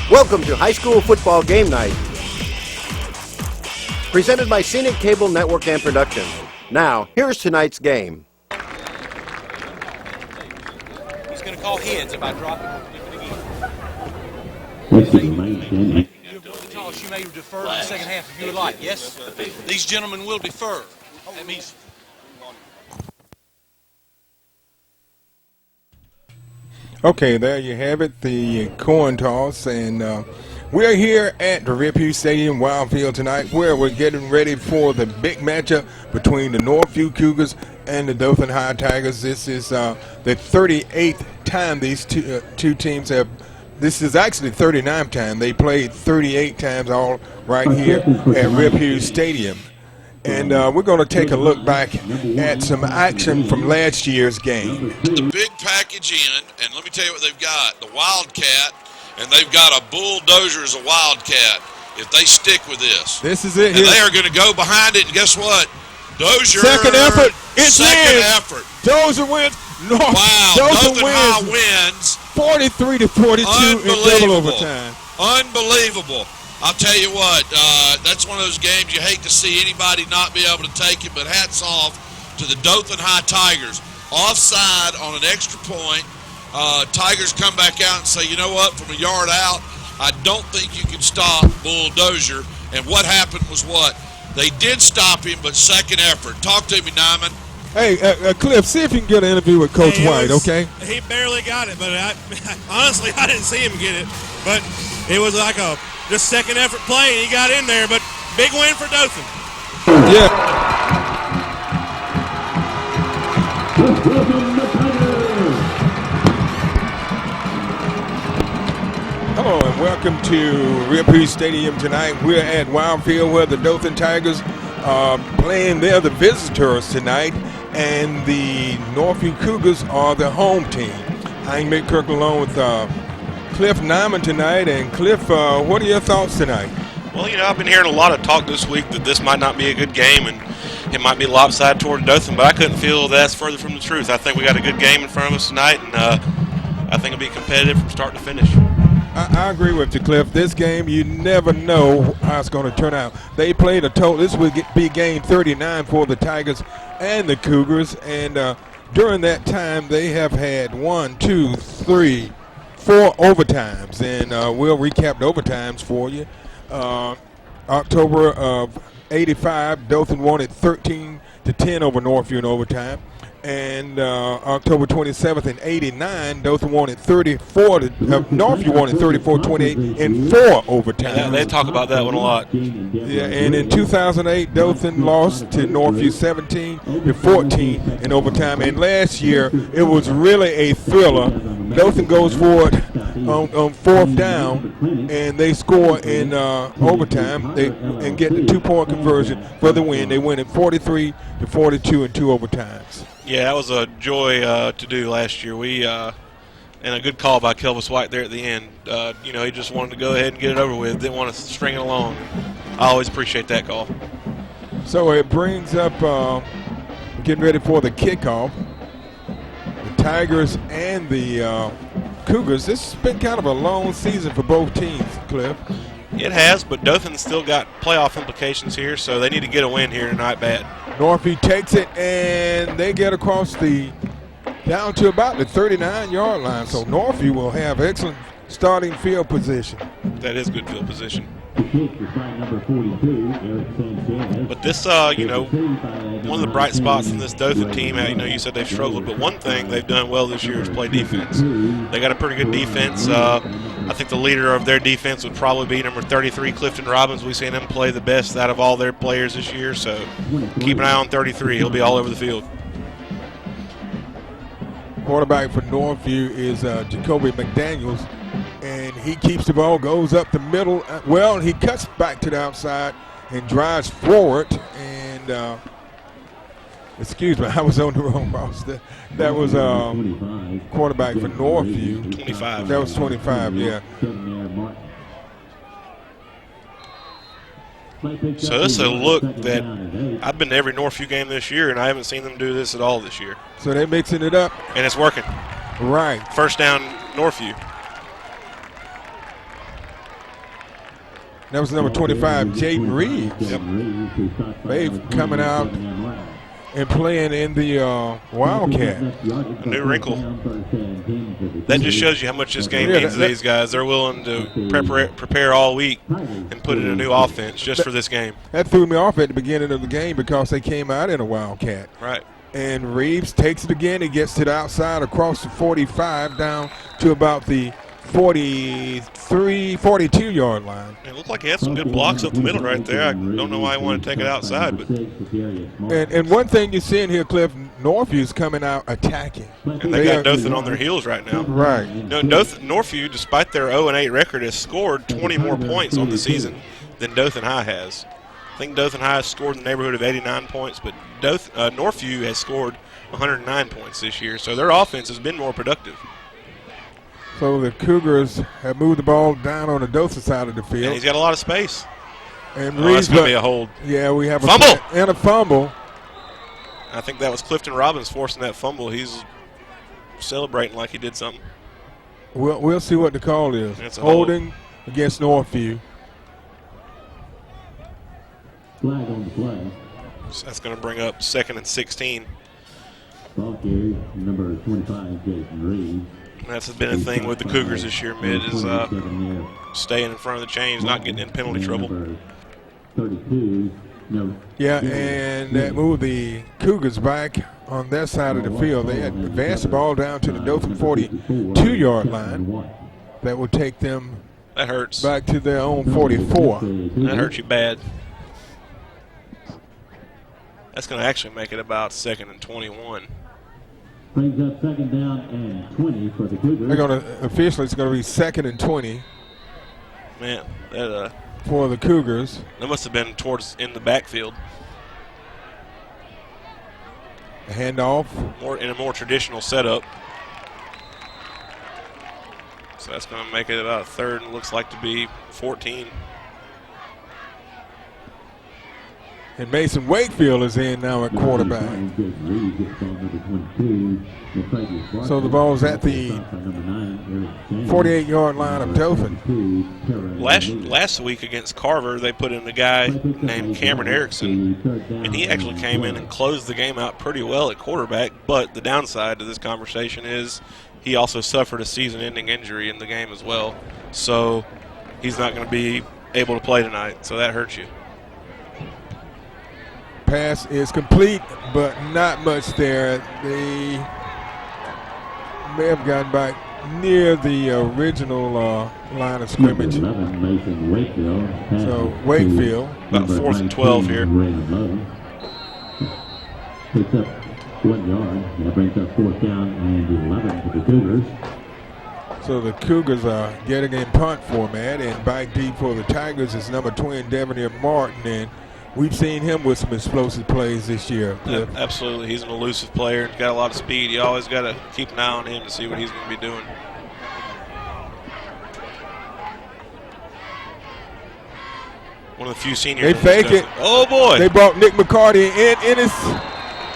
Welcome to High School Football Game Night, presented by Scenic Cable Network and Production. Now, here's tonight's game. He's going to call heads if I drop it again. Toss, you may defer in the second half if you would like. Yes? These gentlemen will defer. That means... Okay, there you have it, the coin toss, and we're here at the Rip Stadium, Wildfield tonight, where we're getting ready for the big matchup between the Northview Cougars and the Dothan High Tigers. This is the 38th time these two teams have. This is actually 39th time. They played 38 times all right here at Rip Stadium. And we're going to take a look back at some action from last year's game. The big package in, and let me tell you what they've got. The Wildcat, and they've got a bulldozer as a Wildcat if they stick with this. This is it. And they are going to go behind it, and guess what? Dozier. Second effort. It's second in. effort. Dozier wins. North. Wow. Dothan High wins. 43-42 in double overtime. Unbelievable. I'll tell you what, that's one of those games you hate to see anybody not be able to take it, but hats off to the Dothan High Tigers. Offside on an extra point. Tigers come back out and say, you know what, from a yard out, I don't think you can stop Bulldozer. And what happened was what? They did stop him, but second effort. Talk to me, Nyman. Hey, Cliff, see if you can get an interview with Coach White, okay? He barely got it, but honestly, I didn't see him get it. But it was like a just second effort play, and he got in there. But big win for Dothan. Yeah. Hello and welcome to Rip Stadium tonight. We're at Wildfield where the Dothan Tigers are playing. They're the visitors tonight, and the Northview Cougars are the home team. I'm Mick Kirk along with Cliff Nyman tonight. And Cliff, what are your thoughts tonight? Well, you know, I've been hearing a lot of talk this week that this might not be a good game and it might be lopsided toward Dothan, but I couldn't feel that's further from the truth. I think we got a good game in front of us tonight, and I think it'll be competitive from start to finish. I agree with you, Cliff. This game, you never know how it's going to turn out. They played a total. This would be game 39 for the Tigers and the Cougars, and during that time, they have had 1, 2, 3, 4 overtimes, and we'll recap the overtimes for you. October of '85, Dothan won it 13-10 over Northview in overtime. And October 27th in '89, Dothan won it Northview won it 34-28 in 4 overtimes. Yeah, they talk about that one a lot. Yeah, and in 2008, Dothan lost to Northview 17-14 in overtime. And last year, it was really a thriller. Dothan goes for it on 4th down, and they score in overtime and get the 2-point conversion for the win. They win it 43-42 in 2 overtimes. Yeah, that was a joy to do last year. We and a good call by Kelvis White there at the end. You know, he just wanted to go ahead and get it over with. Didn't want to string it along. I always appreciate that call. So it brings up getting ready for the kickoff. The Tigers and the Cougars. This has been kind of a long season for both teams, Cliff. It has, but Dothan's still got playoff implications here, so they need to get a win here tonight bad. Northview takes it, and they get across down to about the 39-yard line. So Northview will have excellent starting field position. That is good field position. But this, you know, one of the bright spots in this Dothan team, you know, you said they've struggled, but one thing they've done well this year is play defense. They got a pretty good defense. I think the leader of their defense would probably be number 33, Clifton Robbins. We've seen him play the best out of all their players this year, so keep an eye on 33. He'll be all over the field. Quarterback for Northview is Jacoby McDaniels, and he keeps the ball, goes up the middle. Well, he cuts back to the outside and drives forward. And excuse me, I was on the wrong box. That was quarterback for Northview. 25. That was 25, yeah. So this is a look that I've been to every Northview game this year, and I haven't seen them do this at all this year. So they're mixing it up. And it's working. Right. First down, Northview. That was number 25, Jaden Reeves. Yep. They've coming out and playing in the Wildcat. A new wrinkle. That just shows you how much this game means to these guys. They're willing to prepare all week and put in a new offense just for this game. That threw me off at the beginning of the game because they came out in a Wildcat. Right. And Reeves takes it again. He gets to the outside across the 45 down to about the 42-yard line. It looked like he had some good blocks up the middle right there. I don't know why he wanted to take it outside. But And one thing you're seeing here, Cliff, Northview's coming out attacking. And they got Dothan on their heels right now. Right. No, Northview, despite their 0-8 record, has scored 20 more points on the season than Dothan High has. I think Dothan High has scored in the neighborhood of 89 points, but Northview has scored 109 points this year. So their offense has been more productive. So the Cougars have moved the ball down on the Dothan side of the field. And he's got a lot of space. And that's going to be a hold. Yeah, we have fumble. And a fumble. I think that was Clifton Robbins forcing that fumble. He's celebrating like he did something. We'll see what the call is. It's a holding against Northview. Flag on the play. So that's going to bring up 2nd and 16. Ball carrier, number 25, Jason Reeves. That's been a thing with the Cougars this year, Mid, is staying in front of the chains, not getting in penalty trouble. 32, no. Yeah, and that moved the Cougars back on their side of the field. They had advanced the ball down to the Dothan 42-yard line. That would take them back to their own 44. That hurts you bad. That's going to actually make it about 2nd and 21. Brings up 2nd down and 20 for the Cougars. They're going to officially, it's going to be 2nd and 20. Man, that for the Cougars. That must have been in the backfield. A handoff. In a more traditional setup. So that's going to make it about 3rd and looks like to be 14. And Mason Wakefield is in now at quarterback. So the ball's at the 48-yard line of Dothan. Last week against Carver, they put in a guy named Cameron Erickson, and he actually came in and closed the game out pretty well at quarterback. But the downside to this conversation is he also suffered a season-ending injury in the game as well. So he's not going to be able to play tonight, so that hurts you. Pass is complete, but not much there. They may have gotten back near the original line of scrimmage. So Wakefield. About 4th and 12 here. Picks up 1 yard. That brings up 4th down and 11 for the Cougars. So the Cougars are getting in punt format, and back deep for the Tigers is number 20, Devanir Martin. And we've seen him with some explosive plays this year. Yeah, absolutely. He's an elusive player. Got a lot of speed. You always got to keep an eye on him to see what he's going to be doing. One of the few seniors. They fake it. Oh, boy. They brought Nick McCarty in. It is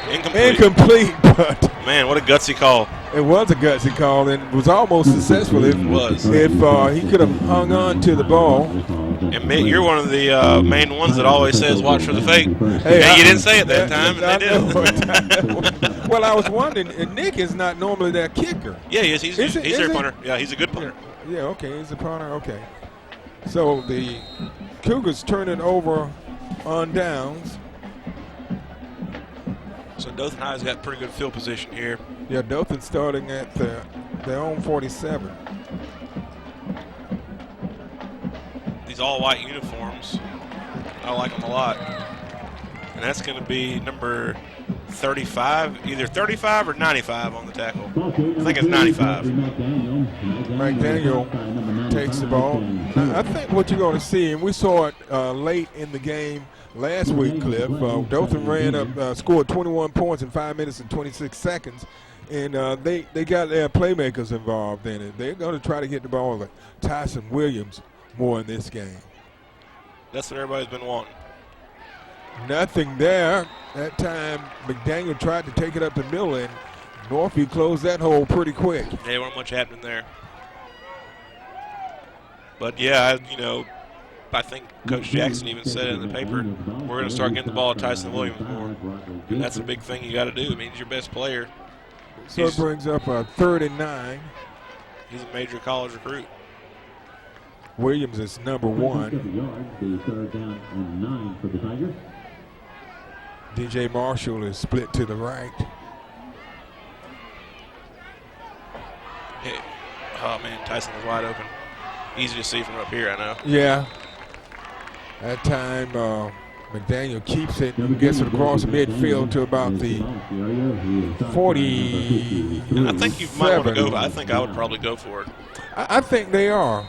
incomplete. But man, what a gutsy call. It was a gutsy call, and it was almost successful. If he could have hung on to the ball. And Mitt, you're one of the main ones that always says, watch for the fake. Hey, you didn't say it that time, and they did. Well, I was wondering, and Nick is not normally that kicker. Yeah, he is. He's their punter. Yeah, he's a good punter. Yeah, okay, he's a punter. Okay. So the Cougars turn it over on downs. So Dothan High's got pretty good field position here. Yeah, Dothan starting at their own 47. These all-white uniforms, I like them a lot. And that's going to be number 35, either 35 or 95 on the tackle. I think it's 95. McDaniel takes the ball. I think what you're going to see, and we saw it late in the game last week, Cliff, Dothan ran up, scored 21 points in 5 minutes and 26 seconds, and they got their playmakers involved in it. They're going to try to get the ball to Tyson Williams more in this game. That's what everybody's been wanting. Nothing there. That time, McDaniel tried to take it up the middle, and Northview closed that hole pretty quick. There wasn't much happening there. But, yeah, I think Coach Jackson even said it in the paper, we're going to start getting the ball to Tyson Williams more. And that's a big thing you got to do. I mean, he's your best player. So it brings up a 3rd and 9. He's a major college recruit. Williams is number 1. Third down and 9 for the Tigers. DJ Marshall is split to the right. Hey. Oh, man, Tyson was wide open. Easy to see from up here, I know. Yeah. That time, McDaniel keeps it and gets it across midfield to about the 40. And I think you might want to go. I think I would probably go for it. I think they are.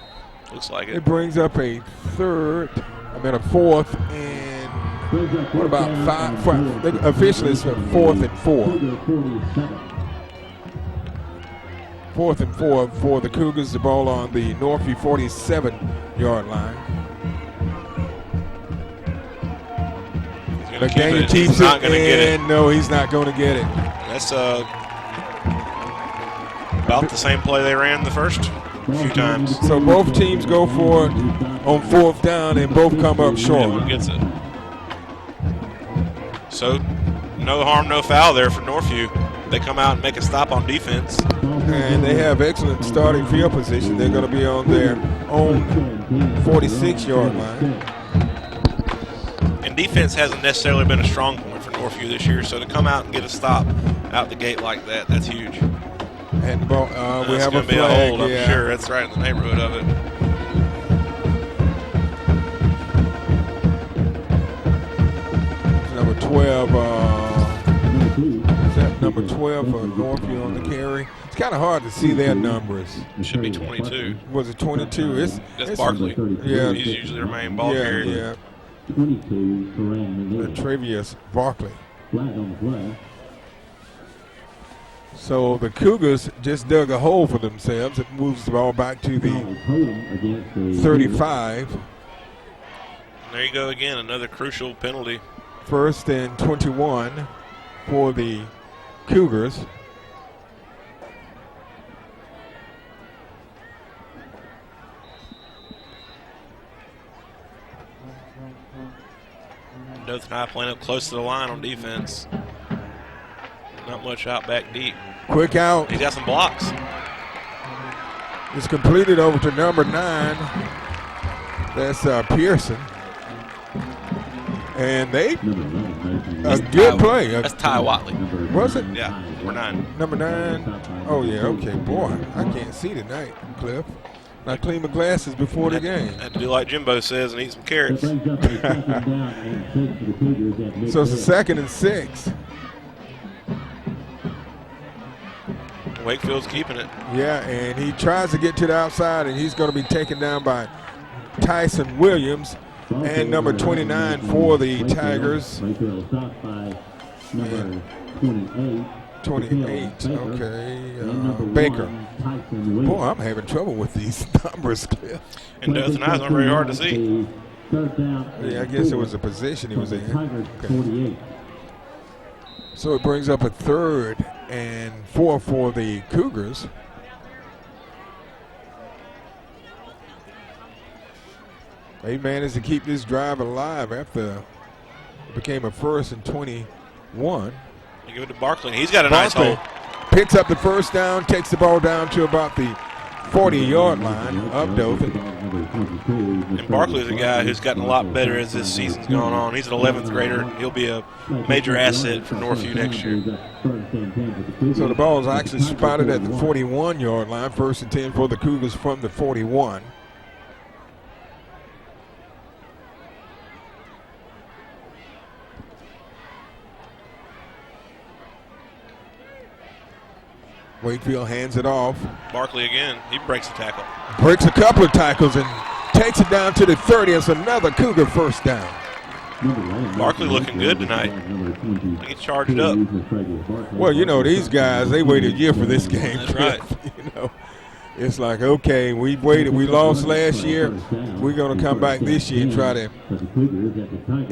Looks like it. It brings up a 4th, and what about 5? Officially, it's a 4th and 4. 4th and 4 for the Cougars. The ball on the Northview 47-yard line. McDaniel keeps it, and no, he's not going to get it. That's about the same play they ran the first few times. So both teams go for it on 4th down, and both come up short. Who gets it? So no harm, no foul there for Northview. They come out and make a stop on defense. And they have excellent starting field position. They're going to be on their own 46-yard line. And defense hasn't necessarily been a strong point for Northview this year, so to come out and get a stop out the gate like that, that's huge. And we have a flag. Be a hold, I'm sure. That's right in the neighborhood of it. Number 12. Is that number 12 for Northview on the carry? It's kind of hard to see their numbers. It should be 22. Was it 22? That's Barkley. Yeah. He's usually their main ball carrier. Yeah. 22, Travius Barkley. flag on the play. So the Cougars just dug a hole for themselves. It moves the ball back to the 35. There you go again, another crucial penalty. 1st and 21 for the Cougars. Dothan High playing up close to the line on defense. Not much out back deep. Quick out. He's got some blocks. It's completed over to number 9. That's Pearson. And they, a good play. That's Ty Watley. Was it? Yeah, number 9. Number 9. Oh, yeah, okay. Boy, I can't see tonight, Cliff. I clean my glasses before the game. Had to do like Jimbo says and eat some carrots. So it's a 2nd and 6. Wakefield's keeping it. Yeah, and he tries to get to the outside, and he's going to be taken down by Tyson Williams and number 29 for the Tigers. Number 28. 28, okay. Baker. Boy, I'm having trouble with these numbers, Cliff. And Dothan High's not very hard to see. Yeah, I guess it was a position he was in. Okay. So it brings up a 3rd and 4 for the Cougars. They managed to keep this drive alive after it became a 1st and 21. You give it to Barkley. He's got a nice hole. Picks up the 1st down, takes the ball down to about the 40-yard line of Dothan. And Barkley's a guy who's gotten a lot better as this season's gone on. He's an 11th grader. He'll be a major asset for Northview next year. So the ball is actually spotted at the 41-yard line. 1st and 10 for the Cougars from the 41. Wakefield hands it off. Barkley again. He breaks a tackle. Breaks a couple of tackles and takes it down to the 30. It's another Cougar 1st down. Barkley looking good tonight. He gets charged up. Well, you know, these guys, they waited a year for this game. That's right. You know, it's like, okay, we waited. We lost last year. We're going to come back this year and try to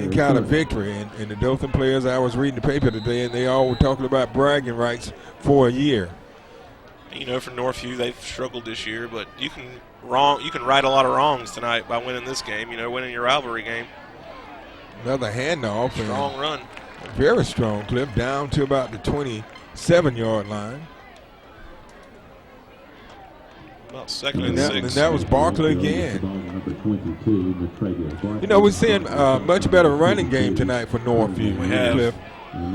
encounter victory. And the Dothan players, I was reading the paper today, and they all were talking about bragging rights for a year. You know, for Northview, they've struggled this year, but you can right a lot of wrongs tonight by winning this game. You know, winning your rivalry game. Another handoff. Strong run. Very strong, Cliff, down to about the 27-yard line. About 2nd and 6. And that was Barkley again. You know, we're seeing a much better running game tonight for Northview. We have. Cliff.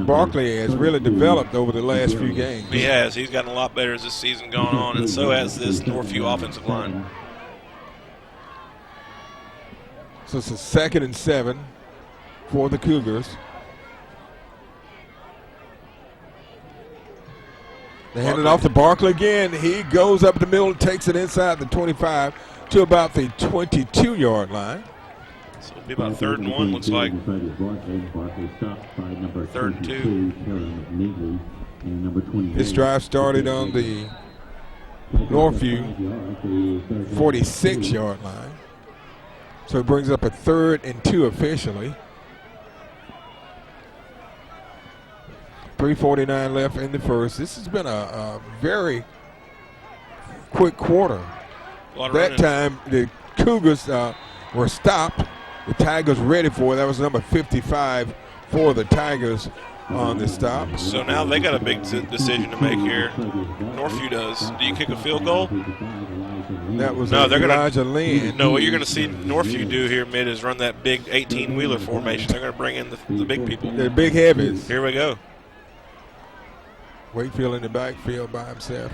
Barkley has really developed over the last few games. He has. He's gotten a lot better as this season gone on, and so has this Northview offensive line. So it's a 2nd and 7 for the Cougars. They hand it off to Barkley again. He goes up the middle, takes it inside the 25 to about the 22-yard line. So it'll be about 3rd and 1, looks like. 3rd and 2. This drive started on the Northview 46-yard line. So it brings up a 3rd and 2 officially. 3:49 left in the first. This has been a very quick quarter. That time the Cougars were stopped. The Tigers ready for it. That was number 55 for the Tigers on the stop. So now they got a big decision to make here. Northview does. Do you kick a field goal? That was no. They're Elijah Lynn. No, what you're going to see Northview do here, mid, is run that big 18-wheeler formation. They're going to bring in the big people. The big heavies. Here we go. Wakefield in the backfield by himself.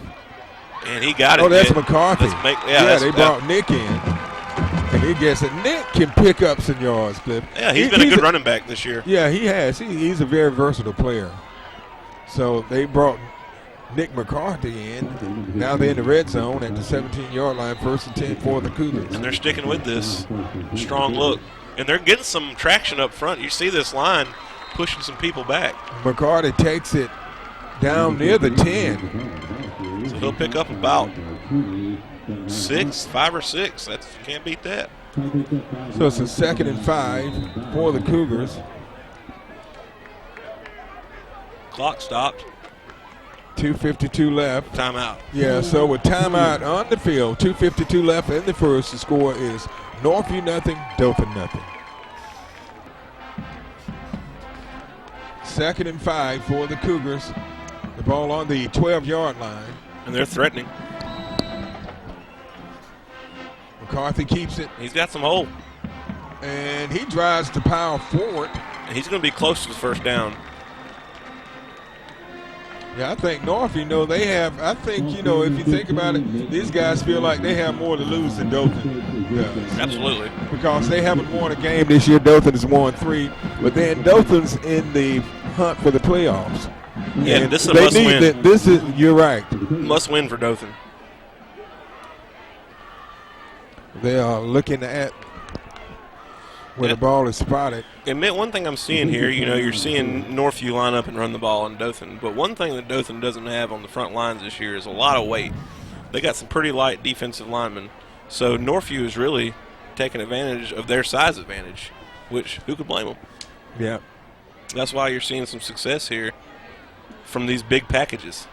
And he got it. Oh, that's McCarthy. They brought Nick in. And he gets it. Nick can pick up some yards, Cliff. Yeah, he's been a good running back this year. Yeah, he has. He's a very versatile player. So they brought Nick McCarthy in. Now they're in the red zone at the 17-yard line, 1st and 10 for the Cougars. And they're sticking with this strong look. And they're getting some traction up front. You see this line pushing some people back. McCarty takes it down near the 10. So he'll pick up about 5 or 6. You can't beat that. So it's a 2nd and 5 for the Cougars. Clock stopped. 2:52 left. Timeout. Yeah, so with timeout on the field, 2:52 left in the first, the score is Northview nothing, Dothan nothing. 2nd and 5 for the Cougars. The ball on the 12-yard line. And they're threatening. McCarthy keeps it. He's got some hole. And he drives the power forward. And he's going to be close to the first down. Yeah, I think Northview, they have, if you think about it, these guys feel like they have more to lose than Dothan does. Absolutely. Because they haven't won a game this year. Dothan has won 3. But then Dothan's in the hunt for the playoffs. Yeah, and this is a must win. You're right. Must win for Dothan. They are looking at where the ball is spotted. Admit one thing I'm seeing here, you're seeing Northview line up and run the ball in Dothan. But one thing that Dothan doesn't have on the front lines this year is a lot of weight. They got some pretty light defensive linemen. So Northview is really taking advantage of their size advantage, which who could blame them? Yeah. That's why you're seeing some success here from these big packages.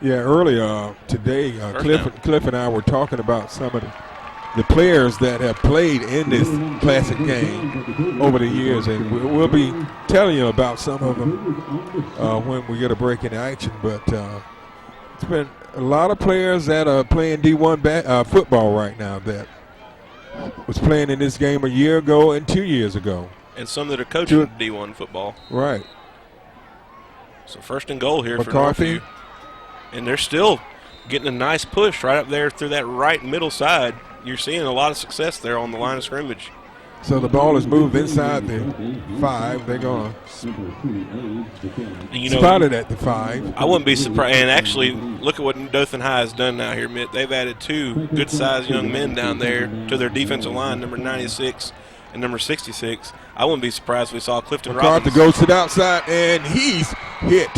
Yeah, earlier today, Cliff and I were talking about some of the players that have played in this classic game over the years, and we'll be telling you about some of them when we get a break in action. But it's been a lot of players that are playing D1 football right now that was playing in this game a year ago and 2 years ago. And some that are coaching D1 football. Right. So 1st and goal here McCarthy. for Northview. And they're still getting a nice push right up there through that right middle side. You're seeing a lot of success there on the line of scrimmage. So the ball is moved inside the 5. They're going to spot it at the 5. I wouldn't be surprised. And actually, look at what Dothan High has done now here, Mitt. They've added 2 good-sized young men down there to their defensive line, number 96 and number 66. I wouldn't be surprised if we saw Clifton McCarthy Robbins. goes to the outside, and he's hit.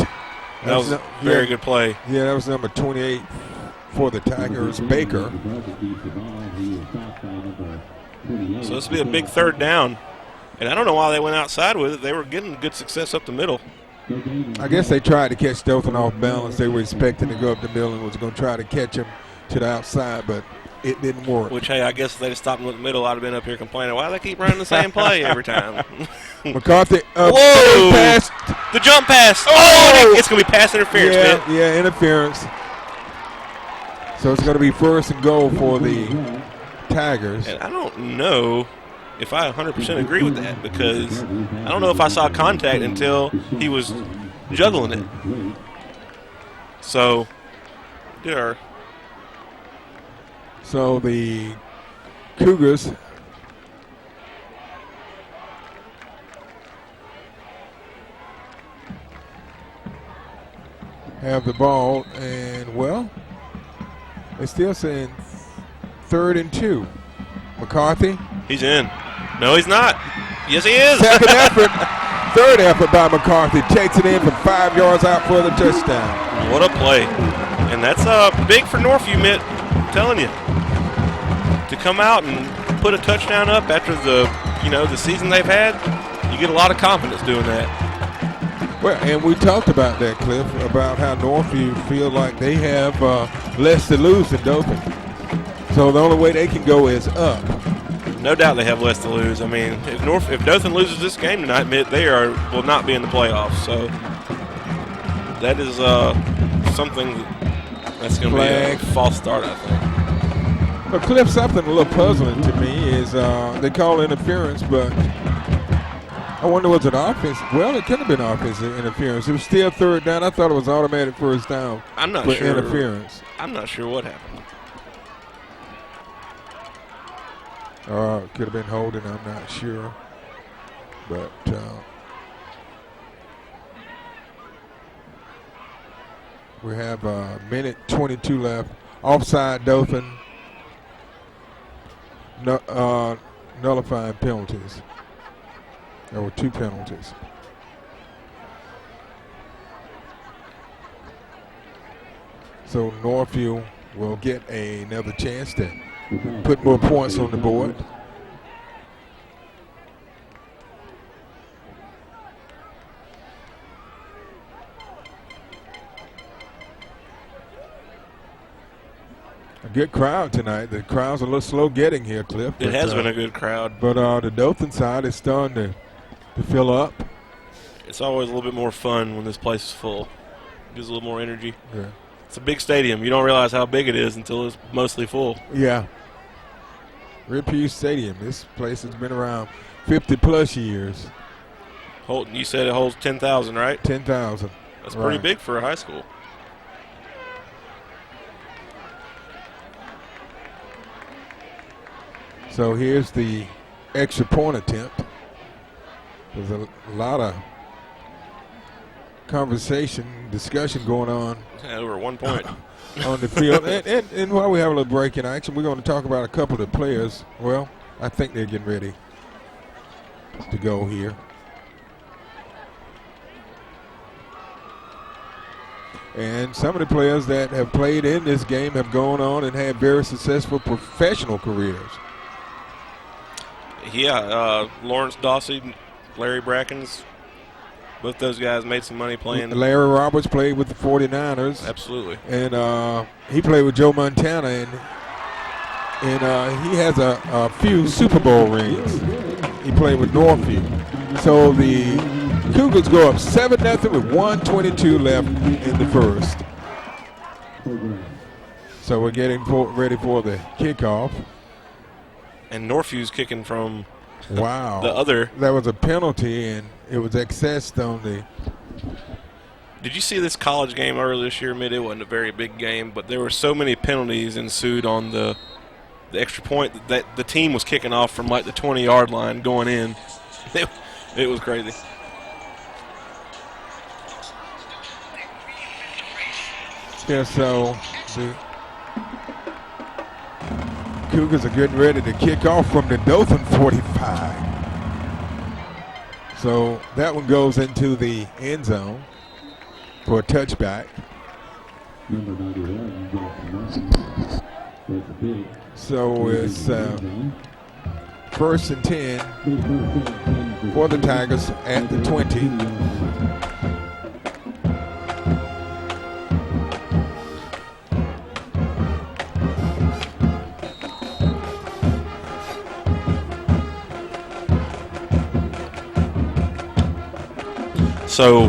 That was a very good play. Yeah, that was number 28 for the Tigers, Baker. So this will be a big 3rd down. And I don't know why they went outside with it. They were getting good success up the middle. I guess they tried to catch Dothan off balance. They were expecting to go up the middle and was going to try to catch him to the outside, but it didn't work. Which, hey, I guess if they'd have stopped him in the middle, I'd have been up here complaining, why do they keep running the same play every time? McCarthy. Whoa! Pass. The jump pass. Oh! It's going to be pass interference, man. Yeah, interference. So it's going to be first and goal for the Tigers. And I don't know if I 100% agree with that, because I don't know if I saw contact until he was juggling it. So, there. So the Cougars have the ball, and, well, they're still saying 3rd and 2. McCarthy. He's in. No, he's not. Yes, he is. Second effort. Third effort by McCarthy. Takes it in from 5 yards out for the touchdown. What a play. And that's big for Northview, Mitt. I'm telling you. To come out and put a touchdown up after the season they've had, you get a lot of confidence doing that. Well, and we talked about that, Cliff, about how Northview feel like they have less to lose than Dothan. So the only way they can go is up. No doubt they have less to lose. I mean, if Dothan loses this game tonight, Mitt, they will not be in the playoffs. So that is something that's going to be a false start, I think. But Cliff, something a little puzzling to me is they call interference, but I wonder, was it offense? Well, it could have been offensive interference. It was still 3rd down. I thought it was automatic first down. I'm not for sure. Interference. I'm not sure what happened. It could have been holding. I'm not sure, but we have a minute 22 left. Offside, Dothan. Nullifying penalties. There were 2 penalties. So Northview will get another chance to put more points on the board. A good crowd tonight. The crowd's a little slow getting here, Cliff. It has been a good crowd. But the Dothan side is starting to fill up. It's always a little bit more fun when this place is full. Gives a little more energy. Yeah. It's a big stadium. You don't realize how big it is until it's mostly full. Yeah. Rip Hughes Stadium. This place has been around 50-plus years. You said it holds 10,000, right? 10,000. That's pretty big for a high school. So here's the extra point attempt. There's a lot of discussion going on. Over 1 point. On the field. and while we have a little break in action, we're going to talk about a couple of players. Well, I think they're getting ready to go here. And some of the players that have played in this game have gone on and had very successful professional careers. Yeah, Lawrence Dawsey, Larry Brackens, both those guys made some money playing. Larry Roberts played with the 49ers. Absolutely. And he played with Joe Montana, and he has a few Super Bowl rings. He played with Northview. So the Cougars go up 7-0 with 1:22 left in the first. So we're getting ready for the kickoff. And Northview's kicking from wow. the other. That was a penalty, and it was accessed on the. Did you see this college game earlier this year, Mitt? It wasn't a very big game, but there were so many penalties ensued on the extra point that the team was kicking off from like the 20-yard line going in. It was crazy. Yeah, so the Cougars are getting ready to kick off from the Dothan 45. So that one goes into the end zone for a touchback. So it's 1st and 10 for the Tigers at the 20. So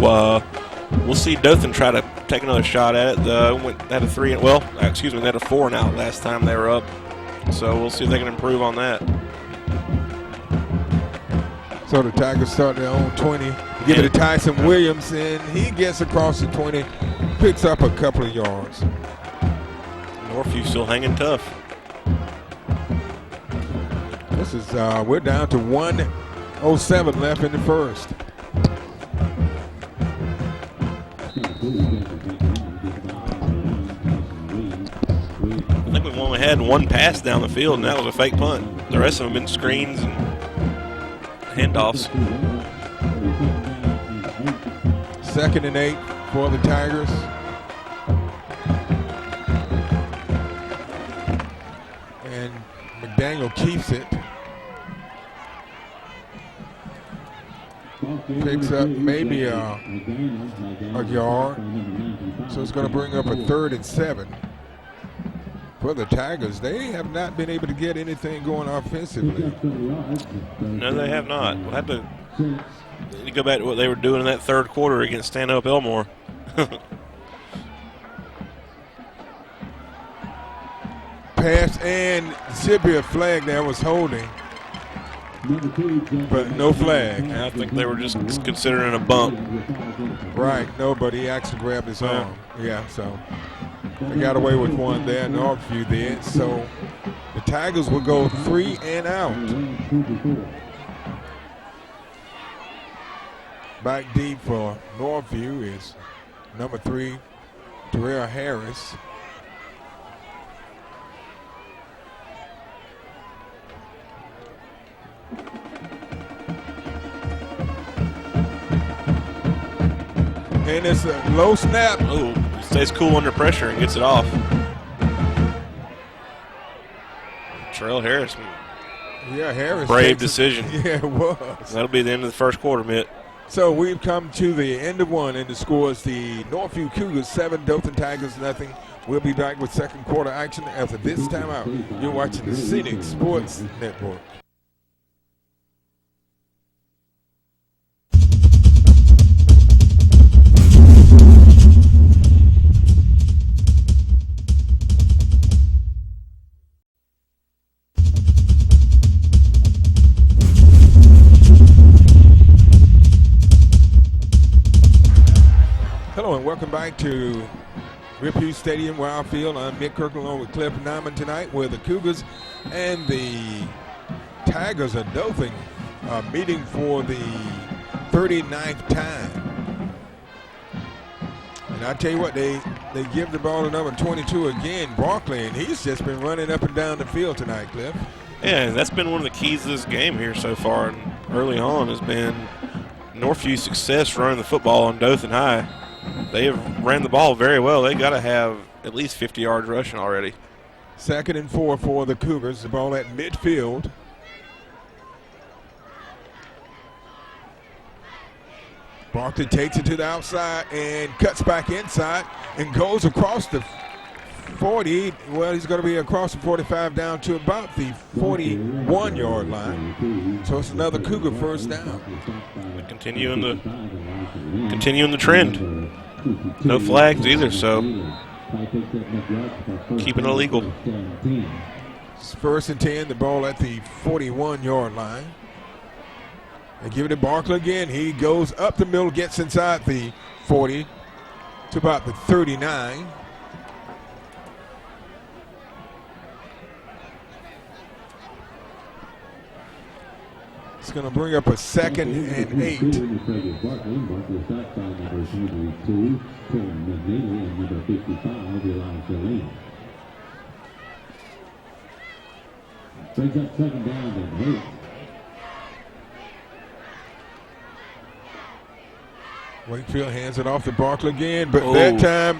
we'll see Dothan try to take another shot at it. They had a 4 and out last time they were up. So we'll see if they can improve on that. So the Tigers start their own 20. Give it to Tyson Williams, and he gets across the 20, picks up a couple of yards. Northview still hanging tough. This is we're down to 1:07 left in the first. I think we've only had one pass down the field, and that was a fake punt. The rest of them have been screens and handoffs. 2nd and 8 for the Tigers. And McDaniel keeps it. Picks up maybe a yard. So it's going to bring up a 3rd and 7. For the Tigers, they have not been able to get anything going offensively. No, they have not. We'll have to go back to what they were doing in that 3rd quarter against Stanhope Elmore. Pass, and should be a flag there was holding, but no flag. I think they were just considering a bump. Right, no, but he actually grabbed his arm. Yeah, so they got away with one there, Northview did. So the Tigers will go 3 and out. Back deep for Northview is number 3, Terrell Harris. And it's a low snap. Oh, stays cool under pressure and gets it off. Terrell Harris. Yeah, Harris. Brave decision. Yeah, it was. That'll be the end of the 1st quarter, Mitt. So we've come to the end of one, and the score is the Northview Cougars 7, Dothan Tigers nothing. We'll be back with 2nd quarter action after this timeout. You're watching the Scenic Sports Network. Hello and welcome back to Rip Stadium, Wildfield. I'm Mick Kirkland along with Cliff Nyman tonight, where the Cougars and the Tigers of Dothan are meeting for the 39th time. And I tell you what, they give the ball to number 22 again, Barkley, and he's just been running up and down the field tonight, Cliff. Yeah, that's been one of the keys to this game here so far, and early on has been Northview's success running the football on Dothan High. They have ran the ball very well. They got to have at least 50 yards rushing already. 2nd and 4 for the Cougars. The ball at midfield. Barkley takes it to the outside and cuts back inside and goes across the 40. Well, he's going to be across the 45 down to about the 41-yard line. So it's another Cougar first down. Continuing the trend. No flags either, so keeping it illegal. It's 1st and 10, the ball at the 41-yard line. They give it to Barkley again. He goes up the middle, gets inside the 40 to about the 39. It's going to bring up a 2nd and 8. Brings up 2nd down and 8. Wakefield hands it off to Barkley again, but that time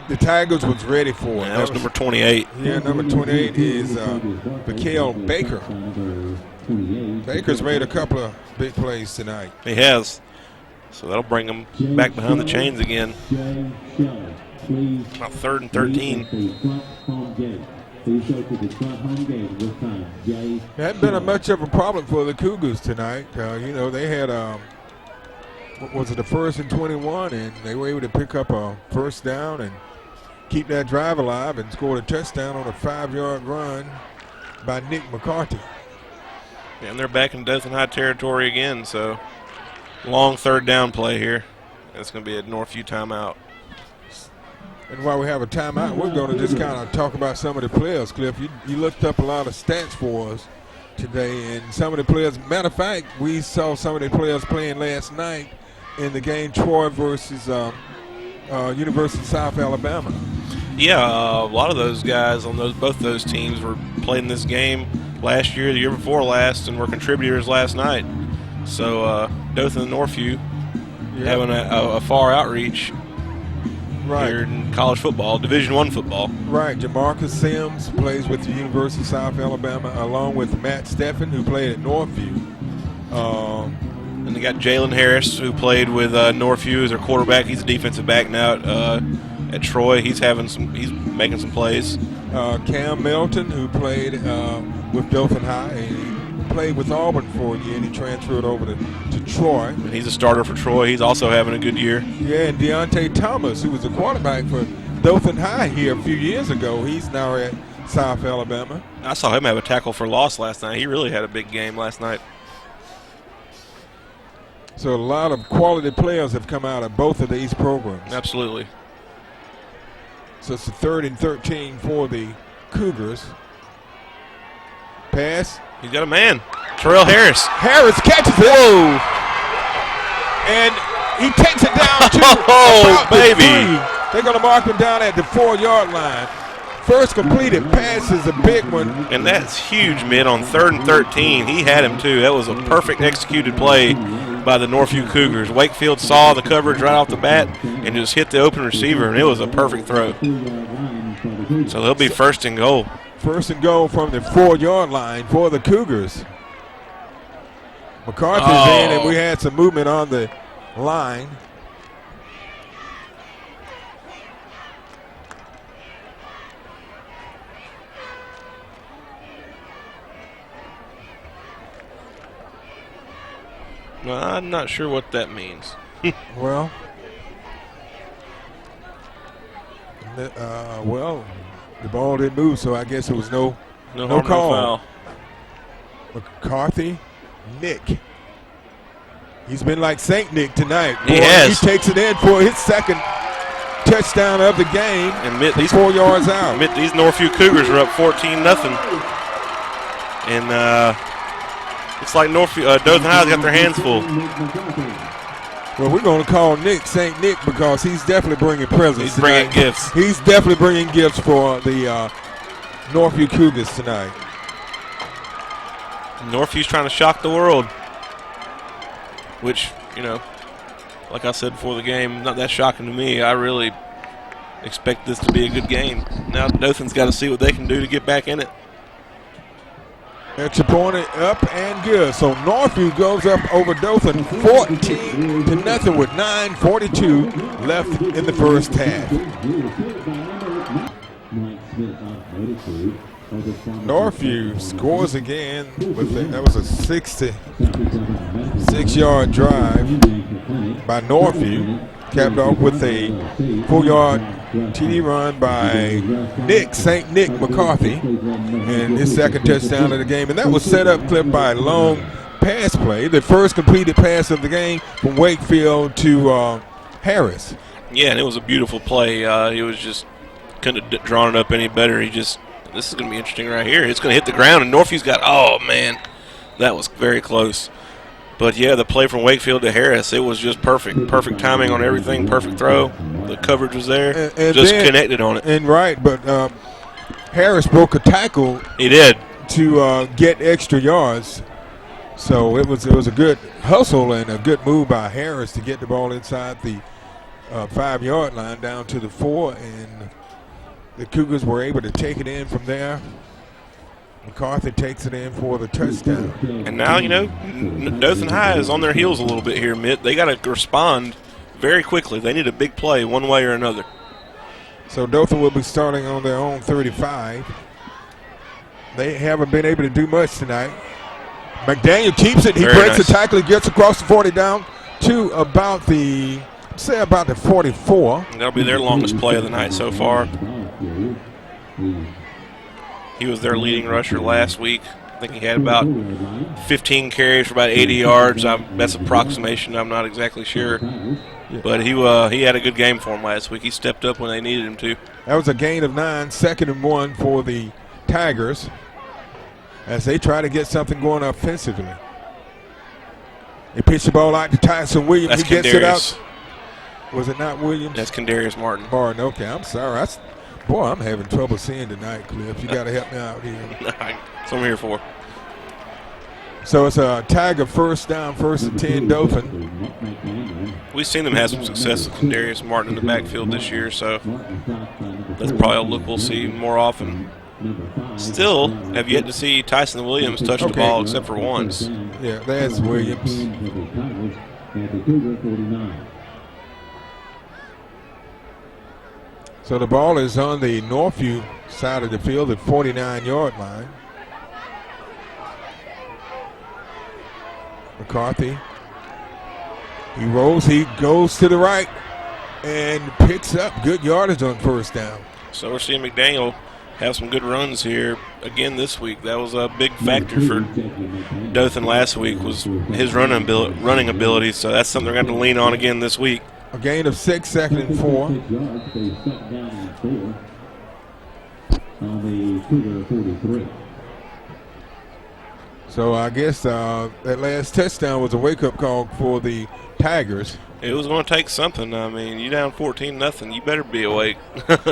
the Tigers was ready for it. That was number 28. Yeah, number 28 is Mikael Baker. Baker's made a couple of big plays tonight. He has. So that'll bring him back behind the chains again. About 3rd and 13. It hadn't been much of a problem for the Cougars tonight. You know, they had was it the 1st and 21, and they were able to pick up a first down and keep that drive alive and scored a touchdown on a 5-yard run by Nick McCarthy. And they're back in Dothan High territory again, so long third down play here. It's going to be a Northview timeout. And while we have a timeout, we're going to just kind of talk about some of the players, Cliff. You looked up a lot of stats for us today, and some of the players, matter of fact, we saw some of the players playing last night in the game Troy versus University of South Alabama. Yeah, a lot of those guys on both those teams were playing this game last year, the year before last, and were contributors last night. So Dothan and Northview having a far outreach here in college football, Division I football. Right. Jamarcus Sims plays with the University of South Alabama, along with Matt Steffen, who played at Northview. And they got Jalen Harris, who played with Northview as their quarterback. He's a defensive back now at Troy. He's making some plays. Cam Melton, who played with Dothan High, and he played with Auburn for a year, and he transferred over to Troy. And he's a starter for Troy. He's also having a good year. Yeah, and Deontay Thomas, who was a quarterback for Dothan High here a few years ago, he's now at South Alabama. I saw him have a tackle for loss last night. He really had a big game last night. So a lot of quality players have come out of both of these programs. Absolutely. So it's a 3rd and 13 for the Cougars. Pass. He's got a man. Terrell Harris. Harris catches it. Whoa. And he takes it down to about baby. The 3. They're going to mark him down at the 4-yard line. First completed pass is a big one. And that's huge, Mitt, on 3rd and 13. He had him, too. That was a perfect executed play by the Northview Cougars. Wakefield saw the coverage right off the bat and just hit the open receiver, and it was a perfect throw. So they'll be 1st and goal. 1st and goal from the 4-yard line for the Cougars. McCarthy's in, and we had some movement on the line. Well, I'm not sure what that means. Well, the ball didn't move, so I guess it was no harm, call. No foul. McCarthy, Nick. He's been like Saint Nick tonight. He has. He takes it in for his 2nd touchdown of the game. And Mitt, these 4 yards out. Mitt, these Northview Cougars are up 14-0. And it's like Dothan High's got their hands full. Well, we're going to call Nick St. Nick because he's definitely bringing presents. He's bringing gifts. He's definitely bringing gifts for the Northview Cougars tonight. Northview's trying to shock the world, which, like I said before the game, not that shocking to me. I really expect this to be a good game. Now Dothan's got to see what they can do to get back in it. Extra point up and good. So Northview goes up over Dothan 14-0 with 9:42 left in the first half. Northview scores again that was a 66-yard drive by Northview, capped off with a 4-yard TD run by Nick St. Nick McCarthy, and his 2nd touchdown of the game. And that was set up, Clip, by a long pass play, the first completed pass of the game from Wakefield to Harris. Yeah, and it was a beautiful play. He was just couldn't have drawn it up any better. This is going to be interesting right here. It's going to hit the ground, and Northview's got, oh, man, that was very close. But, yeah, the play from Wakefield to Harris, it was just perfect. Perfect timing on everything, perfect throw. The coverage was there, and just connected on it. And but Harris broke a tackle. He did. To get extra yards. So it was a good hustle and a good move by Harris to get the ball inside the 5-yard line down to the 4, and the Cougars were able to take it in from there. McCarthy takes it in for the touchdown. And now, Dothan High is on their heels a little bit here, Mitt. They got to respond very quickly. They need a big play one way or another. So Dothan will be starting on their own 35. They haven't been able to do much tonight. McDaniel keeps it. He breaks the tackle. He gets across the 40 down to about the 44. That'll be their longest play of the night so far. He was their leading rusher last week. I think he had about 15 carries for about 80 yards. That's approximation. I'm not exactly sure. But he had a good game for him last week. He stepped up when they needed him to. That was a gain of 9, 2nd and 1 for the Tigers as they try to get something going offensively. They pitch the ball out to Tyson Williams. That's he gets it out. Kendarius. Was it not Williams? That's Kendarius Martin. Martin, okay. I'm sorry. Boy, I'm having trouble seeing tonight, Cliff. You got to help me out here. That's what I'm here for. So it's a Tiger first down, 1st and 10, Dothan. We've seen them have some success with Kendarius Martin in the backfield this year, so that's probably a look we'll see more often. Still, have yet to see Tyson Williams touch the ball except for once. Yeah, that's Williams. So the ball is on the Northview side of the field at 49-yard line. McCarthy. He rolls, he goes to the right and picks up good yardage on 1st down. So we're seeing McDaniel have some good runs here again this week. That was a big factor for Dothan last week, was his running ability. So that's something they're going to lean on again this week. A gain of 6, 2nd and 4. On the Cougar 43. So I guess that last touchdown was a wake-up call for the Tigers. It was going to take something. I mean, you down 14-0, you better be awake.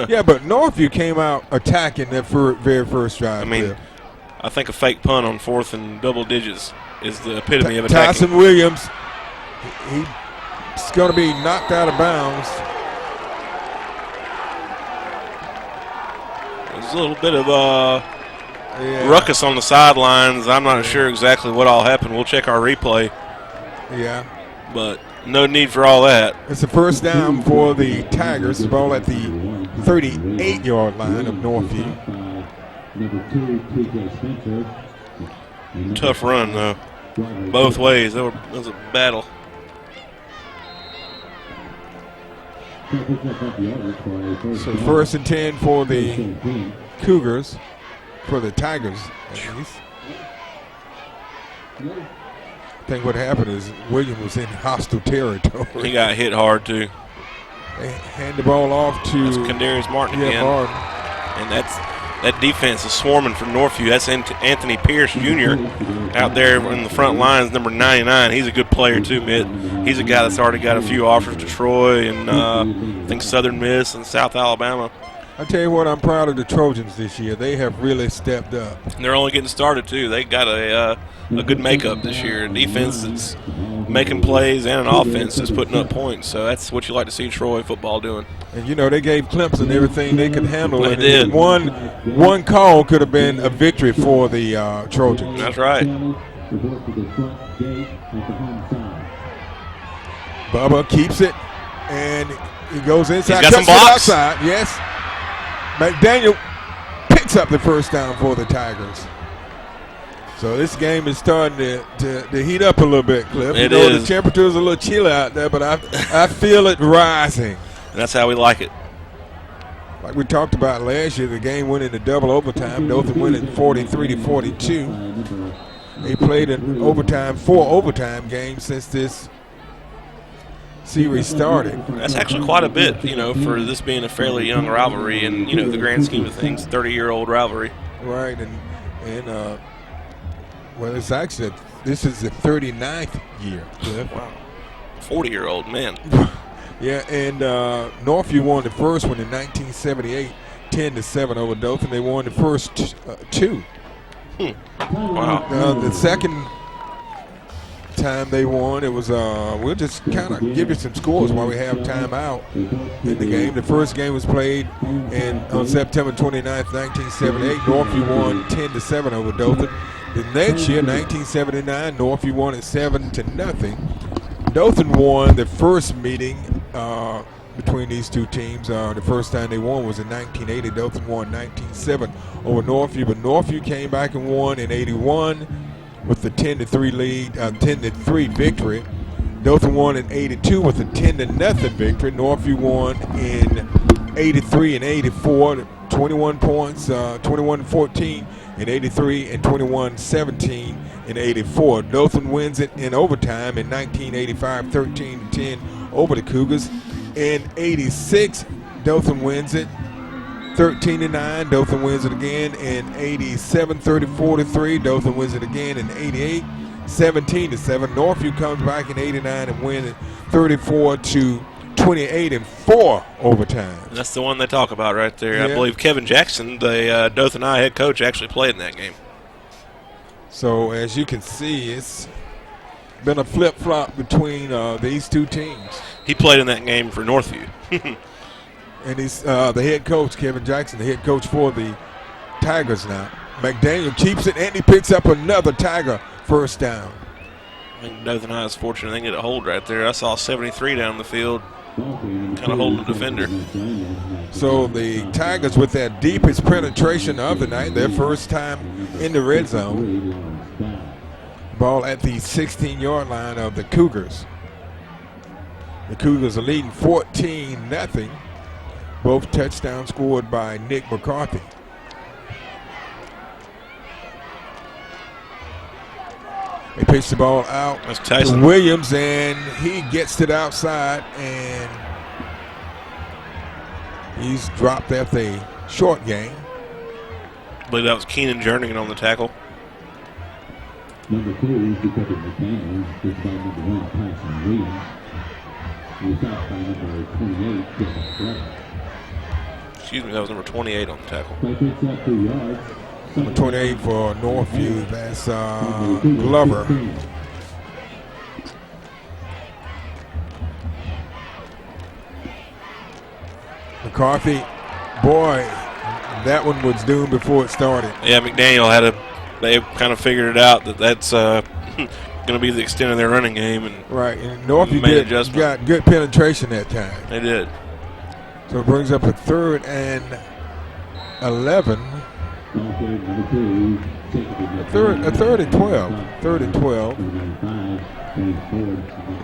Yeah, but Northview came out attacking that very first drive. I mean, I think a fake punt on 4th and double digits is the epitome of attacking. Tyson Williams, he's going to be knocked out of bounds. There's a little bit of ruckus on the sidelines. I'm not sure exactly what all happened. We'll check our replay. Yeah. But no need for all that. It's a 1st down for the Tigers. The ball at the 38-yard line of Northview. Tough run, though. Both ways. That was a battle. So 1st and 10 for the Cougars, for the Tigers at least. I think what happened is Williams was in hostile territory. He got hit hard, too. They hand the ball off to That's Kendarius Martin again. Martin. And that defense is swarming for Northview. That's Anthony Pierce Jr. out there in the front lines, number 99. He's a good player, too, Mitt. He's a guy that's already got a few offers to Troy and I think Southern Miss and South Alabama. I tell you what, I'm proud of the Trojans this year. They have really stepped up. They're only getting started, too. They got a good makeup this year. A defense that's making plays and an offense that's putting up points. So that's what you like to see Troy football doing. And, you know, they gave Clemson everything they could handle. They and did. One call could have been a victory for the Trojans. That's right. Bubba keeps it, and he goes inside. He's got some blocks. Outside. Yes. McDaniel picks up the 1st down for the Tigers. So this game is starting to heat up a little bit, Cliff. It is. is. The temperature is a little chilly out there, but I feel it rising. And that's how we like it. Like we talked about last year, the game went into double overtime. Dothan went at 43-42. They played an overtime, 4 overtime games since this series started. That's actually quite a bit, you know, for this being a fairly young rivalry and, you know, the grand scheme of things, 30-year-old rivalry. Right, and well, it's actually, this is the 39th year, Cliff. Wow. 40-year-old, man. Yeah, and Northview won the first one in 1978, 10-7 over Dothan. They won the first 2. Wow. The second time they won, it was we'll just kind of give you some scores while we have time out in the game. The first game was played on September 29th, 1978. Northview won 10-7 over Dothan. The next year, 1979, Northview won at 7-0. Dothan won the first meeting between these two teams. The first time they won was in 1980. Dothan won 19-7 over Northview, but Northview came back and won in 81 with the 10-3 lead, 10-3 victory. Dothan won in 82 with a 10-0 victory. Northview won in 83 and 84, 21 points, 21-14 in 83 and 21-17 in 84. Dothan wins it in overtime in 1985, 13-10 over the Cougars. In 86, Dothan wins it 13-9. Dothan wins it again in 87, 34-3. Dothan wins it again in 88, 17-7. Northview comes back in 89 and wins it 34-28 in 4 overtime. That's the one they talk about right there. Yeah. I believe Kevin Jackson, the Dothan High head coach, actually played in that game. So as you can see, it's been a flip-flop between these two teams. He played in that game for Northview. And he's the head coach, Kevin Jackson, the head coach for the Tigers now. McDaniel keeps it, and he picks up another Tiger first down. I think Dothan High is fortunate they get a hold right there. I saw 73 down the field, kind of holding the defender. So the Tigers with their deepest penetration of the night, their first time in the red zone. Ball at the 16-yard line of the Cougars. The Cougars are leading 14-0. Both touchdowns scored by Nick McCarthy. They pitch the ball out to Williams, and he gets to the outside, and he's dropped at the short game. I believe that was Keenan Jernigan on the tackle. Number 2 is Dakota McDaniel. This by number 1, Tyson Williams. He was out by number 28, Jeff Glover. Excuse me, that was number 28 on the tackle. Play picks up 2 yards. Number 28 for Northview, that's Glover. McCarthy, boy, that one was doomed before it started. Yeah, McDaniel they kind of figured it out that's going to be the extent of their running game. And right, and Northview got good penetration that time. They did. So it brings up a 3rd and 11. A third and 12. 3rd and 12.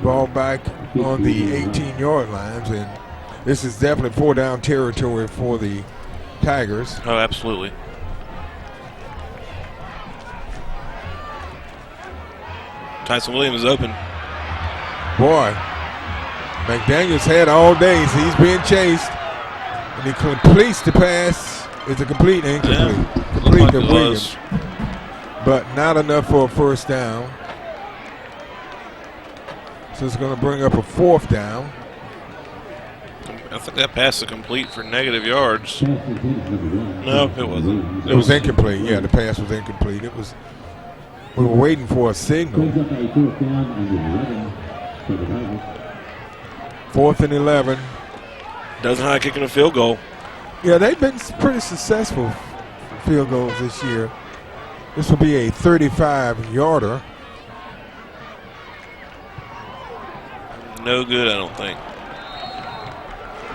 Ball back on the 18-yard lines, and this is definitely 4-down territory for the Tigers. Oh, absolutely. Tyson Williams is open. Boy, McDaniel's had all day. He's being chased, and he completes the pass. It's a complete and incomplete. Yeah, complete like to Williams, but not enough for a first down. So it's going to bring up a 4th down. I think that pass is complete for negative yards. No, it wasn't. It was incomplete. Yeah, the pass was incomplete. It was. We were waiting for a signal. 4th and 11. Dothan High kicking a field goal. Yeah, they've been pretty successful field goals this year. This will be a 35-yarder. No good, I don't think.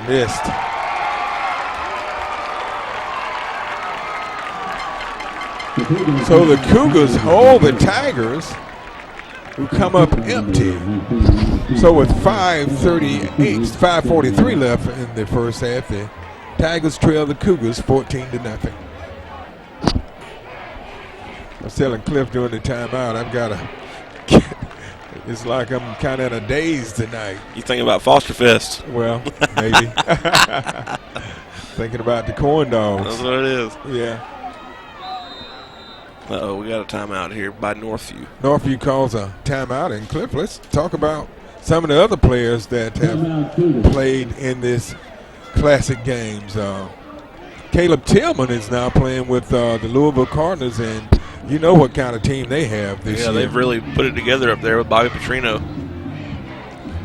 Missed. So the Cougars hold the Tigers, who come up empty. So with 5:43 left in the first half, the Tigers trail the Cougars 14-0. I was telling Cliff during the timeout, I've got to. It's like I'm kind of in a daze tonight. You thinking about Foster Fest? Well, maybe. Thinking about the corn dogs. That's what it is. Yeah. Uh-oh, we got a timeout here by Northview. Northview calls a timeout. And Cliff, let's talk about some of the other players that have played in this classic games. Caleb Tillman is now playing with the Louisville Cardinals, and you know what kind of team they have this year. Yeah, they've really put it together up there with Bobby Petrino.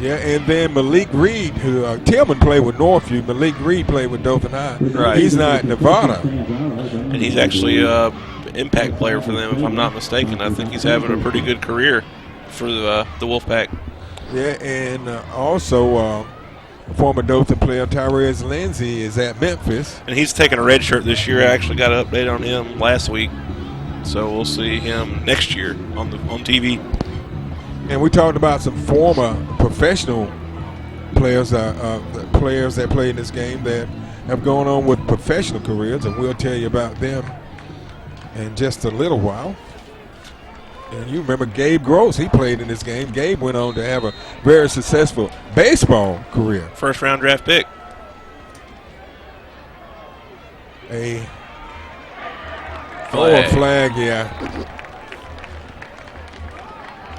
Yeah, and then Malik Reed, who Tillman played with Northview. Malik Reed played with Dothan High. Right. He's not at Nevada. And he's actually an impact player for them, if I'm not mistaken. I think he's having a pretty good career for the Wolfpack. Yeah, and also former Dothan player Tyrese Lindsey is at Memphis. And he's taking a red shirt this year. I actually got an update on him last week. So we'll see him next year on TV. And we talked about some former professional players, players that played in this game that have gone on with professional careers, and we'll tell you about them in just a little while. And you remember Gabe Gross, he played in this game. Gabe went on to have a very successful baseball career. First-round draft pick. A flag, yeah.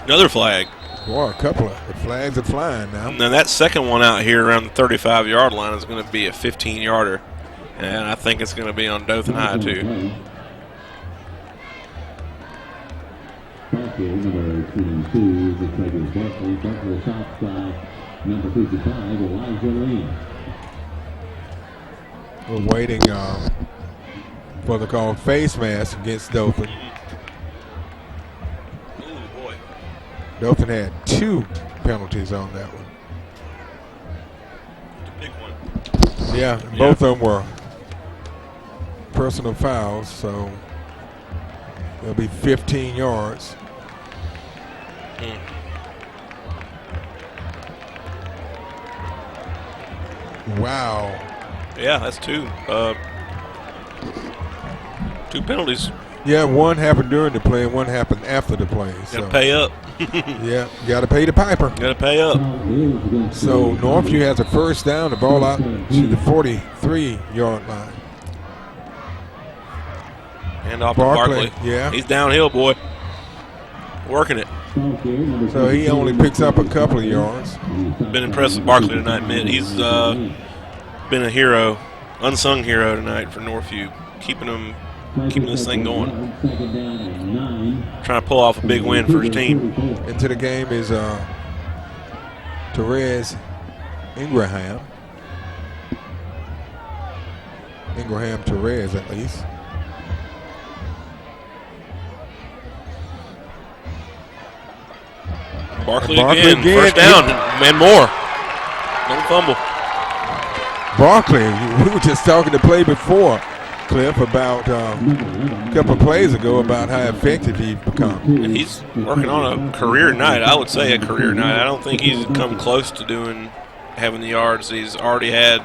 Another flag. Boy, a couple of the flags are flying now. Now that second one out here around the 35-yard line is going to be a 15-yarder, and I think it's going to be on Dothan High too. Number 22, the Tigers Barkley. Barkley stopped by number 55, Elijah Lane. We're waiting for the call face mask against Dothan. Oh boy. Dothan had 2 penalties on that one. The big one. Yeah, both of them were personal fouls, so it'll be 15 yards. Wow. Yeah, that's 2. 2 penalties. Yeah, one happened during the play and one happened after the play. Got to pay up. Yeah, got to pay the piper. Got to pay up. So Northview has a first down, the ball out to the 43-yard line. And off to Barkley. Yeah. He's downhill, boy. Working it. So he only picks up a couple of yards. Been impressed with Barkley tonight, man. He's been a hero, unsung hero tonight for Northview, keeping this thing going. Trying to pull off a big win for his team. Into the game is Therese Ingraham. Therese, at least. Barkley again. First down, and more. Don't fumble. Barkley, we were just talking to play before, Cliff, about a couple of plays ago about how effective he's become. And he's working on a career night. I would say a career night. I don't think he's come close to having the yards he's already had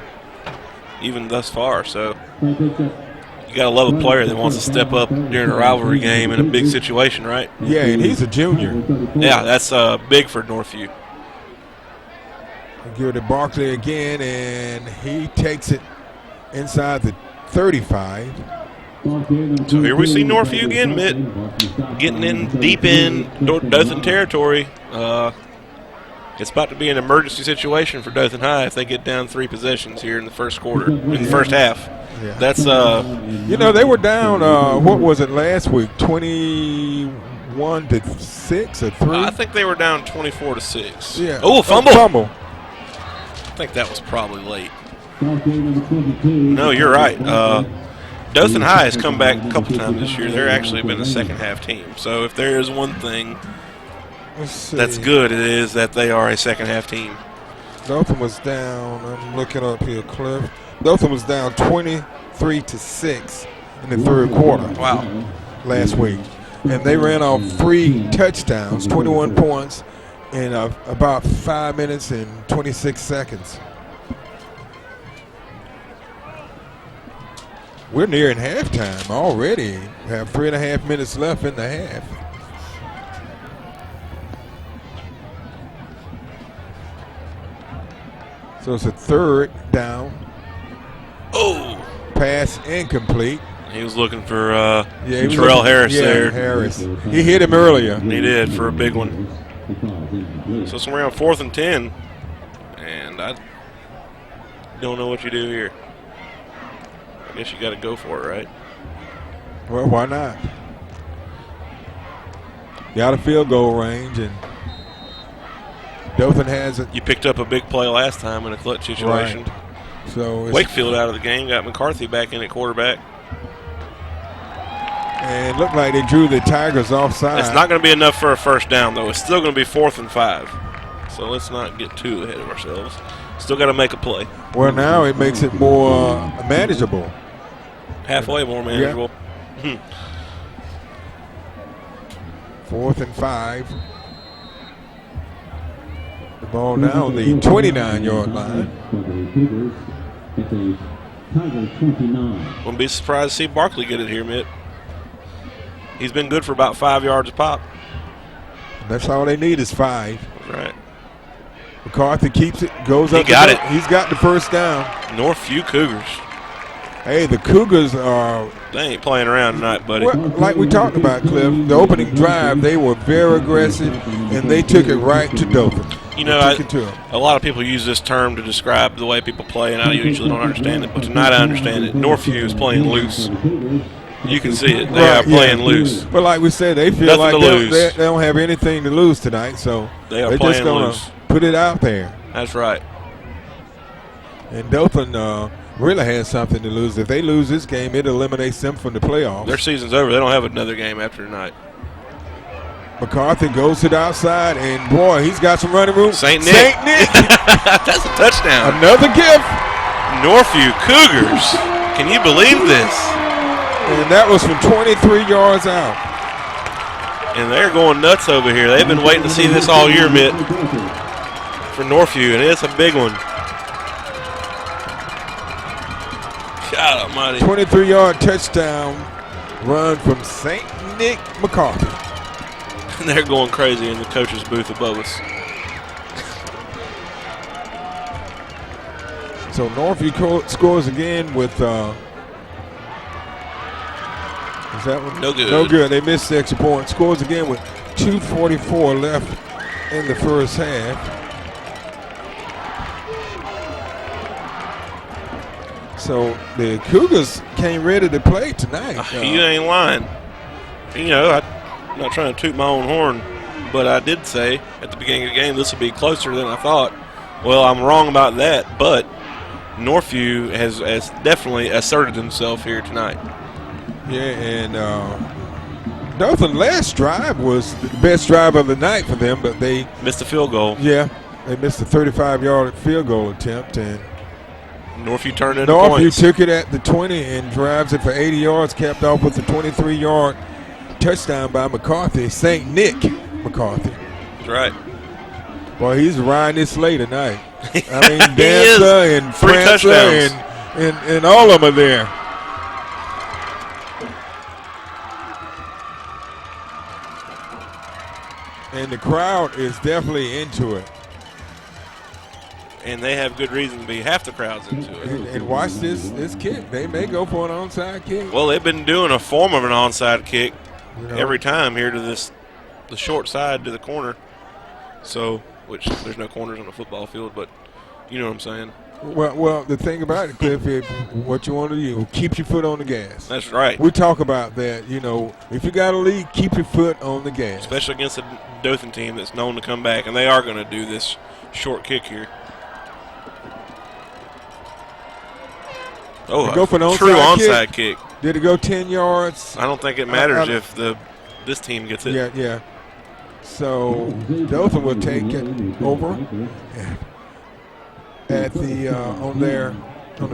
even thus far. So you got to love a player that wants to step up during a rivalry game in a big situation, right? Yeah, and he's a junior. Yeah, that's big for Northview. Give it to Barkley again, and he takes it inside the 35. So here we see Northview again, Mitt, getting in deep in Dothan territory. It's about to be an emergency situation for Dothan High if they get down 3 possessions here in the first quarter, in the first half. Yeah. That's they were down. What was it last week? 21 to 6 or 3. I think they were down 24 to 6. Yeah. Oh, fumble. Fumble. I think that was probably late. No, you're right. Dothan High has come back a couple times this year. They're actually been a second half team. So if there is one thing that's good, it is that they are a second half team. Dothan was down. I'm looking up here, Cliff. Dothan was down 23 to 6 in the third quarter. Wow. Last week, and they ran off 3 touchdowns, 21 points in about 5 minutes and 26 seconds. We're nearing halftime already. We have 3.5 minutes left in the half. So it's a third down. Oh. Pass incomplete. He was looking for Terrell Harris there. Harris. He hit him earlier. He did for a big one. So it's around 4th and 10. And I don't know what you do here. I guess you got to go for it, right? Well, why not? You out of field goal range, and Dothan has it. You picked up a big play last time in a clutch situation. Right. So Wakefield out of the game, got McCarthy back in at quarterback. And it looked like they drew the Tigers offside. It's not going to be enough for a first down, though. It's still going to be 4th and 5. So let's not get too ahead of ourselves. Still got to make a play. Well, now it makes it more manageable. Halfway more manageable. Yeah. 4th and 5. The ball now on the 29-yard line. For the Cougars at the Tiger 29. Wouldn't be surprised to see Barkley get it here, Mitt. He's been good for about 5 yards a pop. That's all they need is 5. That's right. McCarthy keeps it, goes He up. got it. He's got the first down. Northview Cougars. Hey, the Cougars are, They ain't playing around tonight, buddy. well, like we talked about, Cliff, the opening drive, they were very aggressive, and they took it right to Dothan. You know, They took it to 'em. a lot of people use this term to describe the way people play, and I usually don't understand it. But tonight I understand it. Northview is playing loose. You can see it. They are playing loose. But like we said, they feel Nothing like to lose. they don't have anything to lose tonight, so They are they're playing just going to loose. put it out there. That's right. And Dothan really has something to lose. If they lose this game, it eliminates them from the playoffs. Their season's over. They don't have another game after tonight. McCarthy goes to the outside, and boy, he's got some running room. St. Nick. St. Nick. That's a touchdown. Another gift. Northview Cougars. Can you believe this? And that was from 23 yards out. And they're going nuts over here. They've been waiting to see this all year, Mitt, for Northview, and it's a big one. God almighty. 23-yard touchdown run from St. Nick McCarthy. And they're going crazy in the coach's booth above us. So Northview scores again with is that one? No good. No good. They missed the extra point. Scores again with 2:44 left in the first half. So the Cougars came ready to play tonight. You ain't lying. You know, I'm not trying to toot my own horn, but I did say at the beginning of the game this would be closer than I thought. Well, I'm wrong about that, but Northview has definitely asserted himself here tonight. Yeah, and Dothan last drive was the best drive of the night for them, but they missed a field goal. Yeah, they missed a 35-yard field goal attempt, and Northview turned into Northview points. took it at the 20 and drives it for 80 yards, capped off with a 23-yard touchdown by McCarthy, St. Nick McCarthy. That's right. Boy, he's riding this sleigh tonight. I mean, He is. Dancer and Three Prancer touchdowns. and all of them are there. And the crowd is definitely into it. And they have good reason to be. Half the crowd's into it. And watch this kick. They may go for an onside kick. Well, they've been doing a form of an onside kick You know, every time here to the short side to the corner. So, which there's no corners on the football field, but you know what I'm saying. Well, the thing about it, Cliff, is what you want to do, keep your foot on the gas. That's right. We talk about that. You know, if you got a lead, keep your foot on the gas. Especially against a Dothan team that's known to come back, and they are going to do this short kick here. Oh, Go for an true onside onside kick. Did it go 10 yards? I don't think it matters if this team gets it. Yeah. So Dothan will take it over at the on the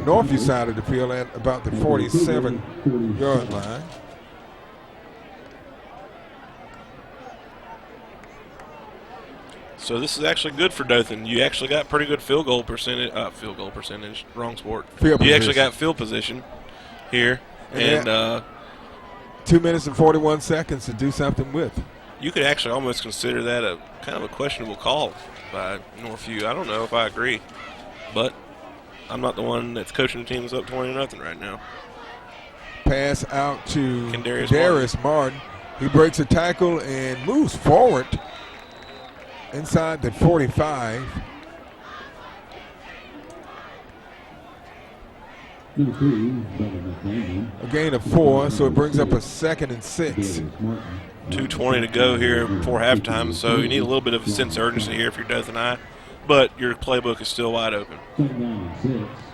Northview side of the field at about the 47-yard line. So this is actually good for Dothan. You actually got pretty good field goal percentage. Wrong sport. You actually got field position here, and 2 minutes and 41 seconds to do something with. you could actually almost consider that a kind of a questionable call by Northview. I don't know if I agree, but I'm not the one that's coaching the teams up 20-0 right now. Pass out to Darius Martin. He breaks a tackle and moves forward inside the 45. A gain of 4, so it brings up a 2nd and 6. 2:20 to go here before halftime, so you need a little bit of a sense of urgency here if you're Dothan High, but your playbook is still wide open.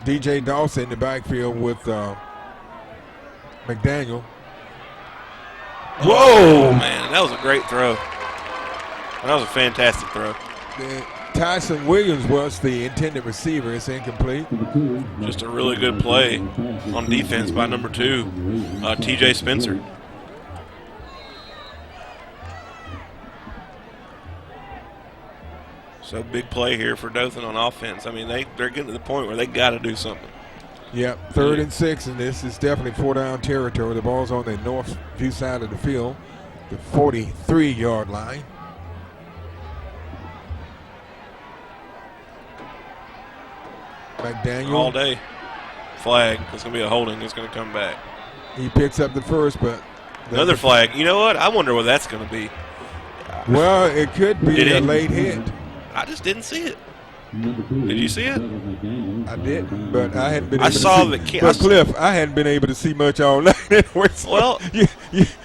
DJ Dawson in the backfield with McDaniel. Whoa, man, that was a great throw. That was a fantastic throw. Tyson Williams was the intended receiver. It's incomplete. Just a really good play on defense by number 2, TJ Spencer. So big play here for Dothan on offense. I mean, they're getting to the point where they got to do something. Yep, 3rd and 6, and this is definitely 4-down territory. The ball's on the north view side of the field, the 43-yard line. McDaniel. All day. Flag. It's going to be a holding. It's going to come back. He picks up the first, but another flag. You know what? I wonder what that's going to be. Well, it could be a late hit. I just didn't see it. Did you see it? I didn't, but I hadn't been. I saw the. But Cliff, I hadn't been able to see much all night anyway. So well,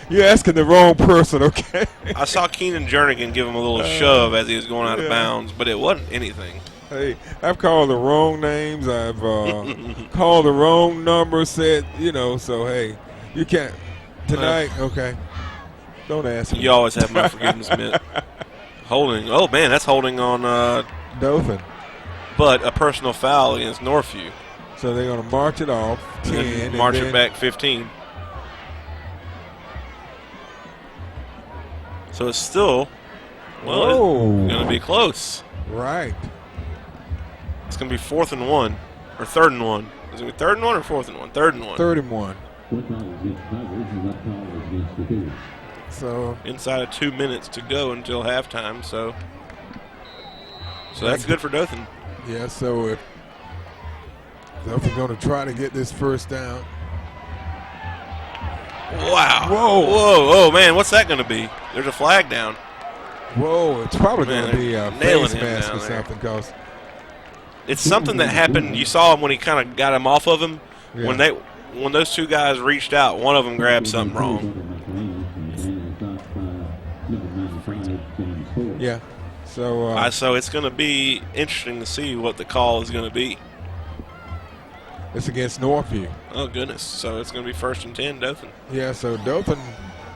you're asking the wrong person, okay? I saw Keenan Jernigan give him a little shove as he was going out of bounds, but it wasn't anything. Hey, I've called the wrong names. I've called the wrong number. Said, so hey, you can't tonight. Okay, don't ask me. You always have my forgiveness, Mitt. Holding. Oh man, that's holding on Dothan. But a personal foul against Northview. So they're going to march it off 10. March it back 15. So it's still, going to be close. Right. It's going to be 4th and 1, or 3rd and 1. Is it 3rd and 1 or 4th and 1? 3rd and 1. 3rd and 1. So inside of 2 minutes to go until halftime. So that's good for Dothan. Yeah. So if Dothan's going to try to get this first down. Wow. Whoa. Oh man, what's that going to be? There's a flag down. Whoa. It's probably going to be a face mask or something, because it's something that happened. You saw him when he kind of got him off of him. Yeah. When those two guys reached out, one of them grabbed something wrong. Yeah. So it's going to be interesting to see what the call is going to be. It's against Northview. Oh goodness! So it's going to be 1st and 10, Dothan. Yeah. So Dothan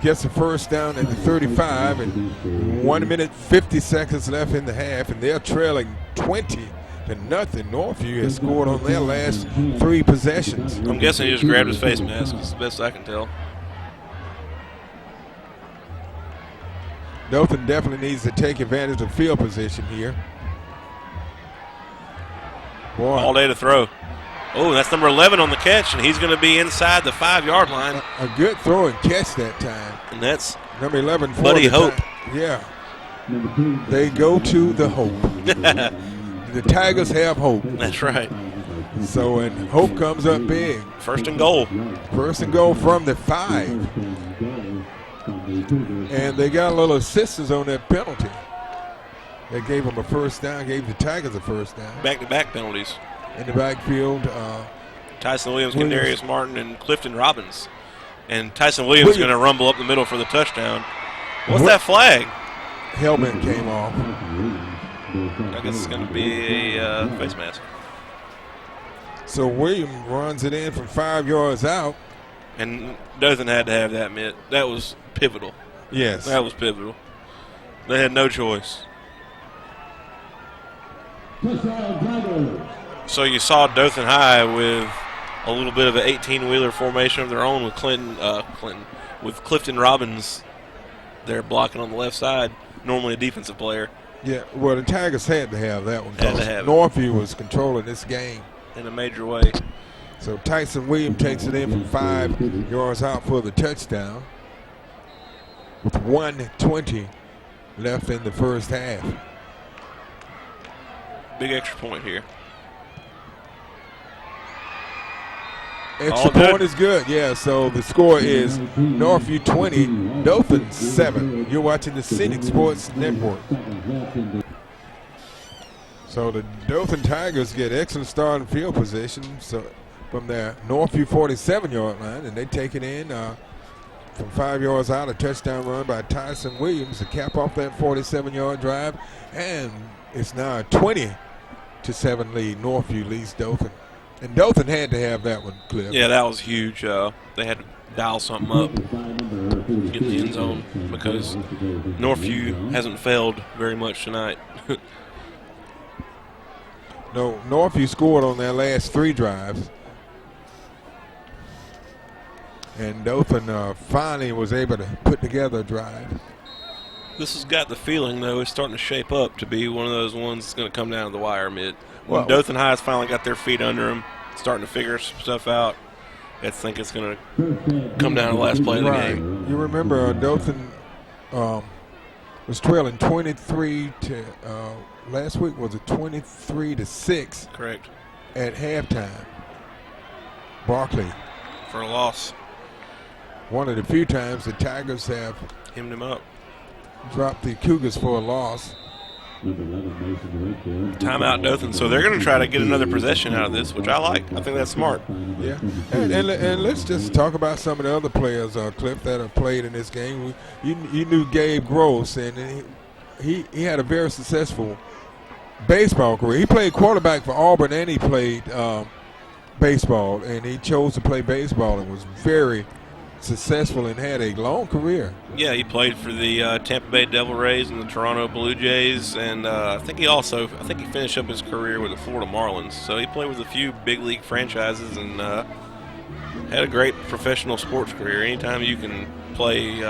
gets the first down at the 35, and 1 minute 50 seconds left in the half, and they're trailing 20-0. Northview has scored on their last 3 possessions. I'm guessing he just grabbed his face mask. It's the best I can tell. Dothan definitely needs to take advantage of field position here. Boy. All day to throw. Oh, that's number 11 on the catch, and he's going to be inside the 5-yard line. A good throw and catch that time. And that's number 11 for Buddy Hope. Yeah. They go to the hope. The Tigers have hope. That's right. So, and hope comes up big. 1st and goal. 1st and goal from the 5. And they got a little assistance on that penalty. They gave them a first down, gave the Tigers a first down. Back-to-back penalties. In the backfield. Tyson Williams, Kendarius Martin, and Clifton Robbins. And Tyson Williams is going to rumble up the middle for the touchdown. What's that flag? Helmet came off. I guess it's going to be a face mask. So Williams runs it in from 5 yards out. And Dothan had to have that, Mitt. That was pivotal. Yes. That was pivotal. They had no choice. So you saw Dothan High with a little bit of an 18-wheeler formation of their own with with Clifton Robbins there blocking on the left side, normally a defensive player. Yeah, well, the Tigers had to have that one. Had to have Northview was controlling this game. In a major way. So Tyson Williams takes it in from 5 yards out for the touchdown with 1:20 left in the first half. Big extra point here. Extra point is good, yeah. So the score is Northview 20, Dothan 7. You're watching the Scenic Sports Network. So the Dothan Tigers get excellent starting field position from their Northview 47-yard line, and they take it in from 5 yards out, a touchdown run by Tyson Williams to cap off that 47-yard drive, and it's now a 20-7 lead. Northview leads Dothan. And Dothan had to have that one, Cliff. Yeah, that was huge. They had to dial something up, get in the end zone, because Northview hasn't failed very much tonight. No, Northview scored on their last 3 drives. And Dothan finally was able to put together a drive. This has got the feeling, though, it's starting to shape up to be one of those ones that's going to come down to the wire mid. When Dothan High's finally got their feet under them, starting to figure some stuff out, I think it's going to come down to the last play of the game. You remember Dothan was trailing 23 to last week was it 23-6? Correct. At halftime. Barkley for a loss. One of the few times the Tigers have hemmed him up. Dropped the Cougars for a loss. Timeout Dothan. So they're going to try to get another possession out of this, which I like. I think that's smart. Yeah. And let's just talk about some of the other players, Cliff, that have played in this game. You knew Gabe Gross, and he had a very successful baseball career. He played quarterback for Auburn, and he played baseball, and he chose to play baseball and was very successful and had a long career. Yeah, he played for the Tampa Bay Devil Rays and the Toronto Blue Jays, and I think he finished up his career with the Florida Marlins. So he played with a few big league franchises and had a great professional sports career. Anytime you can play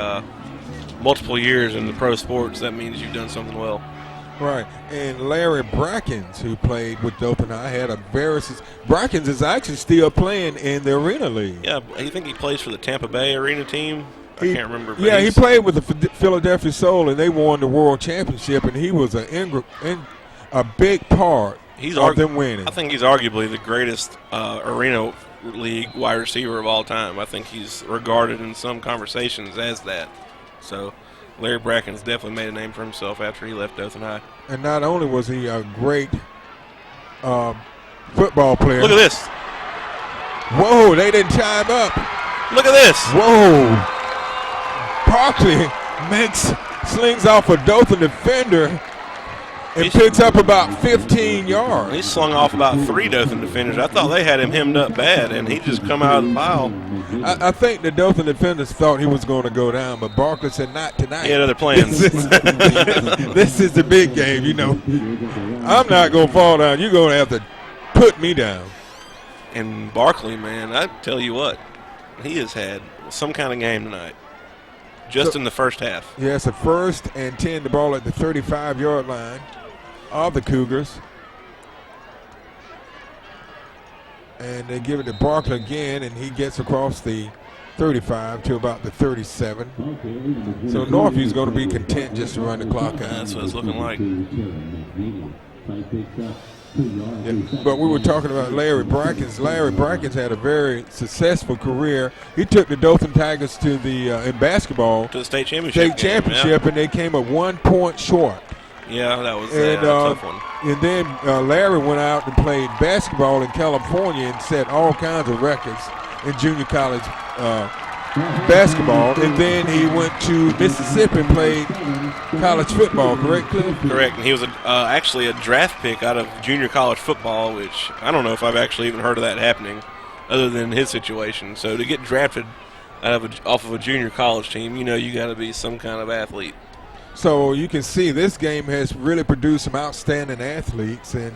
multiple years in the pro sports, that means you've done something well. Right, and Larry Brackens, who played with Dothan High, had a very Brackens is actually still playing in the Arena League. Yeah, I think he plays for the Tampa Bay Arena team. I can't remember. Yeah, he played with the Philadelphia Soul, and they won the World Championship, and he was a big part of them winning. I think he's arguably the greatest Arena League wide receiver of all time. I think he's regarded in some conversations as that. So Larry Brackens definitely made a name for himself after he left Dothan High. And not only was he a great football player. Look at this. Whoa, they didn't chime up. Look at this. Whoa. Barkley slings off a Dothan defender and picks up about 15 yards. He slung off about 3 Dothan defenders. I thought they had him hemmed up bad, and he just come out of the pile. I think the Dothan defenders thought he was going to go down, but Barkley said, not tonight. He had other plans. This is the big game, you know. I'm not going to fall down. You're going to have to put me down. And Barkley, man, I tell you what, he has had some kind of game tonight, just in the first half. Yeah, it's a 1st and 10, the ball at the 35-yard line of the Cougars. And they give it to Barkley again, and he gets across the 35 to about the 37. So Northview's going to be content just to run the clock out. That's what it's looking like. Yeah, but we were talking about Larry Brackens. Larry Brackens had a very successful career. He took the Dothan Tigers to the in basketball to the state championship, and they came up 1 point short. Yeah, that was a tough one. And then Larry went out and played basketball in California and set all kinds of records in junior college basketball. And then he went to Mississippi and played college football, correct, Cliff? Correct, and he was actually a draft pick out of junior college football, which I don't know if I've actually even heard of that happening other than his situation. So to get drafted off of a junior college team, you know you got to be some kind of athlete. So you can see this game has really produced some outstanding athletes, and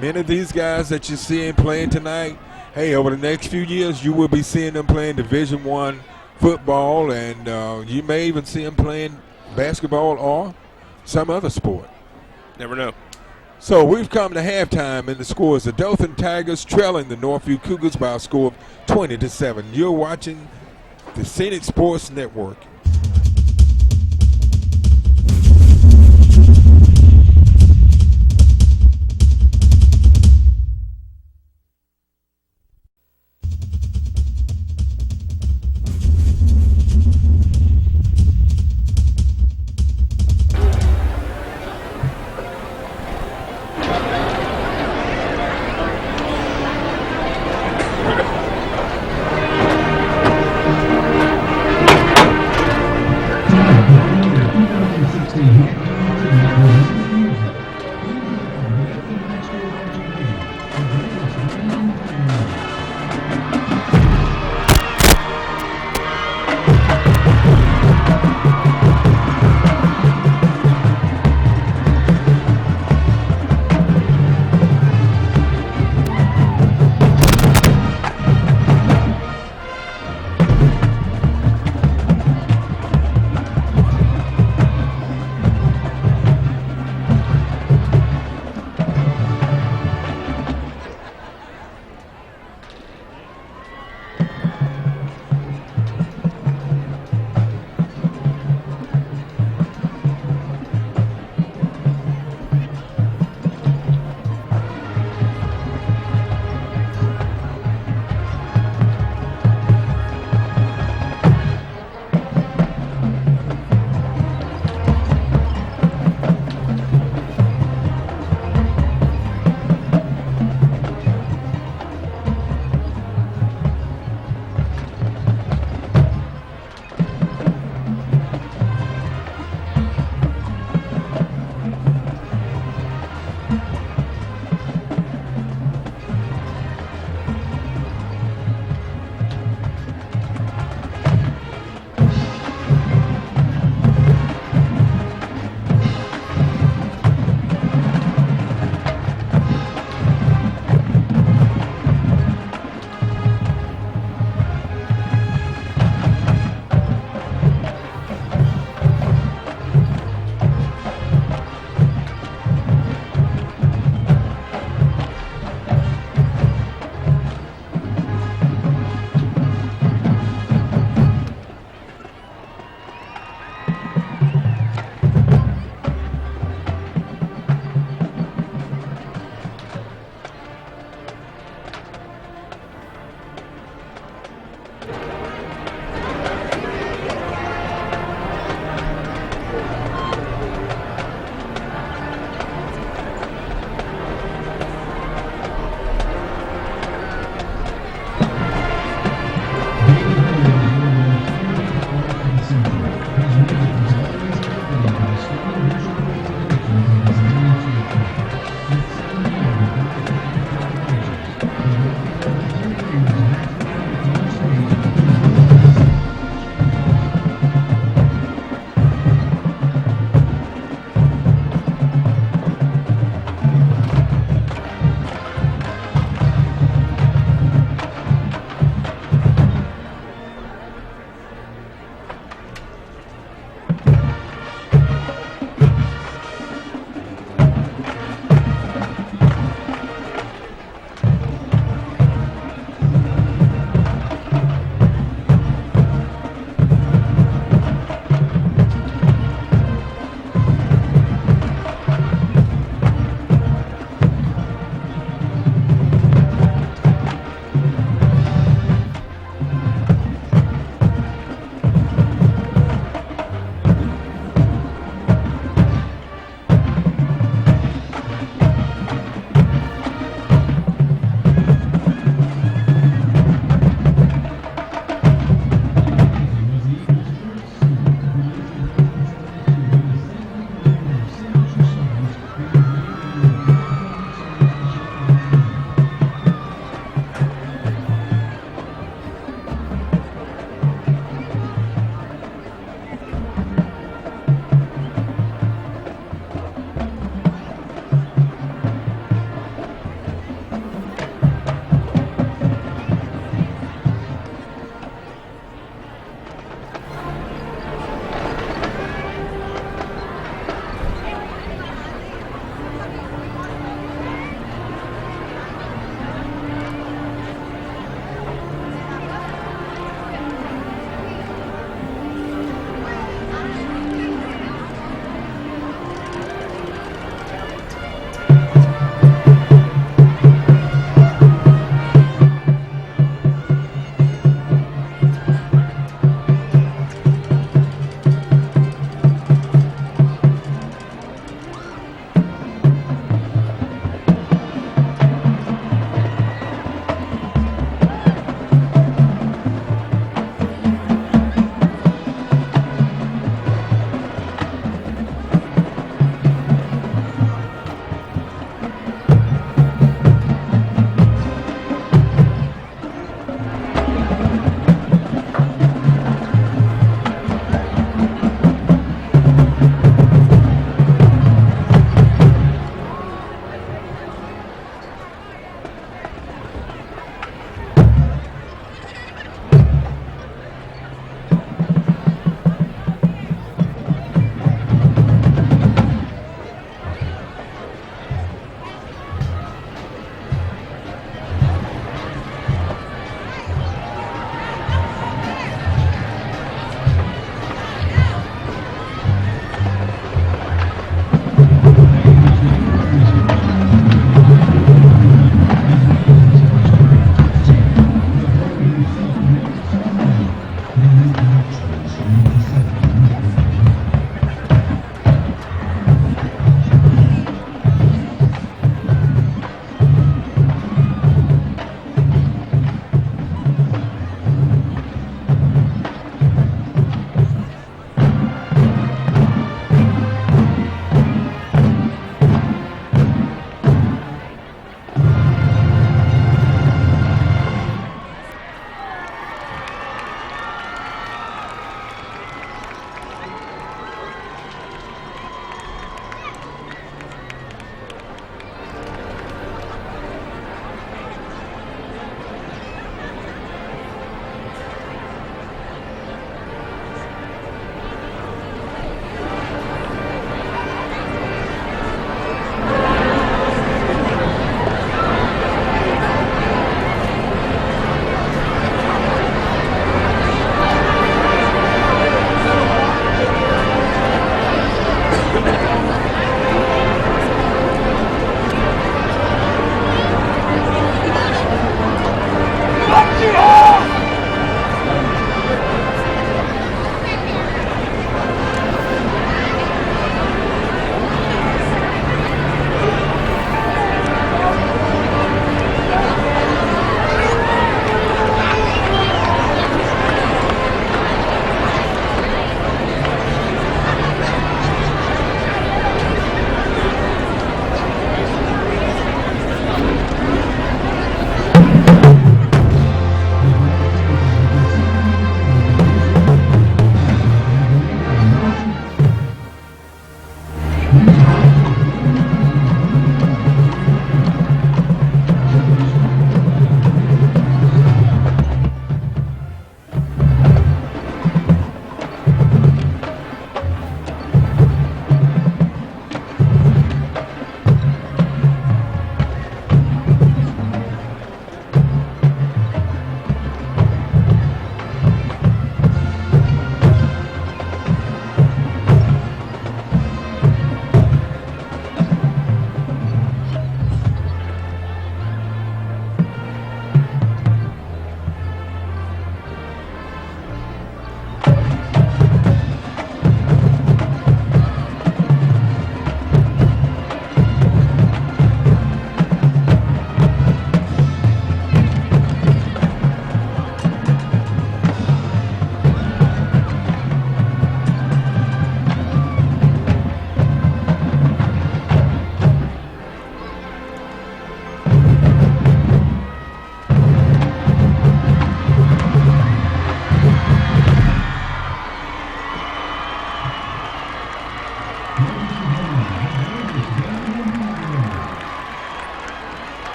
many of these guys that you're seeing playing tonight, hey, over the next few years you will be seeing them playing Division I football, and you may even see them playing basketball or some other sport. Never know. So we've come to halftime, and the score is the Dothan Tigers trailing the Northview Cougars by a score of 20-7. You're watching the Scenic Sports Network.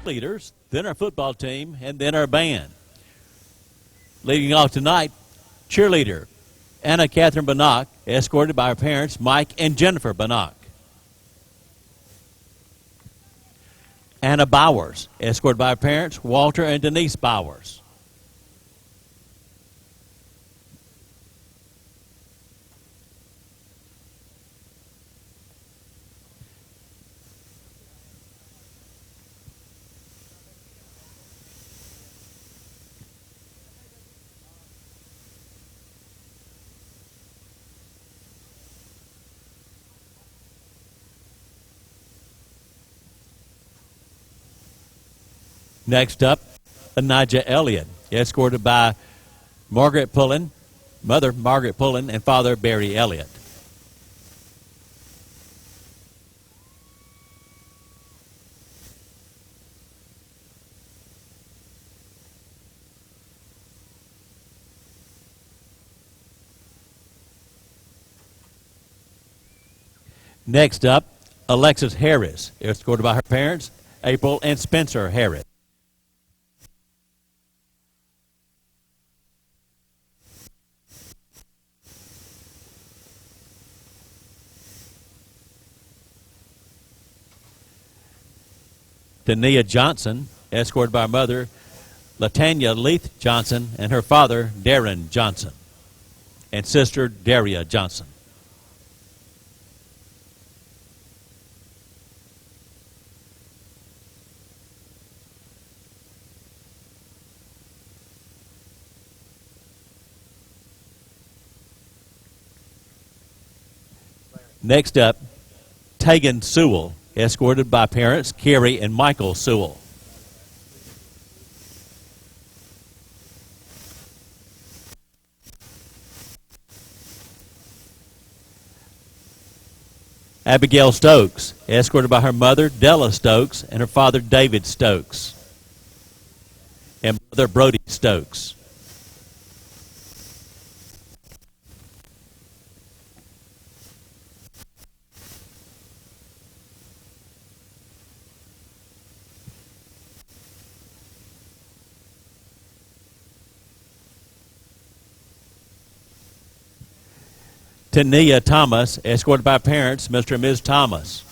cheerleaders, then our football team, and then our band. Leading off tonight, cheerleader Anna Catherine Bannock, escorted by her parents Mike and Jennifer Bannock. Anna Bowers, escorted by her parents Walter and Denise Bowers. Next up, Anijah Elliott, escorted by Margaret Pullen, mother Margaret Pullen, and father Barry Elliott. Next up, Alexis Harris, escorted by her parents, April and Spencer Harris. Tania Johnson, escorted by her mother, Latanya Leith Johnson, and her father, Darren Johnson, and sister, Daria Johnson. Next up, Tegan Sewell, escorted by parents Carrie and Michael Sewell. Abigail Stokes, escorted by her mother Della Stokes and her father David Stokes, and brother Brody Stokes. Tania Thomas, escorted by parents, Mr. and Ms. Thomas.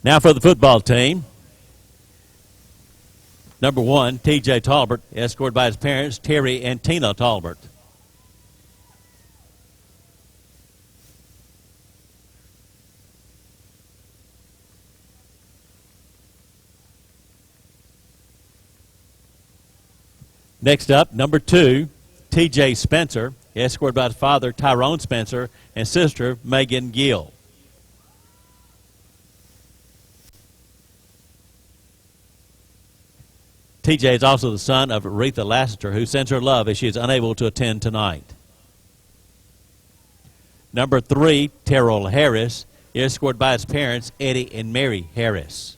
Now for the football team. Number 1, T.J. Talbert, escorted by his parents, Terry and Tina Talbert. Next up, number 2, T.J. Spencer, escorted by his father, Tyrone Spencer, and sister, Megan Gill. T.J. is also the son of Aretha Lassiter, who sends her love as she is unable to attend tonight. Number 3, Terrell Harris, escorted by his parents, Eddie and Mary Harris.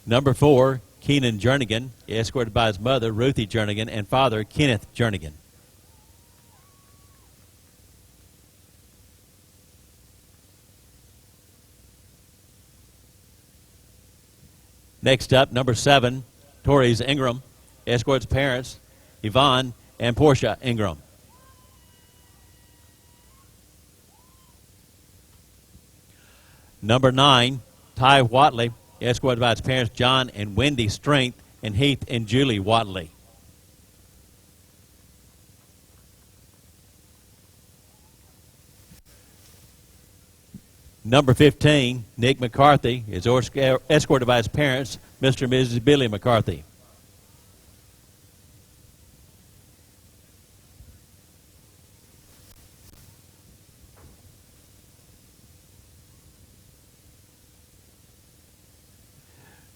Number 4, Keenan Jernigan, escorted by his mother, Ruthie Jernigan, and father, Kenneth Jernigan. Next up, number 7, Torres Ingram, escorts parents, Yvonne and Portia Ingram. Number 9, Ty Watley, escorted by his parents, John and Wendy Strength, and Heath and Julie Watley. Number 15, Nick McCarthy, is escorted by his parents, Mr. and Mrs. Billy McCarthy.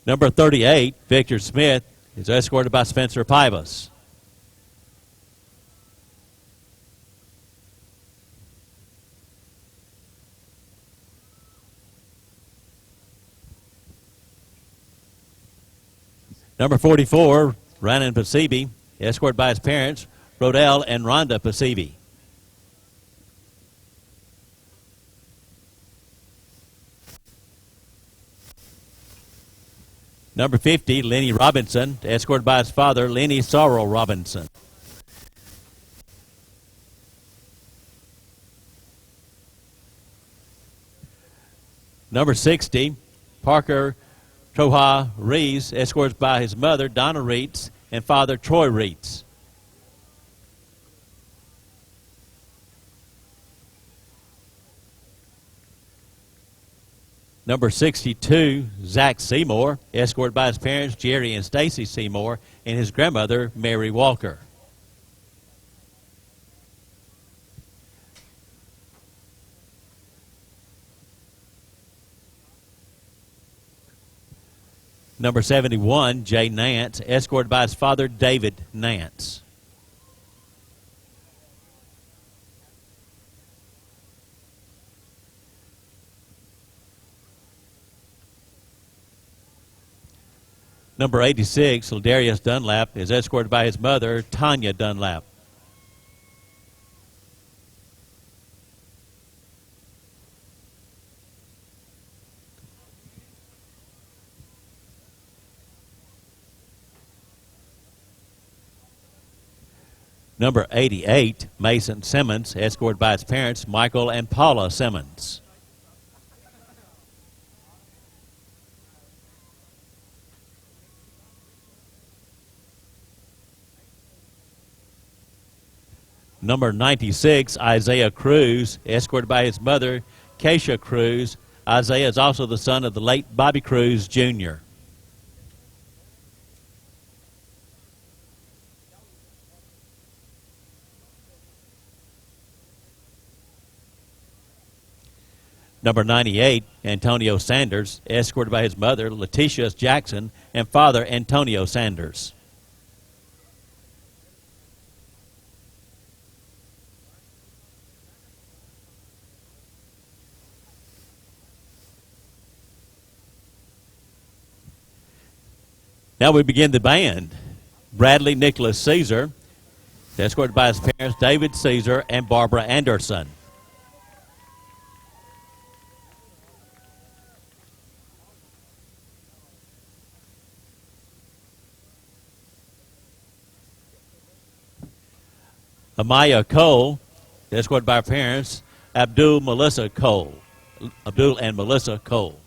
Number 38, Victor Smith, is escorted by Spencer Pybus. Number 44, Ryan Pasibi, escorted by his parents, Rodell and Rhonda Pasibi. Number 50, Lenny Robinson, escorted by his father, Lenny Sorrell Robinson. Number 60, Parker Troha Rees, escorted by his mother, Donna Reitz, and father, Troy Reitz. Number 62, Zach Seymour, escorted by his parents, Jerry and Stacy Seymour, and his grandmother, Mary Walker. Number 71, Jay Nance, escorted by his father, David Nance. Number 86, Ladarius Dunlap, is escorted by his mother, Tanya Dunlap. Number 88, Mason Simmons, escorted by his parents, Michael and Paula Simmons. Number 96, Isaiah Cruz, escorted by his mother, Keisha Cruz. Isaiah is also the son of the late Bobby Cruz, Jr. Number 98, Antonio Sanders, escorted by his mother, Letitia Jackson, and father, Antonio Sanders. Now we begin the band. Bradley Nicholas Caesar, escorted by his parents, David Caesar and Barbara Anderson. Amaya Cole, escorted by her parents, Abdul and Melissa Cole.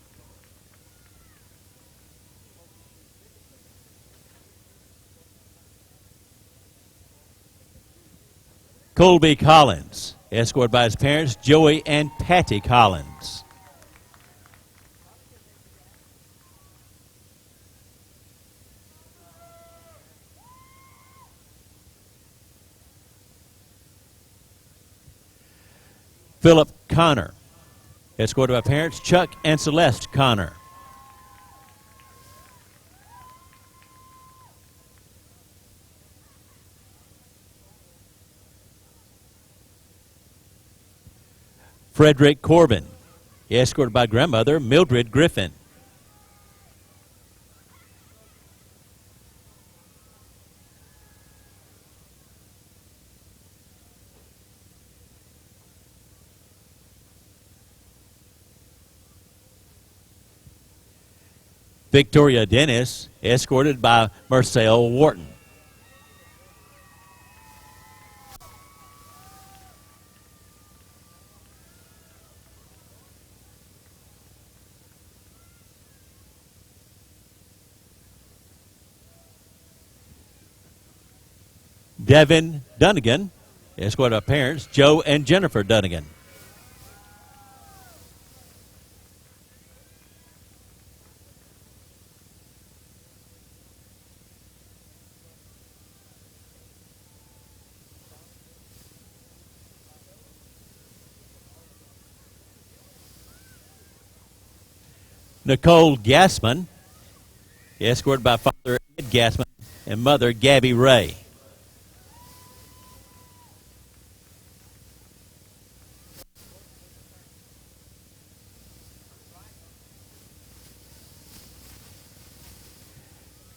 Colby Collins, escorted by his parents, Joey and Patty Collins. Philip Connor, escorted by parents, Chuck and Celeste Connor. Frederick Corbin, escorted by grandmother, Mildred Griffin. Victoria Dennis, escorted by Marcel Wharton. Devin Dunnigan, escorted by parents, Joe and Jennifer Dunnigan. Nicole Gassman, escorted by father Ed Gassman and mother Gabby Ray.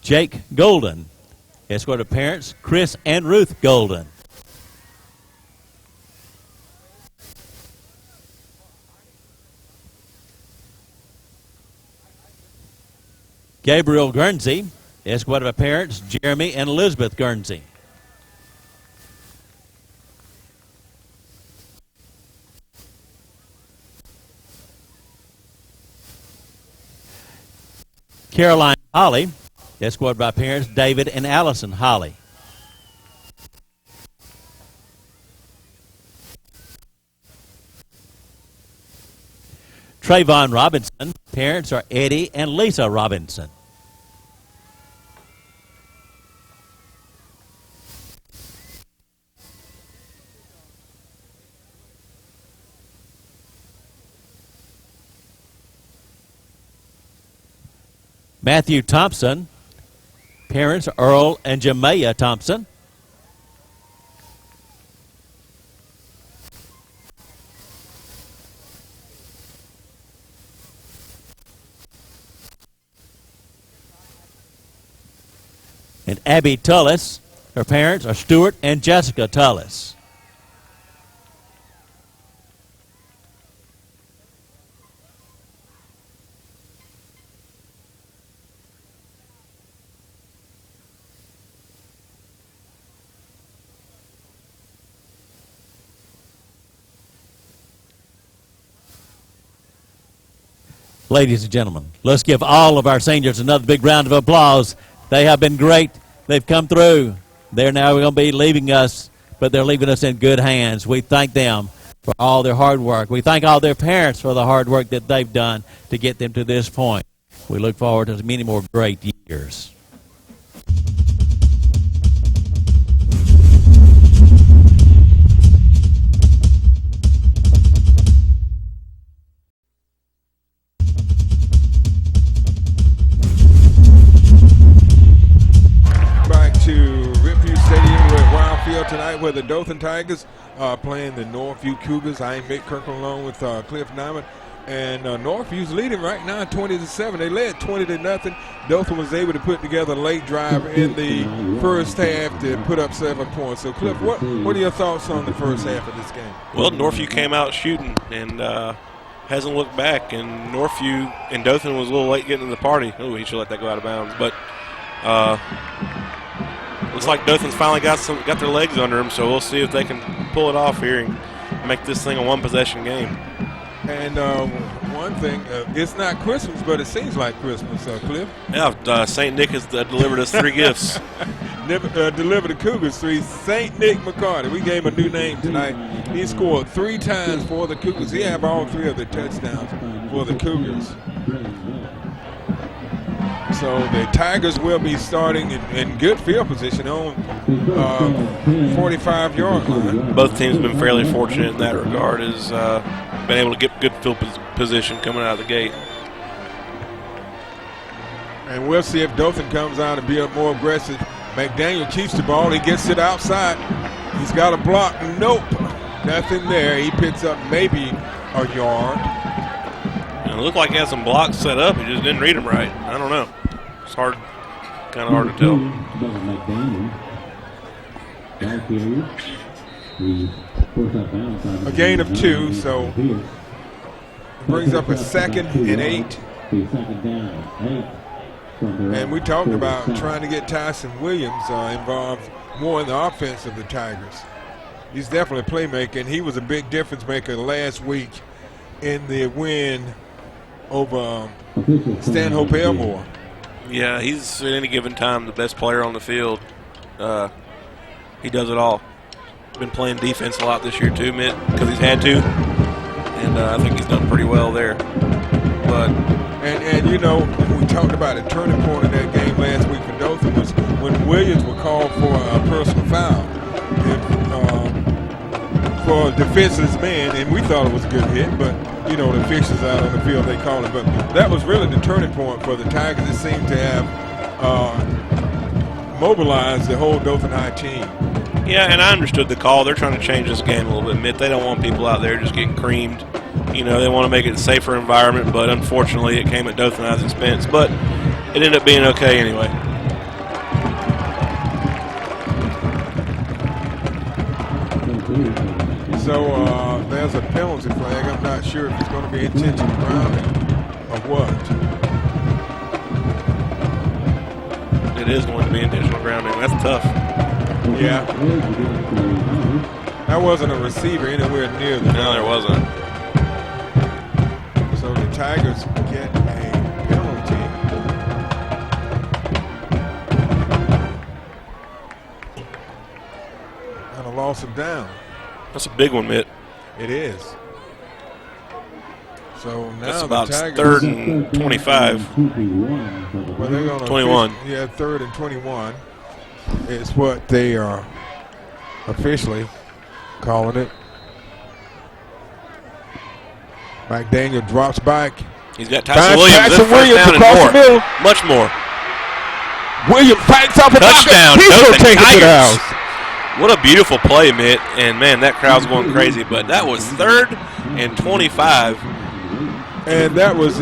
Jake Golden, escorted by parents Chris and Ruth Golden. Gabriel Guernsey, escorted by parents Jeremy and Elizabeth Guernsey. Caroline Holly, escorted by parents David and Allison Holly. Trayvon Robinson, parents are Eddie and Lisa Robinson. Matthew Thompson, parents Earl and Jamaiah Thompson. And Abby Tullis, her parents are Stuart and Jessica Tullis. Ladies and gentlemen, let's give all of our seniors another big round of applause. They have been great. They've come through. They're now going to be leaving us, but they're leaving us in good hands. We thank them for all their hard work. We thank all their parents for the hard work that they've done to get them to this point. We look forward to many more great years. Tonight where the Dothan Tigers are playing the Northview Cougars. I am Mick Kirkland along with Cliff Nyman. And Northview's leading right now 20-7. They led 20-0. Dothan was able to put together a late drive in the first half to put up 7 points. So Cliff, what are your thoughts on the first half of this game? Well, Northview came out shooting and hasn't looked back. And Northview and Dothan was a little late getting to the party. Oh, he should let that go out of bounds. But looks like Dothan's finally got their legs under them, so we'll see if they can pull it off here and make this thing a one-possession game. And one thing, it's not Christmas, but it seems like Christmas, Cliff. Yeah, St. Nick has delivered us 3 gifts. Delivered the Cougars 3. St. Nick McCarty. We gave him a new name tonight. He scored 3 times for the Cougars. He had all 3 of the touchdowns for the Cougars. So the Tigers will be starting in good field position on 45-yard line. Both teams have been fairly fortunate in that regard, has been able to get good field position coming out of the gate. And we'll see if Dothan comes out and be more aggressive. McDaniel keeps the ball. He gets it outside. He's got a block. Nope. Nothing there. He picks up maybe a yard. And it looked like he had some blocks set up. He just didn't read them right. I don't know. It's kind of hard to tell. A gain of 2, so it brings up a 2nd and 8. And we talked about trying to get Tyson Williams involved more in the offense of the Tigers. He's definitely a playmaker, and he was a big difference maker last week in the win over Stanhope Elmore. Yeah, he's at any given time the best player on the field. He does it all. Been playing defense a lot this year too, Mitt, because he's had to, and I think he's done pretty well there. But and you know, we talked about a turning point in that game last week for Dothan was when Williams was called for a personal foul for a defenseless man, and we thought it was a good hit, but you know, the officials out on the field, they call it. But that was really the turning point for the Tigers. It seemed to have mobilized the whole Dothan High team. Yeah, and I understood the call. They're trying to change this game a little bit, Mitt. They don't want people out there just getting creamed. You know, they want to make it a safer environment, but unfortunately it came at Dothan High's expense. But it ended up being okay anyway. So there's a penalty flag. I'm not sure if it's going to be intentional grounding or what. It is going to be intentional grounding. That's tough. Yeah. That wasn't a receiver anywhere near the No, there wasn't. So the Tigers get a penalty. And a loss of down. That's a big one, Mitt. It is. So now That's the about Tigers, 3rd and 25. well, they're gonna 21. Yeah, 3rd and 21 is what they are officially calling it. McDaniel drops back. He's got Tyson Finds Williams. Tyson This first Williams down and across more. the middle. Much more. Williams fights off a Touchdown, He's going to Dothan take it to the Tigers. house. What a beautiful play, Mitt. And, man, that crowd's going crazy. But that was 3rd and 25. And that was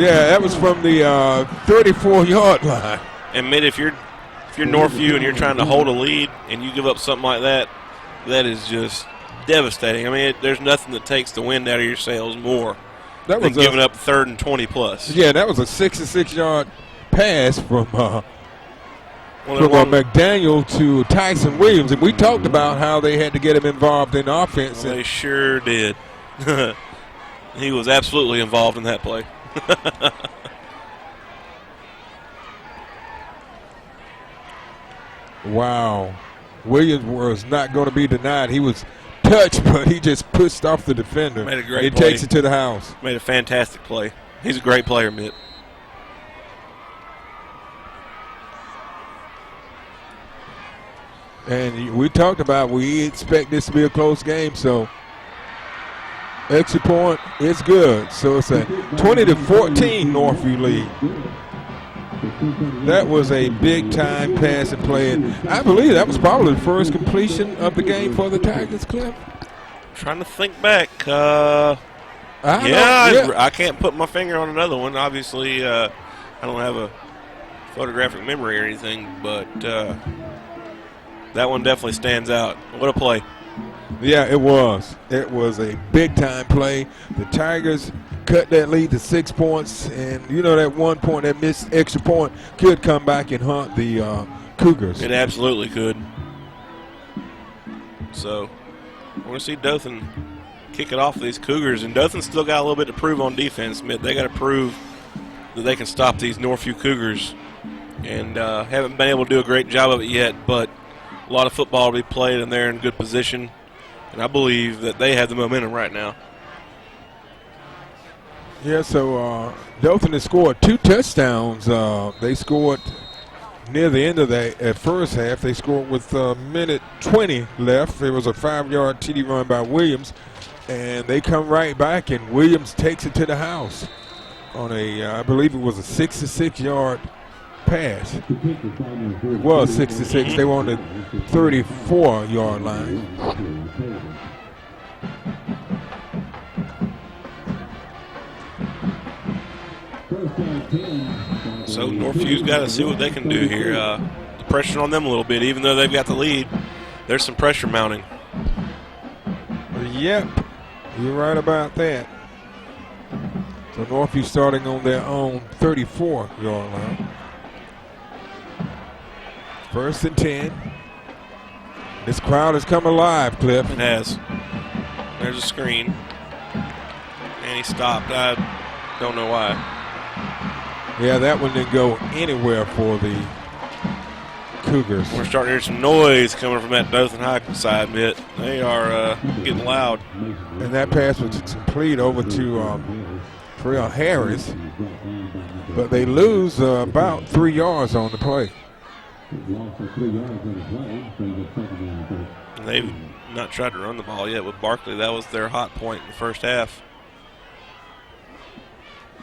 from the 34-yard line. And, Mitt, if you're Northview and you're trying to hold a lead and you give up something like that, that is just devastating. I mean, there's nothing that takes the wind out of your sails more That than was giving up 3rd and 20 plus. Yeah, that was a 66-yard pass from Well, they're long- McDaniel to Tyson Williams, and we talked about how they had to get him involved in offense. They sure did. He was absolutely involved in that play. Wow. Williams was not going to be denied. He was touched, but he just pushed off the defender. Made a great He play. takes it to the house. Made a fantastic play. He's a great player, Mitt. And we talked about we expect this to be a close game, so extra point is good. So it's a 20-14 Northview lead. That was a big-time pass and play, and I believe that was probably the first completion of the game for the Tigers, Cliff. Trying to think back. I can't put my finger on another one. Obviously, I don't have a photographic memory or anything, but that one definitely stands out. What a play. Yeah, it was. It was a big-time play. The Tigers cut that lead to 6 points, and you know that 1 point, that missed extra point, could come back and haunt the Cougars. It absolutely could. So, we're going to see Dothan kick it off these Cougars, and Dothan's still got a little bit to prove on defense, Smith. They got to prove that they can stop these Northview Cougars, and haven't been able to do a great job of it yet, but a lot of football will be played, and they're in good position, and I believe that they have the momentum right now. Yeah, so Dothan has scored 2 touchdowns. They scored near the end of the first half. They scored with a minute 20 left. There was a 5-yard TD run by Williams, and they come right back, and Williams takes it to the house on a, I believe it was a 66-yard pass. It was 66. They were on the 34-yard line. So Northview's got to see what they can do here. Pressure on them a little bit, even though they've got the lead. There's some pressure mounting. Yep, you're right about that. So Northview starting on their own 34-yard line. 1st and 10. This crowd has come alive, Cliff. It has. There's a screen. And he stopped. I don't know why. Yeah, that one didn't go anywhere for the Cougars. We're starting to hear some noise coming from that Dothan High side, Mitt. They are getting loud. And that pass was complete over to Terrell Harris. But they lose about 3 yards on the play. And they've not tried to run the ball yet with Barkley. That was their hot point in the first half.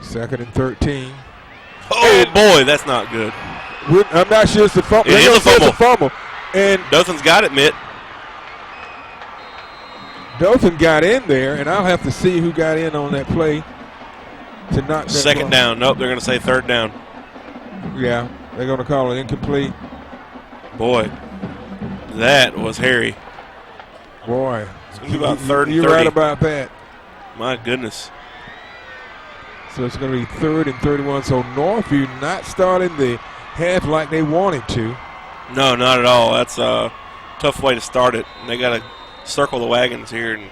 2nd and 13. Oh, boy, that's not good. I'm not sure it's a fumble. It is a fumble. It's a fumble. And Dothan's got it, Mitt. Dothan got in there, and I'll have to see who got in on that play to knock that 2nd ball. down. Nope, they're going to say 3rd down. Yeah, they're going to call it incomplete. Boy, that was hairy. Boy, It's going to be about 3rd and 30. You're right about that. My goodness. So it's going to be 3rd and 31. So Northview not starting the half like they wanted to. No, not at all. That's a tough way to start it. And they got to circle the wagons here and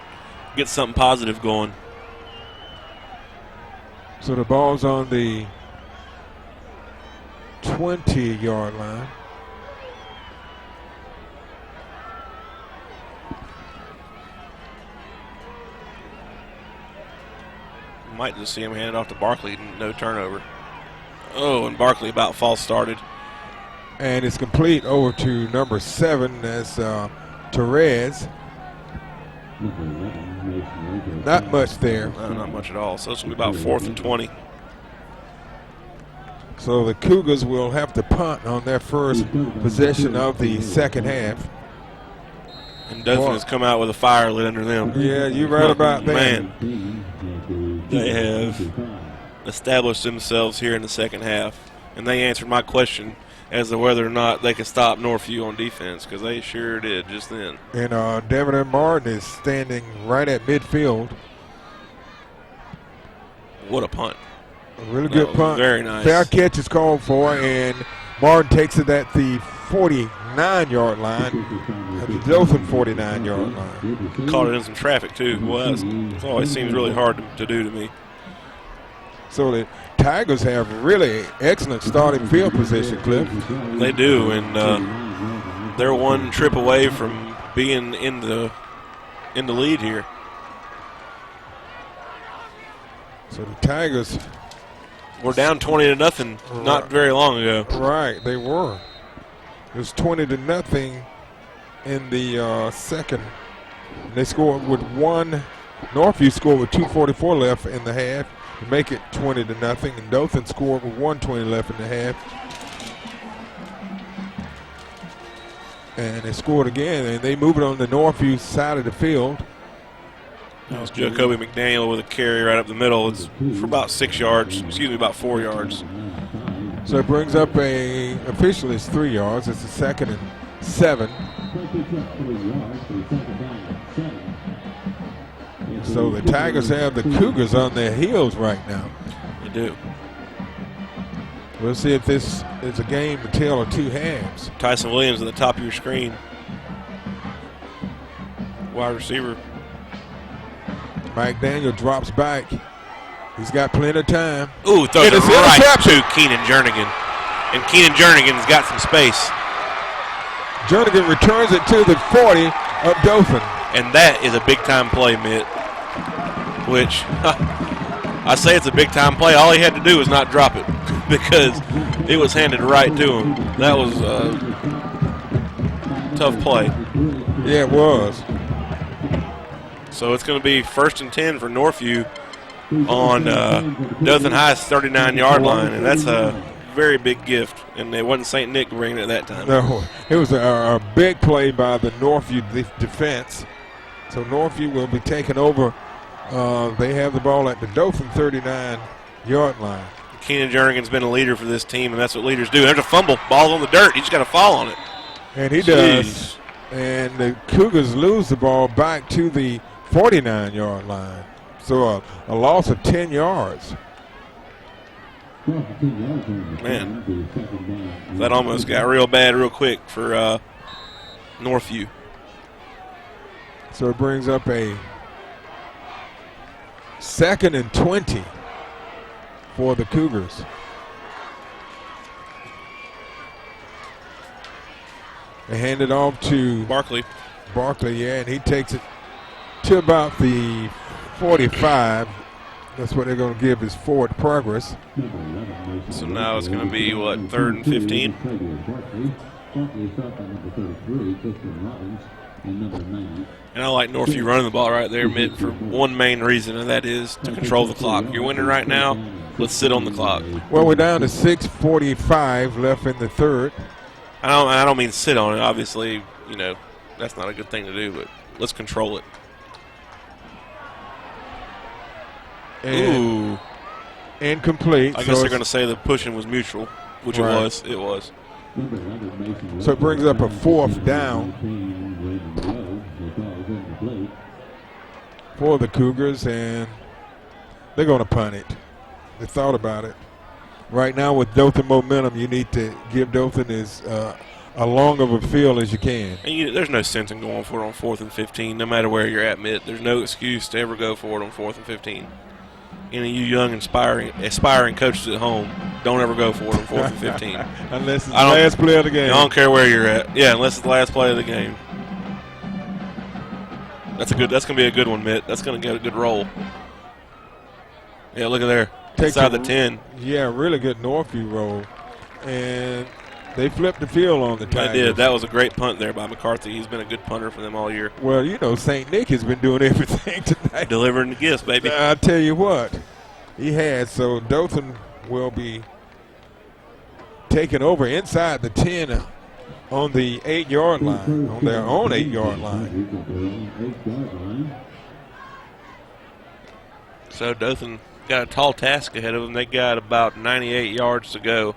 get something positive going. So the ball's on the 20-yard line. Might just see him hand it off to Barkley. No turnover. Oh, and Barkley about false started. And it's complete over to number 7. That's Perez. Not much there. No, not much at all. So it's going to be about 4th and 20. So the Cougars will have to punt on their first possession of the second half. And Dothan has come out with a fire lit under them. Yeah, you're right about that. Man, they have established themselves here in the second half. And they answered my question as to whether or not they could stop Northview on defense, because they sure did just then. And Devin and Martin is standing right at midfield. What a punt. A really good punt. Very nice. Fair catch is called for, and Martin takes it at the 49-yard line, at the Dothan 49-yard line. Caught it in some traffic, too. Well, it always seems really hard to do to me. So the Tigers have really excellent starting field position, Cliff. They do, and they're one trip away from being in the lead here. So the Tigers were down 20-0 not very long ago. Right, they were. It was 20-0 in the second. They scored with one. Northview scored with 2:44 left in the half to make it 20-0, and Dothan scored with 1:20 left in the half. And they scored again, and they move it on the Northview side of the field. That was Jacoby McDaniel with a carry right up the middle. It's for about 6 yards, excuse me, about 4 yards. So it brings up officially it's 3 yards. It's a 2nd and 7. So the Tigers have the Cougars on their heels right now. They do. We'll see if this is a game, a tale of two halves. Tyson Williams at the top of your screen. Wide receiver. Mike Daniel drops back. He's got plenty of time. Ooh, throws it right to Keenan Jernigan. And Keenan Jernigan's got some space. Jernigan returns it to the 40 of Dothan. And that is a big-time play, Mitt. Which, I say it's a big-time play. All he had to do was not drop it because it was handed right to him. That was a tough play. Yeah, it was. So it's going to be 1st and 10 for Northview on Dothan High's 39-yard line, and that's a very big gift. And it wasn't St. Nick bringing it that time. No, it was a big play by the Northview defense. So Northview will be taking over. They have the ball at the Dothan 39-yard line. Keenan Jernigan's been a leader for this team, and that's what leaders do. There's a fumble. Ball on the dirt. He's got to fall on it. And he does. And the Cougars lose the ball back to the 49-yard line. So a loss of 10 yards. Man, that almost got real bad real quick for Northview. So it brings up a 2nd and 20 for the Cougars. They hand it off to Barkley. Yeah, and he takes it to about the 45. That's what they're going to give his forward progress. So now it's going to be, what, 3rd and 15? And I like Northview running the ball right there, Mitt, for one main reason, and that is to control the clock. You're winning right now. Let's sit on the clock. Well, we're down to 6:45 left in the third. I don't mean sit on it. Obviously, you know, that's not a good thing to do, but let's control it. And ooh. Incomplete. I guess they're going to say the pushing was mutual, which right. It was. So it brings up a 4th down. for the Cougars, and they're going to punt it. They thought about it. Right now with Dothan momentum, you need to give Dothan as long of a field as you can. And there's no sense in going for it on 4th and 15, no matter where you're at, Mitt. There's no excuse to ever go for it on 4th and 15. Any of you young, aspiring coaches at home, don't ever go for it on 4th and 15. Unless it's the last play of the game. I don't care where you're at. Yeah, unless it's the last play of the game. That's going to be a good one, Mitt. That's going to get a good roll. Yeah, look at there. Inside the 10. Yeah, really good Northview roll. And they flipped the field on the Tigers. They did. That was a great punt there by McCarthy. He's been a good punter for them all year. Well, St. Nick has been doing everything tonight. Delivering the gifts, baby. I'll tell you what. He has. So Dothan will be taking over inside the 10 on the 8-yard line, on their own 8-yard line. So Dothan got a tall task ahead of them. They got about 98 yards to go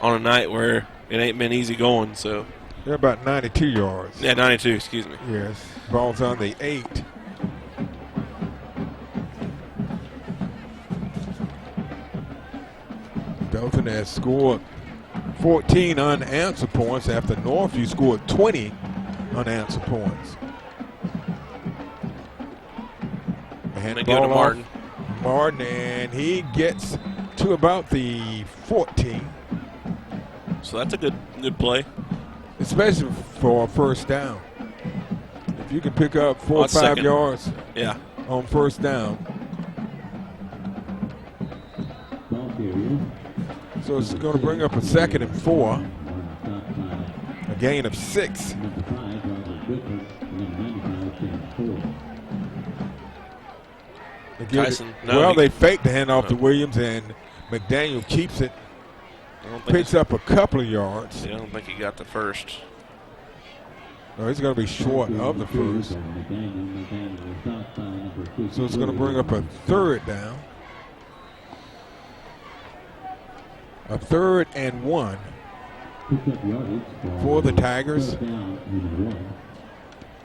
on a night where it ain't been easy going. So they're about 92 yards. Yeah, 92, excuse me. Yes. Ball's on the 8. Dothan has scored 14 unanswered points after Northview scored 20 unanswered points. And they go to Martin. Martin, and he gets to about the 14. So that's a good play. Especially for a first down. If you can pick up 4 or 5 yards on first down. So it's going to bring up a 2nd and 4. A gain of 6. They faked the handoff to Williams, and McDaniel keeps it. Picks up a couple of yards. Yeah, I don't think he got the first. No, he's going to be short of the first. So it's going to bring up a 3rd down. A 3rd and 1 for the Tigers.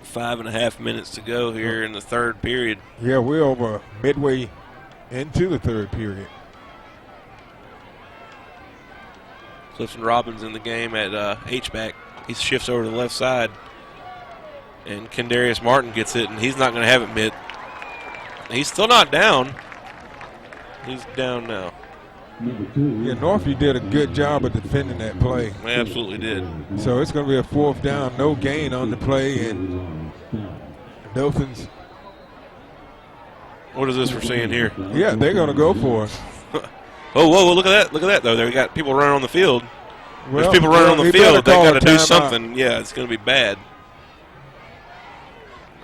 5.5 minutes to go here in the 3rd period. Yeah, we're over midway into the 3rd period. Clifton Robbins in the game at H-back. He shifts over to the left side. And Kendarius Martin gets it, and he's not going to have it mid. He's still not down. He's down now. Yeah, Northview did a good job of defending that play. They absolutely did. So it's going to be a 4th down, no gain on the play, and Dothan's. What is this we're seeing here? Yeah, they're going to go for it. Oh, whoa, look at that. Look at that, though. They got people running on the field. There's people running on the field. They got to do something. Yeah, it's going to be bad.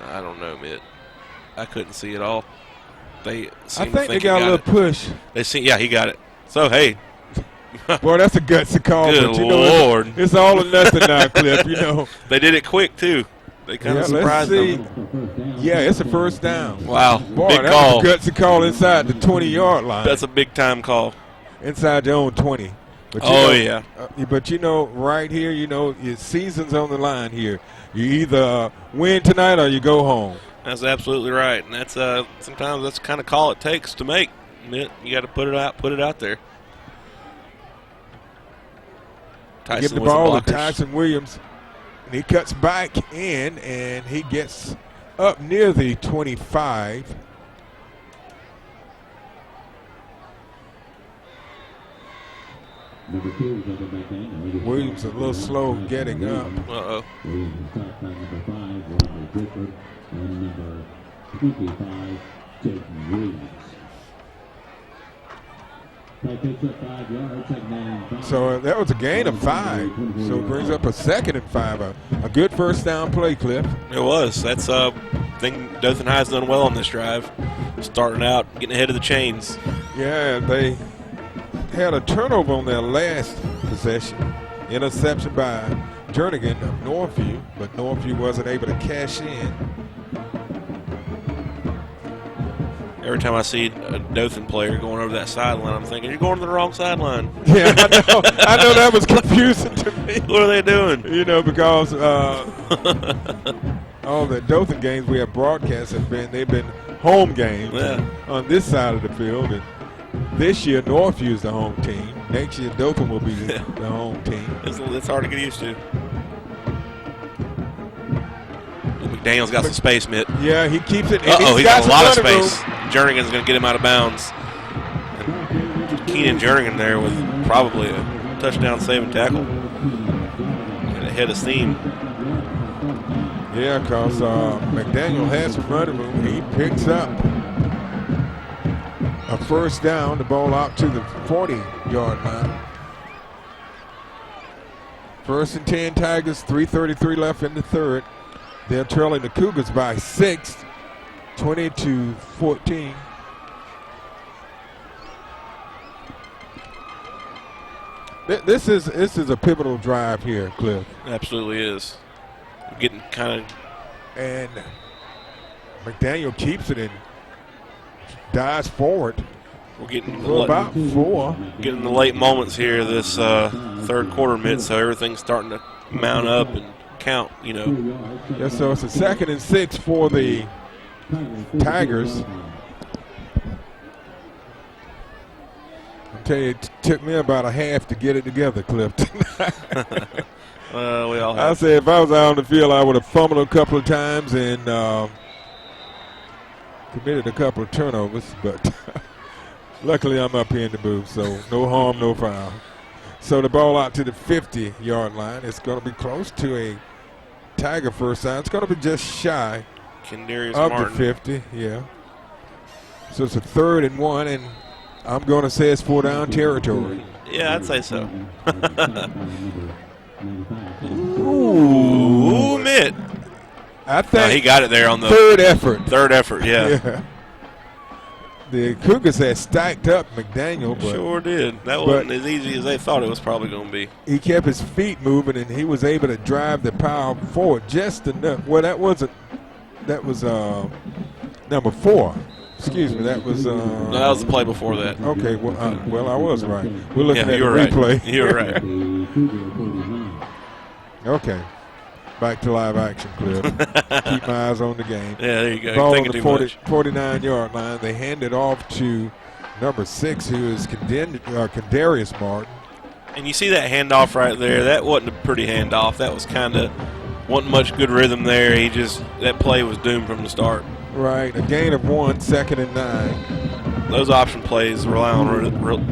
I don't know, Mitt. I couldn't see it all. I think they got a little push. Yeah, he got it. So, hey. Boy, that's a gutsy call. Good but Lord. It's all or nothing now, Cliff, They did it quick, too. They kind of surprised them. Yeah, it's a 1st down. Wow, boy, big call. That's a gutsy call inside the 20-yard line. That's a big-time call. Inside your own 20. But yeah. But, right here, your season's on the line here. You either win tonight or you go home. That's absolutely right, and that's sometimes that's the kind of call it takes to make. You got to put it out there. Tyson Give the ball to Tyson Williams, and he cuts back in, and he gets up near the 25. Williams a little slow getting up. Uh-oh. And number 25, Jason Williams. So that was a gain of 5. So it brings up a 2nd and 5. A good first down play, Cliff. It was. That's a thing Dothan High's done well on this drive. Starting out, getting ahead of the chains. Yeah, they had a turnover on their last possession. Interception by Jernigan of Northview, but Northview wasn't able to cash in. Every time I see a Dothan player going over that sideline, I'm thinking, you're going to the wrong sideline. Yeah, I know that was confusing to me. What are they doing? Because all the Dothan games we have broadcast they've been home games on this side of the field. And this year, Northview is the home team. Next year, Dothan will be the home team. It's hard to get used to. McDaniel's got some space, Mitt. Yeah, he keeps it. He's got a lot of space. Jernigan's going to get him out of bounds. And Keenan Jernigan there with probably a touchdown saving tackle. And ahead of steam. Yeah, because McDaniel has some running room. He picks up a first down, the ball out to the 40-yard line. First and 10 Tigers, 3:33 left in the third. They're trailing the Cougars by 6, 20-14. This is a pivotal drive here, Cliff. Absolutely is. Getting kind of. And McDaniel keeps it and dives forward. We're getting about 4. Getting the late moments here this third quarter, Mitt, so everything's starting to mount up and count, you know. Yeah, so it's a 2nd and 6 for the Tigers. I'll tell you, it took me about a half to get it together, Cliff. We all I have. say if I was out on the field, I would have fumbled a couple of times and committed a couple of turnovers, but luckily I'm up here in the booth, so no harm, no foul. So the ball out to the 50-yard line. It's going to be close to a Tiger first down. It's going to be just shy of the 50, yeah. So it's a 3rd and 1, and I'm going to say it's 4-down territory. Yeah, I'd say so. Ooh, Mitt. I think he got it there on the third effort. Third effort, yeah. The Cougars had stacked up McDaniel, but sure did. That wasn't as easy as they thought it was probably going to be. He kept his feet moving, and he was able to drive the power forward just enough. Well, that was number 4. Excuse me, that was. No, that was the play before that. Okay, well, I was right. We're looking at the replay. Right. You were right. Okay, back to live action, Cliff. Keep my eyes on the game. Yeah, there you go. Ball on the 49-yard line. They hand it off to number 6, who is Kadarius Martin. And you see that handoff right there. That wasn't a pretty handoff. That was kind of wasn't much good rhythm there. That play was doomed from the start. Right, a gain of 1, 2nd and 9. Those option plays rely on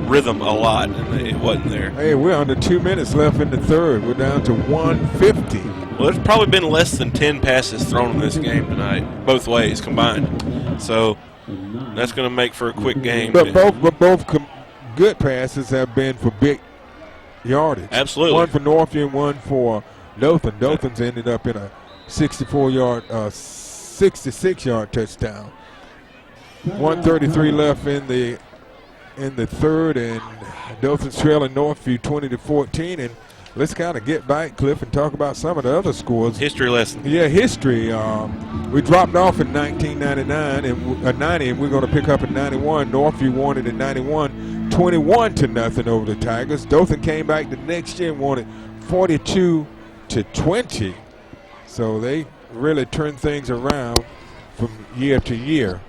rhythm a lot, and it wasn't there. Hey, we're under 2 minutes left in the third. We're down to 150. Well, there's probably been less than 10 passes thrown in this game tonight, both ways combined. So that's going to make for a quick game. But both good passes have been for big yardage. Absolutely. One for Northview and one for Dothan. Dothan's ended up in a 66-yard touchdown. 1:33 left in the third, and Dothan's trailing Northview 20-14. And let's kind of get back, Cliff, and talk about some of the other scores. History lesson. Yeah, history. We dropped off in 1999 and 90, and we're going to pick up in 91. Northview won it in 91, 21-0 over the Tigers. Dothan came back the next year and won it 42-20. So they really turned things around from year to year.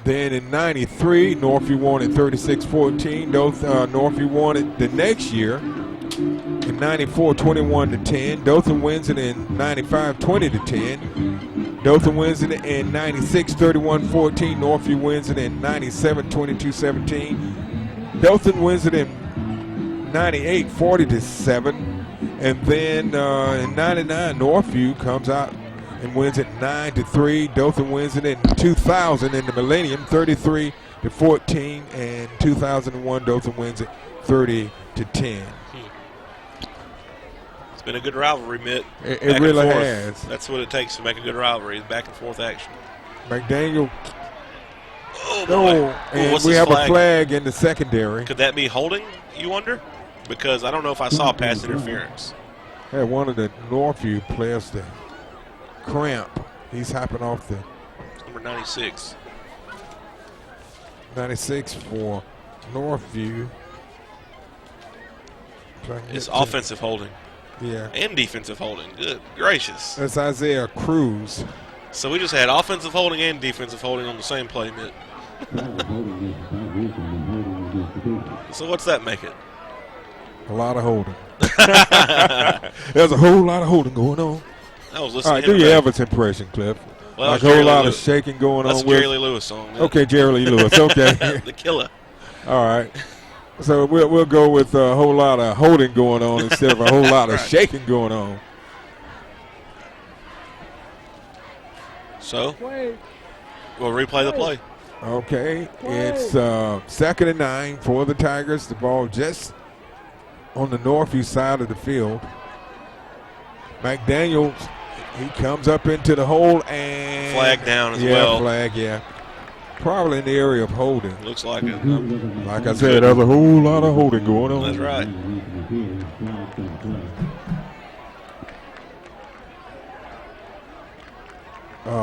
Then in 93, Northview won it 36-14. Northview won it the next year in 94, 21-10. Dothan wins it in 95, 20-10. Dothan wins it in 96, 31-14. Northview wins it in 97, 22-17. Dothan wins it in 98, 40-7. And then in 99, Northview comes out and wins it 9-3. Dothan wins it in 2000 in the Millennium, 33-14, and 2001 Dothan wins it 30-10. It's been a good rivalry, Mitt. It really has. That's what it takes to make a good rivalry: back and forth action. McDaniel. Oh boy! And we have a flag in the secondary. Could that be holding? You wonder? Because I don't know if I saw pass interference. Yeah, one of the Northview players, the cramp. He's hopping off the number 96. 96 for Northview. It's offensive holding. Yeah. And defensive holding. Good gracious. That's Isaiah Cruz. So we just had offensive holding and defensive holding on the same play, Mitt. So what's that make it? A lot of holding. There's a whole lot of holding going on. I was listening. All right, do your Evans impression, Cliff. Well, like a whole lot of shaking going That's on. That's Jerry Lee Lewis song. Man. Okay, Jerry Lee Lewis. Okay. The killer. All right. So we'll go with a whole lot of holding going on instead of a whole lot of shaking going on. So we'll replay the play. Okay, it's 2nd and 9 for the Tigers. The ball just on the Northview side of the field. McDaniels, he comes up into the hole and flag down as well. Yeah, flag, yeah. Probably in the area of holding. Looks like it. Like I said, there's a whole lot of holding going on. That's right.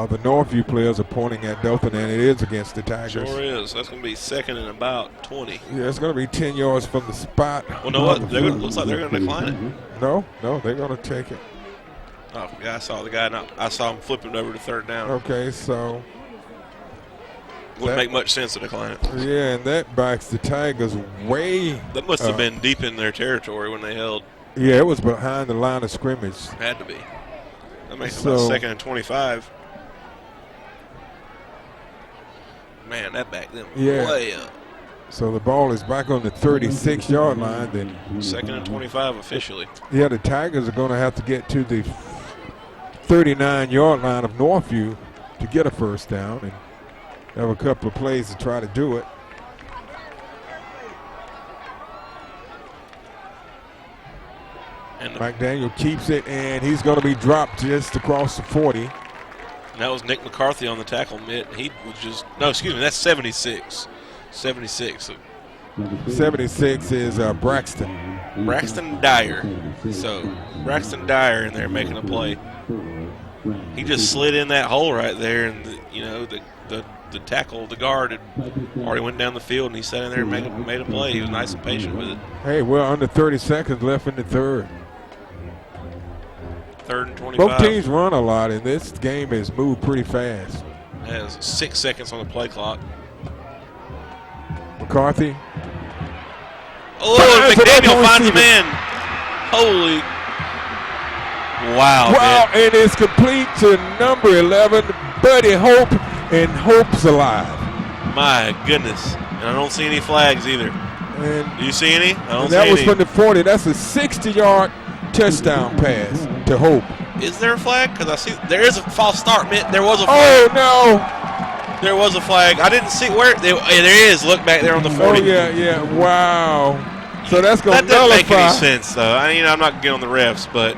The Northview players are pointing at Dothan, and it is against the Tigers. Sure is. That's going to be 2nd and about 20. Yeah, it's going to be 10 yards from the spot. Well, know what? Looks like they're going to decline it. No, they're going to take it. Oh, yeah, I saw the guy. I saw him flipping it over to 3rd down. Okay, so. Wouldn't make much sense to decline it. Yeah, and that backs the Tigers way. That must have been deep in their territory when they held. Yeah, it was behind the line of scrimmage. Had to be. That makes it about 2nd and 25. Man, that backed them way up. So the ball is back on the 36-yard line. Then 2nd and 25 officially. Yeah, the Tigers are going to have to get to the 39-yard line of Northview to get a first down, and have a couple of plays to try to do it. And McDaniel keeps it, and he's going to be dropped just across the 40. That was Nick McCarthy on the tackle, Mitt. He was just – no, excuse me, that's 76. 76. 76 is Braxton. Braxton Dyer. So, Braxton Dyer in there making a play. He just slid in that hole right there, and, the tackle, the guard, had already went down the field, and he sat in there and made a play. He was nice and patient with it. Hey, we're under 30 seconds left in the third. 3rd and 25. Both teams run a lot, and this game has moved pretty fast. Has 6 seconds on the play clock. McCarthy. Oh, McDaniel finds him in. Holy. Wow, man. And it's complete to number 11, Buddy Hope, and Hope's alive. My goodness. And I don't see any flags either. And do you see any? I don't see that any. was from the 40. That's a 60-yard touchdown pass to Hope. Is there a flag? Because I see there is a false start. There was a Oh, flag. no. There was a flag. I didn't see where. There is. Look back there on the 40. Oh, yeah. Wow. So that's going to nullify. That doesn't make any sense, though. I'm not getting on the refs, but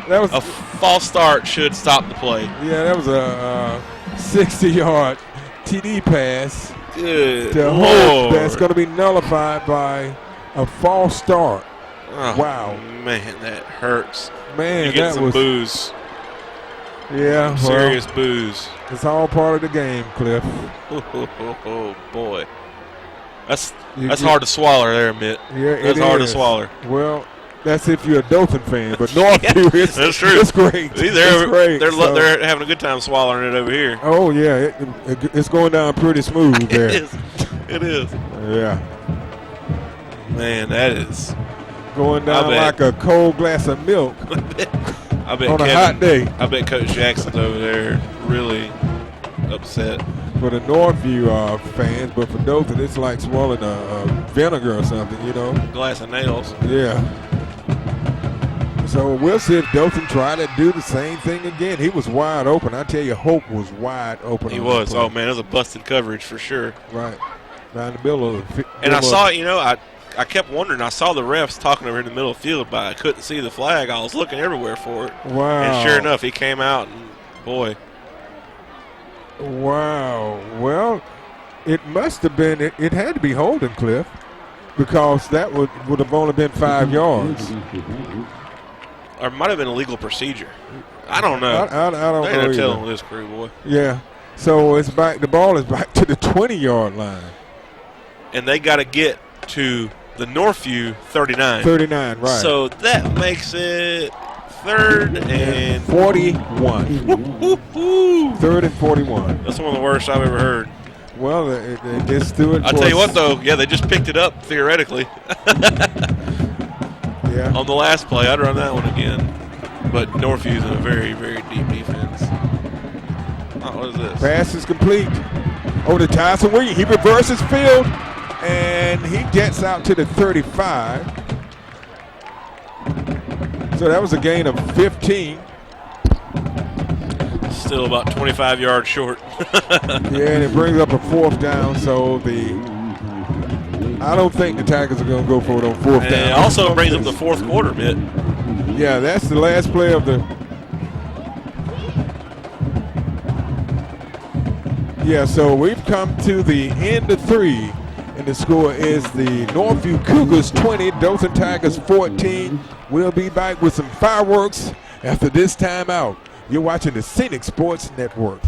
that was a false start should stop the play. Yeah, that was a 60-yard TD pass Good to Hope that's going to be nullified by a false start. Oh, wow. Man, that hurts. Man, you get that some was booze. Yeah, serious booze. It's all part of the game, Cliff. Oh boy, that's hard to swallow there, Mitt. Yeah, that's hard to swallow. Well, that's if you're a Dothan fan, but Northview is that's true. It's great. They're having a good time swallowing it over here. Oh yeah, it's going down pretty smooth there. It is. Yeah. Man, that is going down like a cold glass of milk. I bet on a hot day. I bet Coach Jackson's over there really upset. For the Northview fans, but for Dothan, it's like swallowing a vinegar or something, Glass of nails. Yeah. So we'll see if Dothan try to do the same thing again. He was wide open. I tell you, Hope was wide open. He was. Oh, man, it was a busted coverage for sure. Right. Down the middle of the and I saw it, I kept wondering. I saw the refs talking over in the middle of the field, but I couldn't see the flag. I was looking everywhere for it. Wow. And sure enough, he came out, and boy. Wow. Well, it must have been, it had to be holding, Cliff, because that would have only been 5 yards. Or it might have been a legal procedure. I don't know. I don't know. They're telling this crew, boy. Yeah. So it's back. The ball is back to the 20-yard line. And they got to get to the Northview 39. 39, right. So that makes it 3rd and 41. 3rd and 41. That's one of the worst I've ever heard. Well, they just threw it. I'll tell you what, though. Yeah, they just picked it up theoretically. Yeah. On the last play, I'd run that one again. But Northview's in a very, very deep defense. Oh, what is this? Pass is complete. Over to Tyson Williams. He reverses field, and he gets out to the 35. So that was a gain of 15. Still about 25 yards short. Yeah, and it brings up a 4th down. So I don't think the Tigers are going to go for it on 4th down. And it also brings up the 4th quarter, Mitt. Yeah, that's the last play of the. Yeah, so we've come to the end of 3, and the score is the Northview Cougars 20, Dothan Tigers 14. We'll be back with some fireworks after this timeout. You're watching the Scenic Sports Network.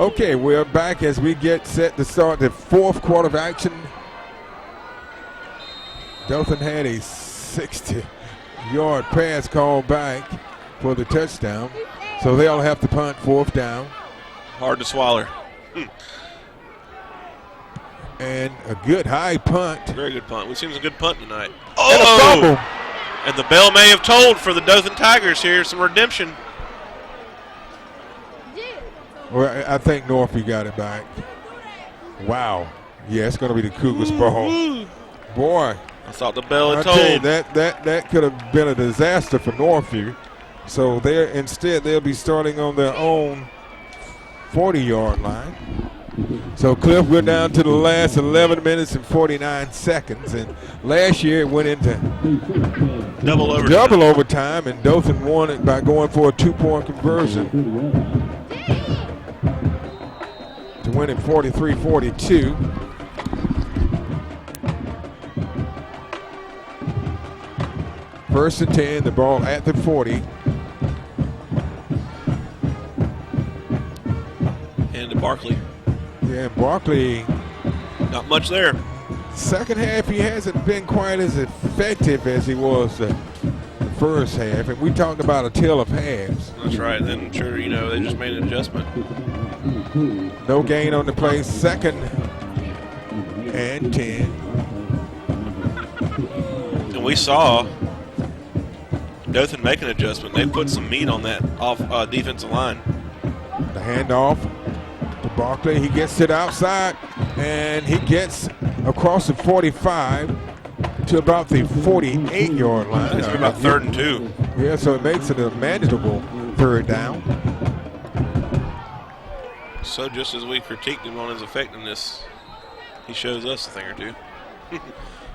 Okay, we're back as we get set to start the 4th quarter of action. Dothan had a 60-yard pass called back for the touchdown, so they'll have to punt 4th down. Hard to swallow. And a good high punt. Very good punt. We've seen a good punt tonight. And a fumble. And the bell may have tolled for the Dothan Tigers here. Some redemption. Well, I think Northview got it back. Wow. Yeah, it's going to be the Cougars' ball. Boy. I thought the bell had I tell you, tolled. that could have been a disaster for Northview. So instead they'll be starting on their own 40-yard line. So, Cliff, we're down to the last 11 minutes and 49 seconds. And last year it went into double overtime, and Dothan won it by going for a 2-point conversion to win it 43-42. First and 10, the ball at the 40. And to Barkley. Yeah, Barkley. Not much there. Second half, he hasn't been quite as effective as he was the first half. And we talked about a tale of halves. That's right. Then, sure, they just made an adjustment. No gain on the play. 2nd and 10. And we saw Dothan make an adjustment. They put some meat on that defensive line. The handoff to Barkley. He gets it outside, and he gets across the 45 to about the 48-yard line. It's about 3rd and 2. Yeah, so it makes it a manageable 3rd down. So just as we critiqued him on his effectiveness, he shows us a thing or two.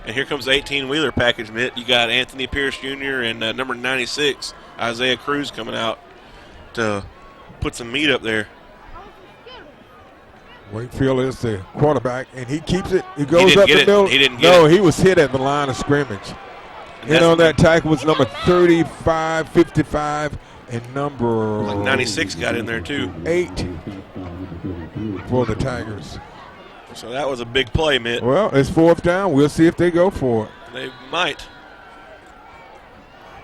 And here comes the 18-wheeler package, Mitt. You got Anthony Pierce Jr. and number 96, Isaiah Cruz, coming out to put some meat up there. Wakefield is the quarterback, and he keeps it. He goes up the middle. He didn't get it. No, he was hit at the line of scrimmage. And on that tackle was number 35, 55, and number 96 got in there too. 8 for the Tigers. So that was a big play, Mitt. Well, it's 4th down. We'll see if they go for it. They might.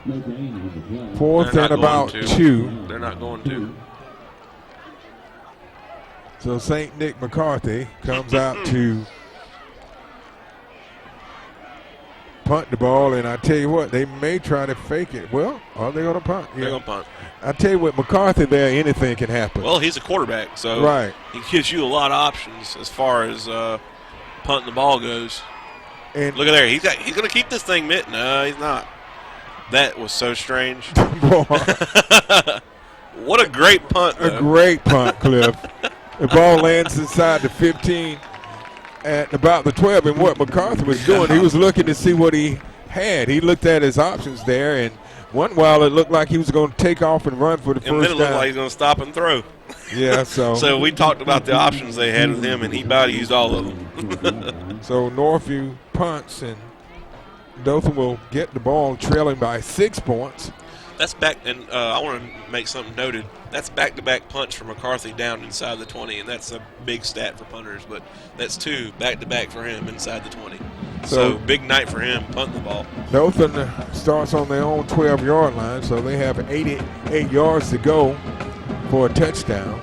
4th and about 2. They're not going to. So St. Nick McCarthy comes out to punt the ball, and I tell you what, they may try to fake it. Well, are they going to punt? Yeah. They're going to punt. I tell you what, McCarthy there, anything can happen. Well, he's a quarterback, so right. He gives you a lot of options as far as punting the ball goes. And look at there, he's going to keep this thing, Mitt. No, he's not. That was so strange. What a great punt, though. A great punt, Cliff. The ball lands inside the 15 at about the 12. And what McCarthy was doing, he was looking to see what he had. He looked at his options there, and one while it looked like he was going to take off and run for the first down. And then it looked like he was going to stop and throw. Yeah, so. So we talked about the options they had with him, and he about used all of them. So Northview punts, and Dothan will get the ball trailing by 6 points. That's back, and I want to make something noted. That's back-to-back punts for McCarthy down inside the 20, and that's a big stat for punters, but that's 2 back-to-back for him inside the 20. So big night for him, punting the ball. Dothan starts on their own 12-yard line, so they have 88 yards to go for a touchdown.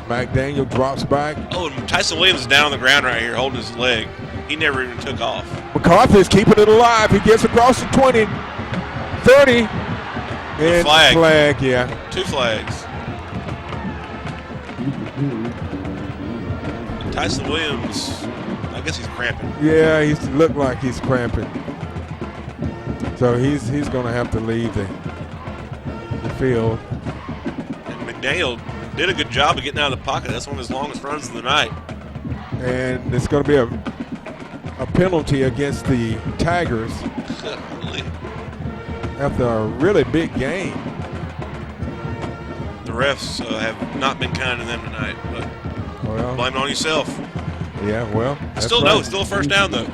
McDaniel drops back. Oh, and Tyson Williams is down on the ground right here holding his leg. He never even took off. McCarthy's keeping it alive. He gets across the 20, 30, and flag, yeah. 2 flags. Tyson Williams, I guess he's cramping. Yeah, he looked like he's cramping. So he's going to have to leave the field. And McDaniel did a good job of getting out of the pocket. That's one of his longest runs of the night. And it's going to be a penalty against the Tigers after a really big game. The refs have not been kind to them tonight, but blame it on yourself. Yeah, well. Still, no, it's still a first down, though.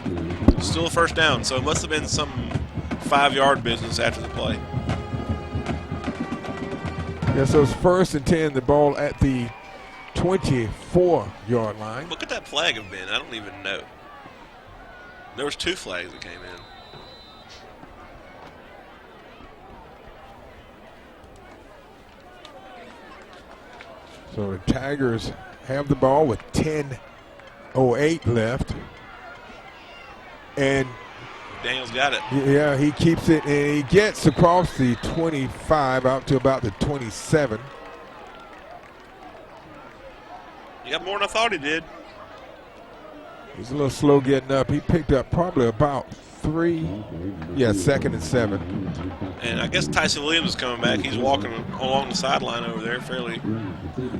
Still a first down, so it must have been some 5-yard business after the play. Yeah, so it's 1st and 10, the ball at the 24-yard line. What could that flag have been? I don't even know. There was 2 flags that came in. So the Tigers have the ball with 10:08 left. And Daniel's got it. Yeah, he keeps it, and he gets across the 25 out to about the 27. He got more than I thought he did. He's a little slow getting up. He picked up probably about 3. Yeah, 2nd and 7. And I guess Tyson Williams is coming back. He's walking along the sideline over there fairly.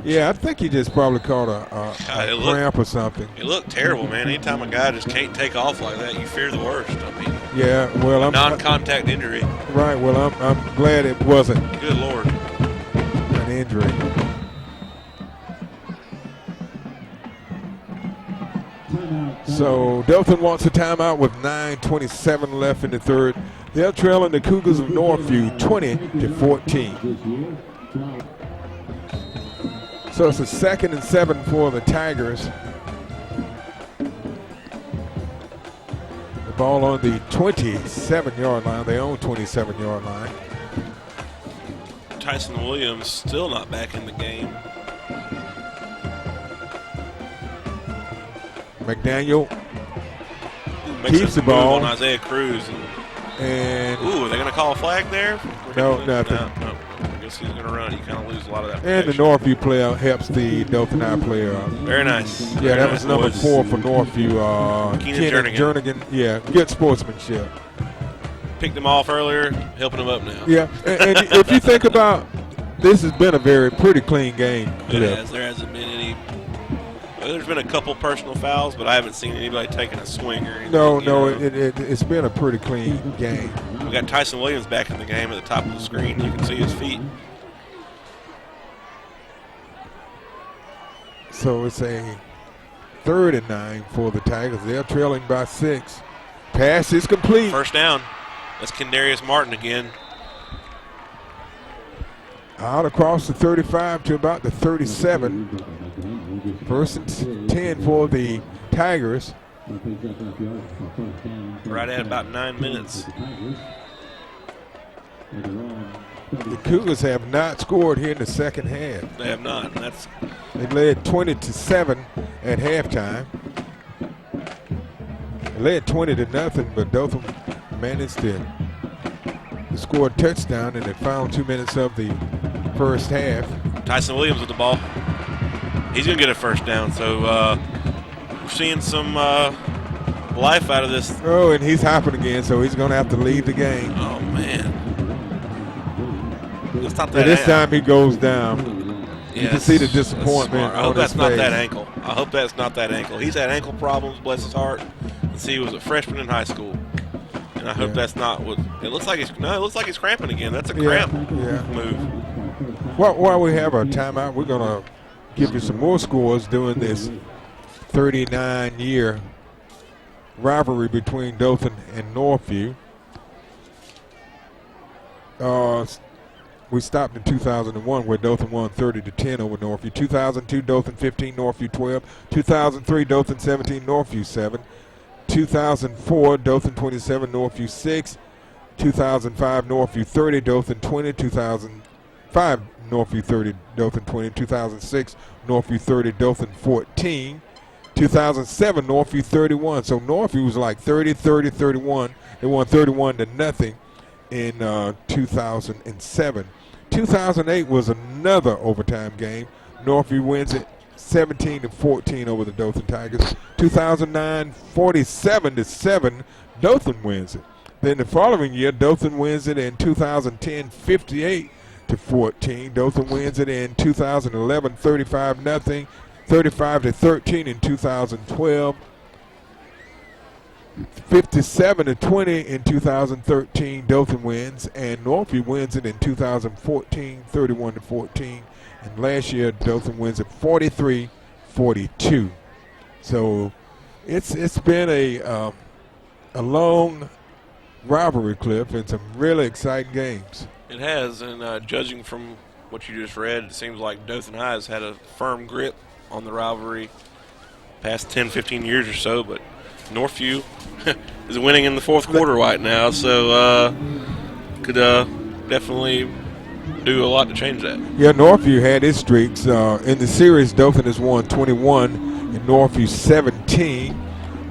Yeah, I think he just probably caught a cramp or something. It looked terrible, man. Anytime a guy just can't take off like that, you fear the worst. I mean, yeah, well, non-contact injury. Right. Well, I'm glad it wasn't. Good Lord. An injury. So Dothan wants a timeout with 9:27 left in the third. They're trailing the Cougars of Northview 20-14. So it's a 2nd and 7 for the Tigers. The ball on the 27-yard line, their own 27-yard line. Tyson Williams still not back in the game. McDaniel keeps the ball on Isaiah Cruz. And ooh, are they going to call a flag there? No, nothing. No. I guess he's going to run. You kind of lose a lot of that protection. And the Northview player helps the Dothan High player. Very nice. Yeah, Very that nice was number 4 for Northview. Keenan Jernigan. Yeah, good sportsmanship. Picked him off earlier, helping him up now. Yeah, and if you think about, this has been a pretty clean game. It has. There hasn't been any. There's been a couple personal fouls, but I haven't seen anybody taking a swing or anything. No, it's been a pretty clean game. We got Tyson Williams back in the game at the top of the screen. You can see his feet. So it's a 3rd and 9 for the Tigers. They're trailing by 6. Pass is complete. First down. That's Kendarius Martin again. Out across the 35 to about the 37. 1st and 10 for the Tigers. Right at about 9 minutes. The Cougars have not scored here in the second half. They have not. They led 20-7 at halftime. They led 20-0, but Dothan managed to score a touchdown in the final 2 minutes of the first half. Tyson Williams with the ball. He's going to get a first down, so we're seeing some life out of this. Oh, and he's hopping again, so he's going to have to leave the game. Oh, man. That's not that. And this time he goes down. Yeah, you can see the disappointment. I hope that's not that ankle. I hope that's not that ankle. He's had ankle problems, bless his heart, since he was a freshman in high school. And I hope that's not what it looks like. It looks like he's cramping again. That's a cramp move. Well, while we have our timeout, we're going to give you some more scores during this 39-year rivalry between Dothan and Northview. We stopped in 2001 where Dothan won 30-10 over Northview. 2002, Dothan 15, Northview 12. 2003, Dothan 17, Northview 7. 2004, Dothan 27, Northview 6. 2005, Northview 30, Dothan 20. 2005, Northview 30, Dothan 20. 2006, Northview 30, Dothan 14. 2007, Northview 31. So Northview was like 30-31. They won 31-0 in 2007. 2008 was another overtime game. Northview wins it 17-14 over the Dothan Tigers. 2009, 47-7, Dothan wins it. Then the following year, Dothan wins it in 2010, 58-14. Dothan wins it in 2011, 35-0, 35-13 in 2012. 57-20 in 2013, Dothan wins, and Northview wins it in 2014, 31-14, and last year Dothan wins it 43-42. So it's been a long rivalry, Cliff, and some really exciting games. It has, and judging from what you just read, it seems like Dothan High has had a firm grip on the rivalry past 10-15 years or so, but Northview is winning in the fourth quarter right now, so could definitely do a lot to change that. Yeah, Northview had its streaks. In the series, Dothan has won 21 and Northview 17.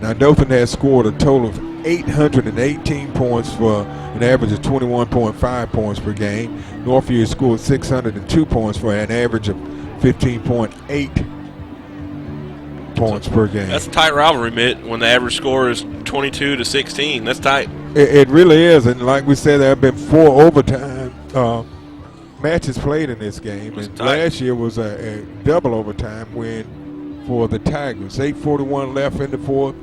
Now, Dothan has scored a total of 818 points for an average of 21.5 points per game. Northview has scored 602 points for an average of 15.8 points per game. That's a tight rivalry, Mitt, when the average score is 22-16. That's tight. It really is, and like we said, there have been 4 overtime matches played in this game, and last year was a double overtime win for the Tigers. 8:41 left in the fourth.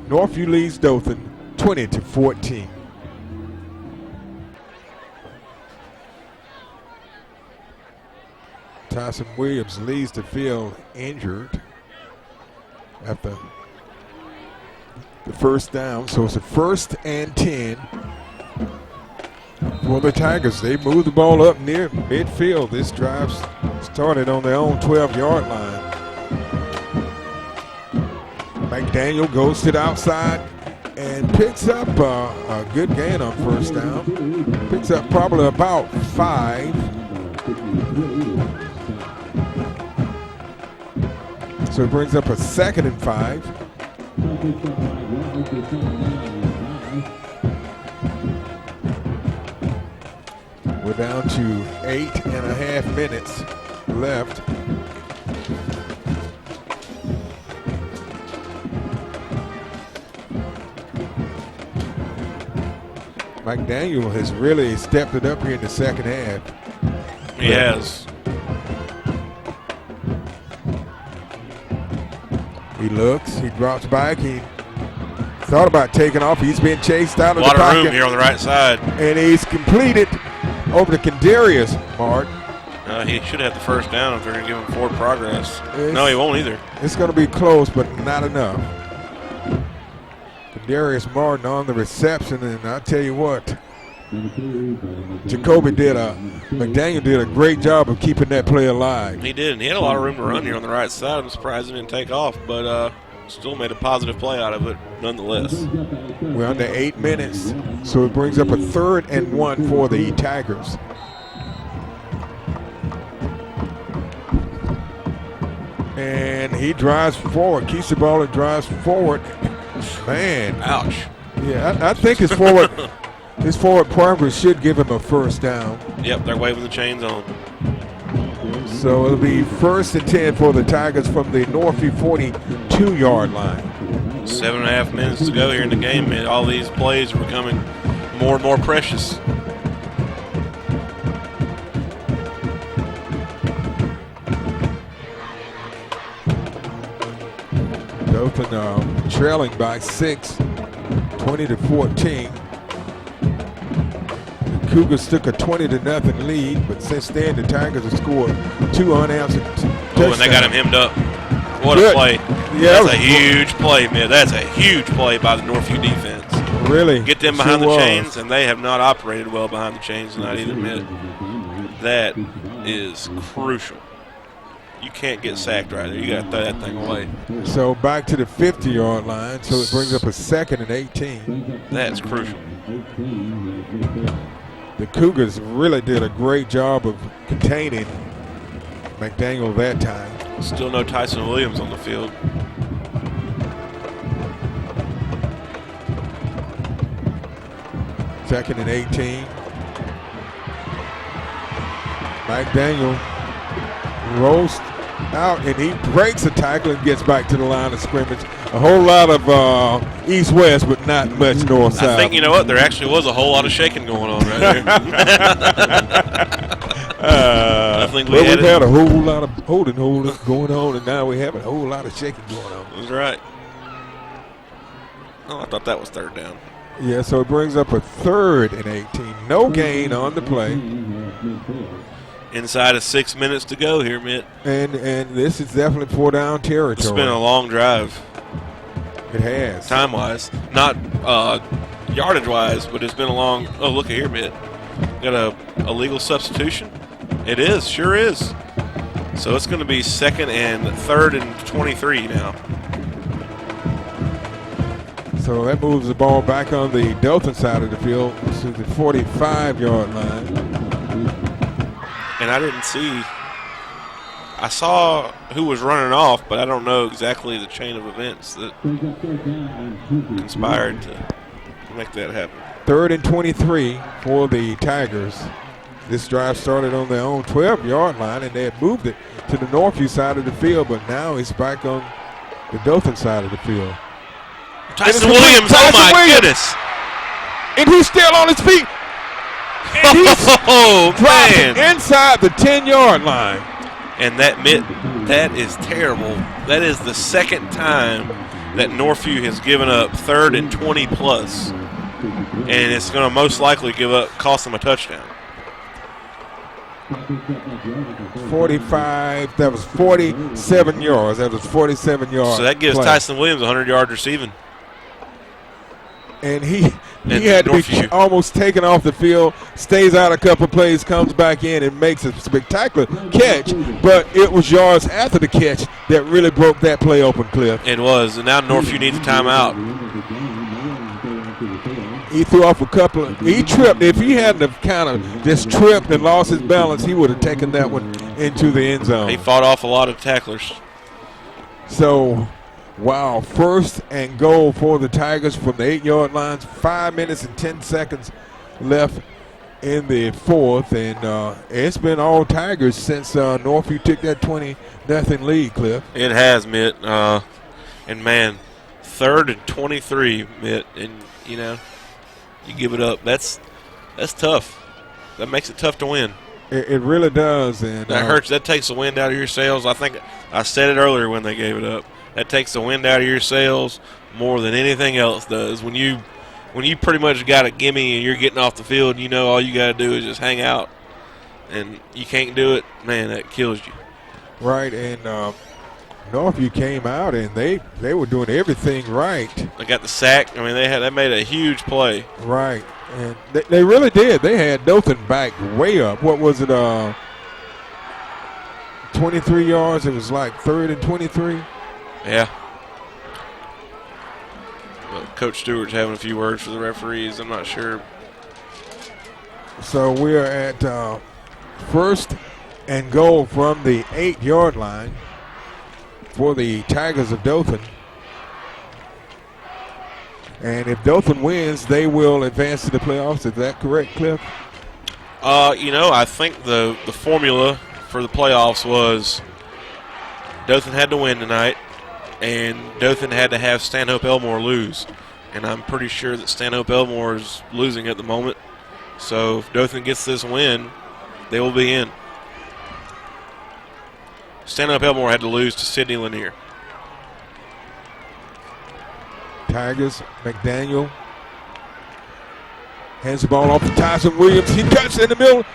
Northview leads Dothan 20-14. Tyson Williams leads the field injured after the first down, so it's a 1st and 10 for the Tigers. They move the ball up near midfield. This drive started on their own 12-yard line. McDaniel goes to the outside and picks up a good gain on first down. Picks up probably about 5. So it brings up a 2nd and 5. We're down to 8.5 minutes left. McDaniel has really stepped it up here in the second half. He has. He looks, he drops back, he thought about taking off. He's been chased out of the pocket. A lot of room here on the right side. And he's completed over to Kendarius Martin. He should have the first down if they're going to give him forward progress. No, he won't either. It's going to be close, but not enough. Kendarius Martin on the reception, and I tell you what, McDaniel did a great job of keeping that play alive. He did, and he had a lot of room to run here on the right side. I'm surprised he didn't take off, but still made a positive play out of it nonetheless. We're under 8 minutes, so it brings up a 3rd and 1 for the Tigers. And he drives forward, keeps the ball and drives forward. Man. Ouch. Yeah, I think his forward progress should give him a first down. Yep, they're waving the chains on. So it'll be 1st and 10 for the Tigers from the Northview 42-yard line. 7.5 minutes to go here in the game, and all these plays are becoming more and more precious. Dothan trailing by 6, 20-14. Cougars took a 20-0 lead, but since then the Tigers have scored 2 unanswered touchdowns. Oh, and they got him hemmed up. What Good. a play. Yeah, that's a huge play, man. That's a huge play by the Northview defense. Really? Get them behind the chains, and they have not operated well behind the chains tonight either, man. That is crucial. You can't get sacked right there. You got to throw that thing away. So back to the 50-yard line, so it brings up a 2nd and 18. That's crucial. The Cougars really did a great job of containing McDaniel that time. Still no Tyson Williams on the field. Second and 18. McDaniel rolls out and he breaks a tackle and gets back to the line of scrimmage. A whole lot of east-west, but not much north-south. I think, you know what, there actually was a whole lot of shaking going on right there. I think we've had a whole lot of holding going on, and now we have a whole lot of shaking going on. That's right. Oh, I thought that was 3rd down. Yeah, so it brings up a 3rd and 18. No gain on the play. Inside of 6 minutes to go here, Mitt. And this is definitely 4-down territory. It's been a long drive. It has. Time-wise. Not yardage-wise, but it's been a long – oh, look at here, Mitt. Got a legal substitution? It is, sure is. So it's going to be 2nd and 3rd and 23 now. So that moves the ball back on the Dothan side of the field to the 45-yard line. And I didn't see – I saw who was running off, but I don't know exactly the chain of events that conspired to make that happen. 3rd and 23 for the Tigers. This drive started on their own 12-yard line, and they had moved it to the Northview side of the field, but now it's back on the Dothan side of the field. Tyson Williams, oh my goodness. And he's still on his feet. And he's dropping inside the 10-yard line. And that is terrible. That is the 2nd time that Northview has given up 3rd and 20 plus. And it's going to most likely cost them a touchdown. 45, that was 47 yards. That was 47 yards. So that gives Tyson Williams 100 yards receiving. And he had to be almost taken off the field, stays out a couple plays, comes back in and makes a spectacular catch, but it was yards after the catch that really broke that play open, Cliff. It was, and now Northview needs a timeout. He threw off a couple he tripped. If he hadn't have kind of just tripped and lost his balance, he would have taken that one into the end zone. He fought off a lot of tacklers. So, wow, 1st and goal for the Tigers from the 8-yard lines. 5 minutes and 10 seconds left in the 4th, and it's been all Tigers since Northview took that 20-0 lead, Cliff. It has, Mitt. And, man, 3rd and 23, Mitt, and, you know, you give it up. That's tough. That makes it tough to win. It really does. And that hurts. That takes the wind out of your sails. I think I said it earlier when they gave it up. That takes the wind out of your sails more than anything else does. When you pretty much got a gimme and you're getting off the field, and you know all you got to do is just hang out, and you can't do it, man, that kills you. Right, and Northview came out and they were doing everything right. They got the sack. I mean, they made a huge play. Right, and they really did. They had Dothan back way up. What was it? 23 yards. It was like 3rd and 23. Yeah. But Coach Stewart's having a few words for the referees. I'm not sure. So we're at 1st and goal from the 8-yard line for the Tigers of Dothan. And if Dothan wins, they will advance to the playoffs. Is that correct, Cliff? You know, I think the formula for the playoffs was Dothan had to win tonight, and Dothan had to have Stanhope Elmore lose. And I'm pretty sure that Stanhope Elmore is losing at the moment. So if Dothan gets this win, they will be in. Stanhope Elmore had to lose to Sidney Lanier. Tigers, McDaniel. Hands the ball off to Tyson Williams. He cuts in the middle,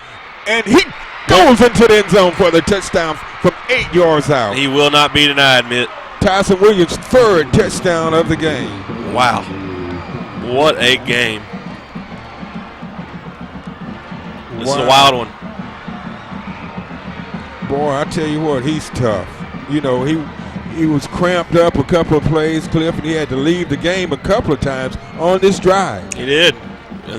and he goes into the end zone for the touchdown from 8 yards out. He will not be denied, Mitt. Tyson Williams' 3rd touchdown of the game. Wow. What a game. This is a wild one. Boy, I tell you what, he's tough. You know, he was cramped up a couple of plays, Cliff, and he had to leave the game a couple of times on this drive. He did. Two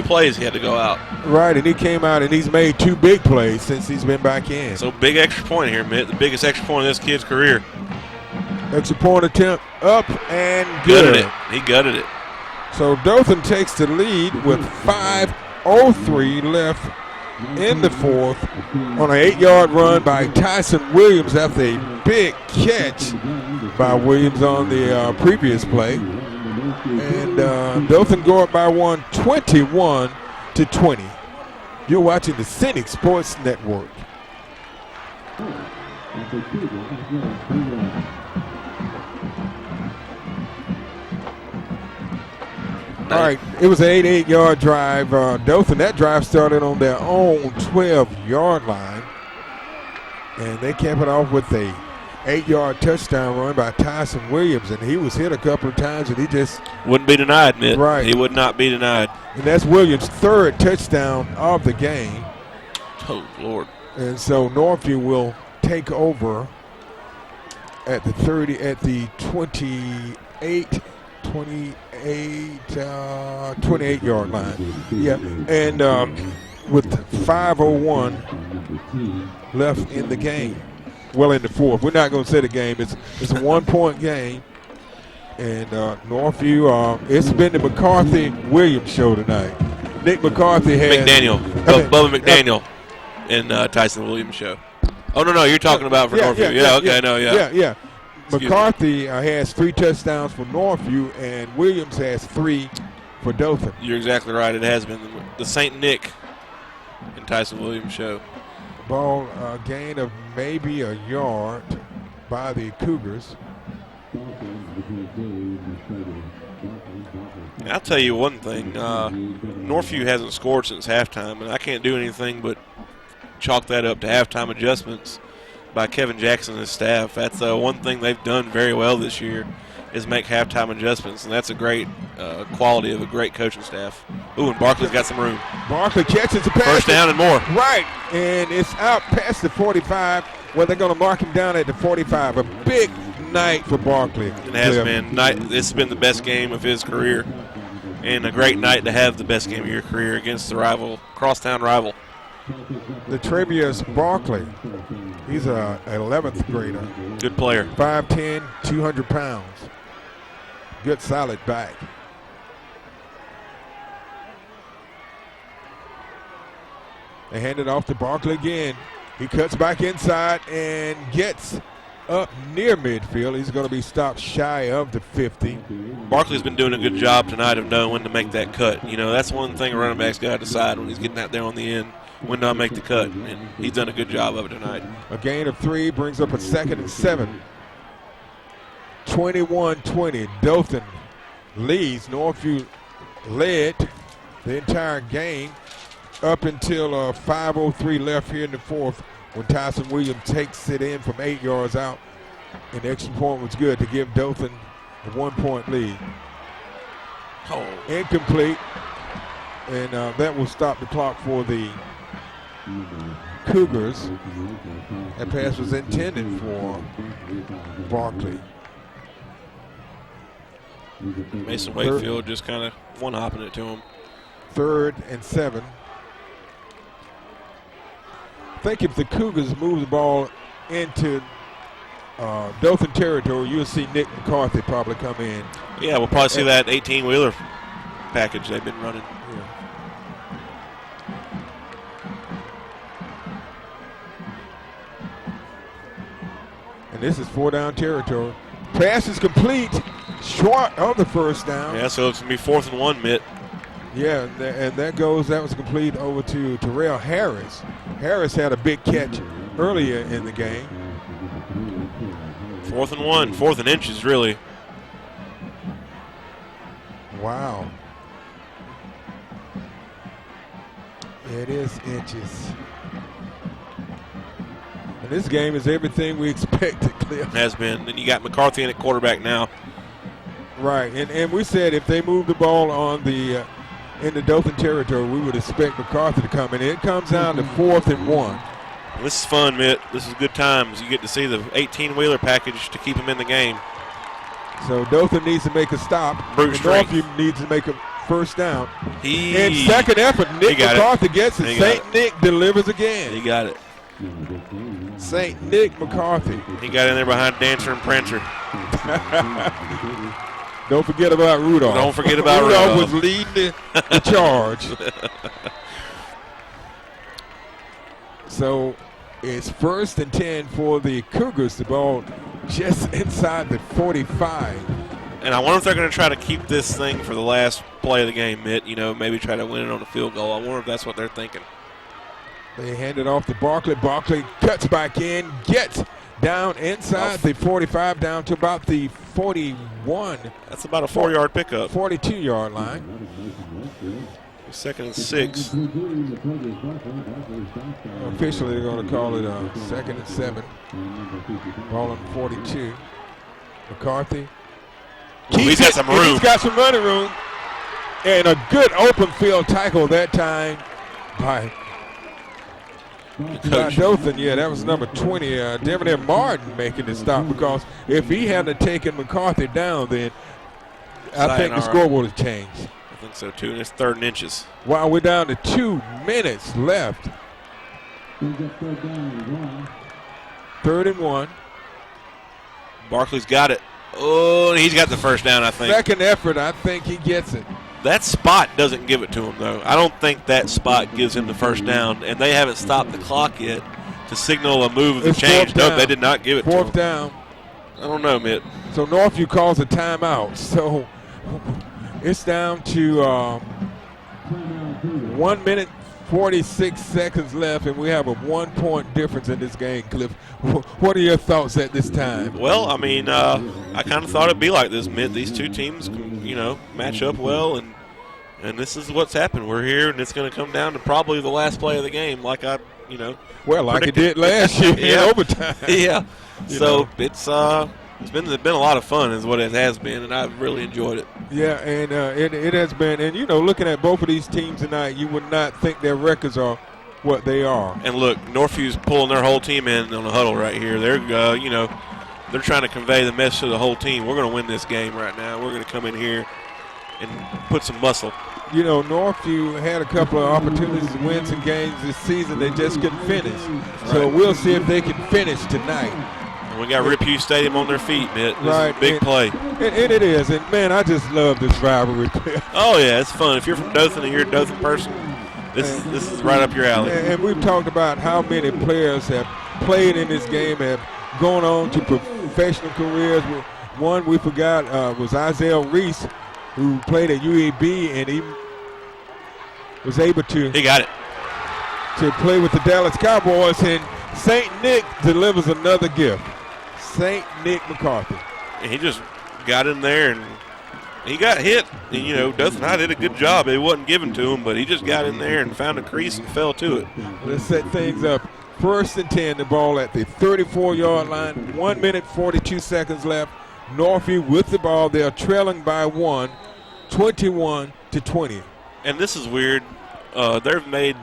plays he had to go out. Right, and he came out and he's made 2 big plays since he's been back in. So big extra point here, Mitt. The biggest extra point in this kid's career. Extra point attempt up and good. Gutted it. He gutted it. So Dothan takes the lead with 5:03 left in the 4th on an 8-yard run by Tyson Williams after a big catch by Williams on the previous play. And Dothan go up by 1, 21-20. You're watching the Scenic Sports Network. All right, it was an 8-yard drive. Dothan, that drive started on their own 12-yard line. And they kept it off with a 8-yard touchdown run by Tyson Williams. And he was hit a couple of times, and he just wouldn't be denied, Mitt. Right. He would not be denied. And that's Williams' 3rd touchdown of the game. Oh, Lord. And so Northview will take over at the 28-yard line. Yeah, and with 5:01 left in the game. Well, in the 4th. We're not going to say the game. It's a 1-point game. And Northview, it's been the McCarthy-Williams show tonight. Nick McCarthy has Bubba McDaniel in Tyson Williams' show. Oh, no, you're talking about for Northview. Yeah. McCarthy has 3 touchdowns for Northview, and Williams has 3 for Dothan. You're exactly right. It has been the St. Nick and Tyson Williams show. Ball gain of maybe a yard by the Cougars. I'll tell you one thing. Northview hasn't scored since halftime, and I can't do anything but chalk that up to halftime adjustments by Kevin Jackson and his staff. That's one thing they've done very well this year is make halftime adjustments, and that's a great quality of a great coaching staff. Ooh, and Barkley's got some room. Barkley catches the pass. First down and more. Right, and it's out past the 45 where they're going to mark him down at the 45. A big night for Barkley. It has been. This has been the best game of his career, and a great night to have the best game of your career against the rival, crosstown rival. The Trevius Barkley. He's an 11th grader. Good player. 5'10", 200 pounds. Good solid back. They hand it off to Barkley again. He cuts back inside and gets up near midfield. He's going to be stopped shy of the 50. Barkley's been doing a good job tonight of knowing when to make that cut. You know, that's one thing a running back's got to decide when he's getting out there on the end, when to make the cut. And he's done a good job of it tonight. A gain of 3 brings up a 2nd and 7. 21-20. Dothan leads. Northview led the entire game up until 5:03 left here in the 4th when Tyson Williams takes it in from 8 yards out. And the extra point was good to give Dothan a 1-point lead. Oh. Incomplete. And that will stop the clock for the Cougars. That pass was intended for Barkley. Mason Wakefield just kind of one-hopping it to him. 3rd and 7. I think if the Cougars move the ball into Dothan territory, you'll see Nick McCarthy probably come in. Yeah, we'll probably see that 18-wheeler package they've been running. Yeah. And this is 4-down territory. Pass is complete, short of the first down. Yeah, so it's going to be 4th and 1, Mitt. Yeah, and that was complete over to Terrell Harris. Harris had a big catch earlier in the game. 4th and 1, 4th and inches, really. Wow. It is inches. And this game is everything we expected, Cliff. Has been. And you got McCarthy in at quarterback now. Right, and we said if they move the ball on the in the Dothan territory, we would expect McCarthy to come in. It comes down to 4th and 1. This is fun, Mitt. This is good times. You get to see the 18-wheeler package to keep him in the game. So Dothan needs to make a stop. Brute strength. Northview needs to make a first down. In And second effort, Nick McCarthy gets it. St. Nick delivers again. He got it. St. Nick McCarthy. He got in there behind Dancer and Prancer. Don't forget about Rudolph. Don't forget about Rudolph. Rudolph was leading the charge. So it's 1st and 10 for the Cougars. The ball just inside the 45. And I wonder if they're going to try to keep this thing for the last play of the game, Mitt. You know, maybe try to win it on a field goal. I wonder if that's what they're thinking. They hand it off to Barkley. Barkley cuts back in, gets down inside the 45, down to about the 41. That's about a 4-yard pickup. 42-yard line. 2nd and 6. Officially, they're going to call it a 2nd and 7. Ball on 42. McCarthy. He's got some room. He's got some running room. And a good open field tackle that time by Dothan. Yeah, that was number 20. Devin Martin making the stop, because if he hadn't taken McCarthy down, then I think the score would have changed. I think so, too. And it's 3rd and inches. Wow, we're down to 2 minutes left. 3rd and 1. Barkley's got it. Oh, and he's got the first down, I think. Second effort, I think he gets it. That spot doesn't give it to him, though. I don't think that spot gives him the first down, and they haven't stopped the clock yet to signal a move of the change. No, they did not give it to him. 4th down. I don't know, Mitt. So Northview calls a timeout. So it's down to 1 minute, 46 seconds left, and we have a 1-point difference in this game, Cliff. What are your thoughts at this time? Well, I mean, I kind of thought it'd be like this, Mitt. These two teams, you know, match up well, and this is what's happened. We're here, and it's going to come down to probably the last play of the game, like I, you know. Well, like it did last year in overtime. Yeah. So it's been a lot of fun, is what it has been, and I've really enjoyed it. Yeah, and it has been. And, you know, looking at both of these teams tonight, you would not think their records are what they are. And look, Northview's pulling their whole team in on the huddle right here. They're, you know, they're trying to convey the message to the whole team. We're going to win this game right now. We're going to come in here and put some muscle. You know, Northview had a couple of opportunities to win some games this season. They just couldn't finish. So we'll see if they can finish tonight. And we got Rip Hughes Stadium on their feet, Mitt. This is a big play. And it is. And, man, I just love this rivalry. Oh, yeah, it's fun. If you're from Dothan and you're a Dothan person, this is right up your alley. And we've talked about how many players have played in this game, have gone on to professional careers. One we forgot was Isaiah Reese, who played at UAB, and he was able to. He got it. To play with the Dallas Cowboys, and St. Nick delivers another gift. St. Nick McCarthy. And he just got in there and he got hit. And, you know, Dothan High did a good job. It wasn't given to him, but he just got in there and found a crease and fell to it. Let's set things up. 1st and 10, the ball at the 34-yard line. 1 minute, 42 seconds left. Northview with the ball. They are trailing by 1, 21-20. And this is weird. They've made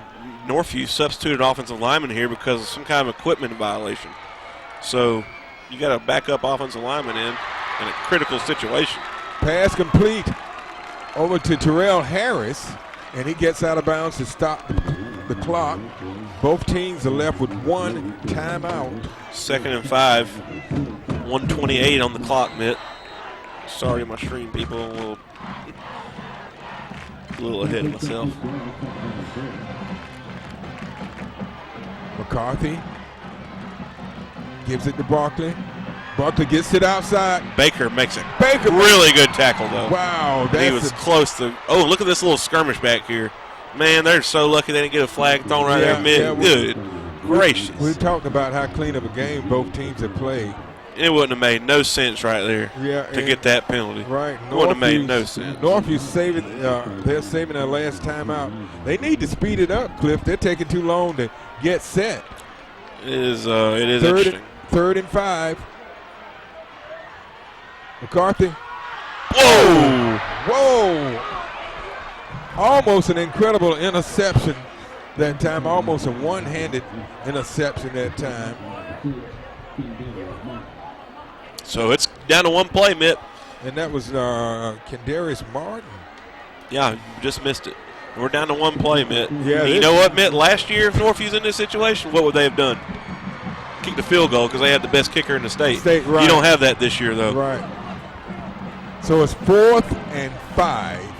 Northview substituted offensive lineman here because of some kind of equipment violation. So you got a backup offensive lineman in a critical situation. Pass complete over to Terrell Harris, and he gets out of bounds to stop the clock. Both teams are left with 1 timeout. 2nd and 5, 1:28 on the clock, Mitt. Sorry, my stream people, a little ahead of myself. McCarthy gives it to Barkley. Barkley gets it outside. Baker makes a really good tackle, though. Wow. He was close to. Oh, look at this little skirmish back here. Man, they're so lucky they didn't get a flag thrown right there mid. Good gracious. We talked about how clean of a game both teams have played. it wouldn't have made no sense right there to get that penalty. Right. It wouldn't have made no sense. Northview's saving. They're saving their last timeout. They need to speed it up, Cliff. They're taking too long to get set. It is interesting. Third and 5. McCarthy. Whoa! Whoa! Almost an incredible interception that time. Almost a one-handed interception that time. So it's down to one play, Mitt. And that was Kendarius Martin. Yeah, just missed it. We're down to one play, Mitt. Yeah, you know what, Mitt? Last year, if Northview's in this situation, what would they have done? Kicked the field goal because they had the best kicker in the state. Right. You don't have that this year, though. Right. So it's 4th and 5.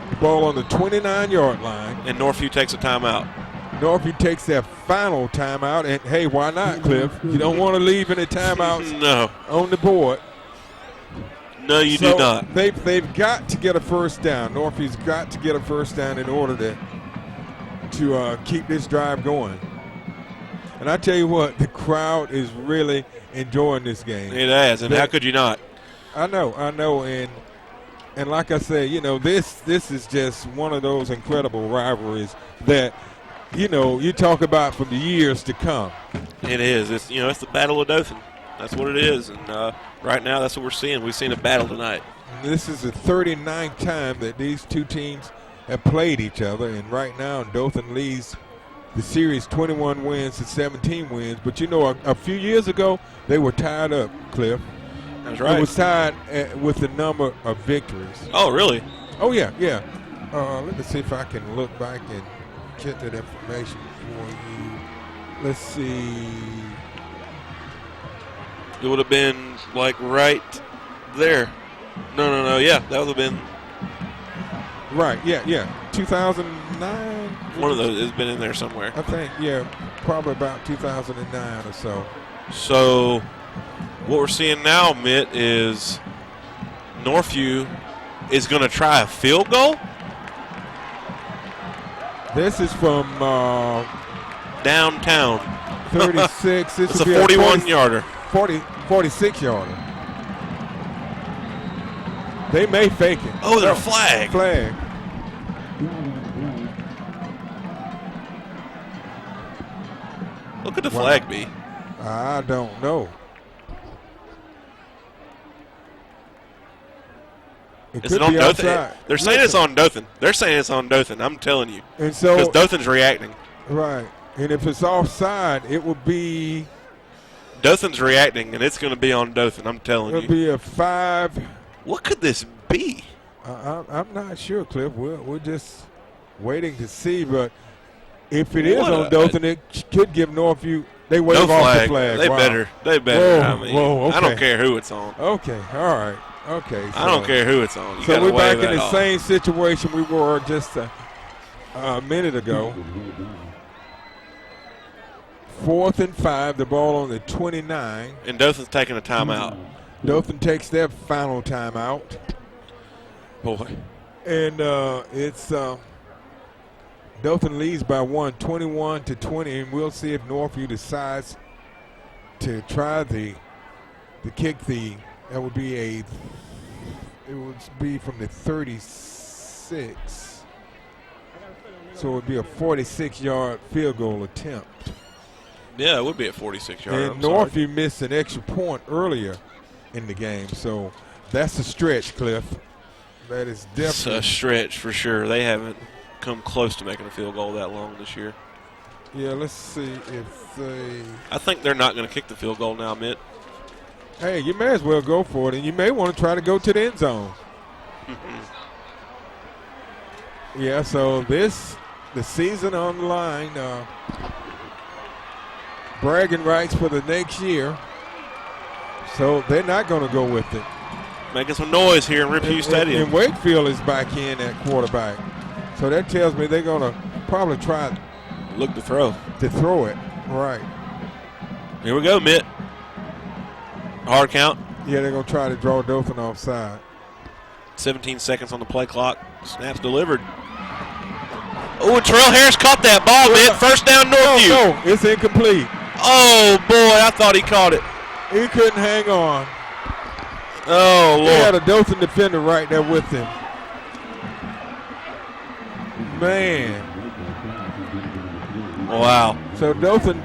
The ball on the 29-yard line. And Northview takes a timeout. Northview takes their final timeout. And, hey, why not, Cliff? You don't want to leave any timeouts on the board. No, you do not. They've got to get a first down. Northview's got to get a first down in order to keep this drive going. And I tell you what, the crowd is really enjoying this game. It has, and how could you not? I know, and like I said, this is just one of those incredible rivalries that, you talk about for the years to come. It is. It's it's the Battle of Dothan. That's what it is, and right now that's what we're seeing. We've seen a battle tonight. This is the 39th time that these two teams have played each other, and right now Dothan leads the series 21 wins to 17 wins. But a few years ago they were tied up, Cliff. That's right. It was tied with the number of victories. Oh, really? Oh, yeah. Let me see if I can look back and get that information for you. Let's see. It would have been like right there. No. Yeah, that would have been. Right, yeah. 2009? One of those has been in there somewhere. I think, probably about 2009 or so. So what we're seeing now, Mitt, is Northview is going to try a field goal. This is from downtown. 36. This it's a 41-yarder. 46-yarder. They may fake it. Oh, they're a flag. What could the flag be? I don't know. Is it on Dothan? They're saying it's on Dothan. They're saying it's on Dothan. I'm telling you. And so because Dothan's reacting. Right. And if it's offside, it would be. Dothan's reacting, and it's going to be on Dothan. I'm telling you. It'll be a 5. What could this be? I'm not sure, Cliff. We're just waiting to see. But if it is on Dothan, it could give Northview. They wave off the flag. They better. Okay. I don't care who it's on. Okay. All right. Okay. So, I don't care who it's on. So we're back in the same situation we were just a minute ago. 4th and 5. The ball on the 29. And Dothan's taking a timeout. Dothan takes their final timeout. Boy. And it's Dothan leads by 1, 21-20, and we'll see if Northview decides to try the kick. That would be it would be from the 36. So it would be a 46-yard field goal attempt. Yeah, it would be a 46-yard. And Northview missed an extra point earlier in the game, so that's a stretch, Cliff. That is definitely a stretch for sure. They haven't come close to making a field goal that long this year. Yeah, let's see if they. I think they're not going to kick the field goal now, Mitt. Hey, you may as well go for it, and you may want to try to go to the end zone. Yeah, so the season on the line, bragging rights for the next year. So they're not going to go with it. Making some noise here in Rip Hughes Stadium. And Wakefield is back in at quarterback. So that tells me they're going to probably try look to throw. To throw it, right. Here we go, Mitt. Hard count. Yeah, they're going to try to draw Dothan offside. 17 seconds on the play clock. Snaps delivered. Oh, and Terrell Harris caught that ball, Mitt. First down, Northview. No, it's incomplete. Oh, boy, I thought he caught it. He couldn't hang on. Oh, Lord. He had a Dothan defender right there with him. Man. Wow. So Dothan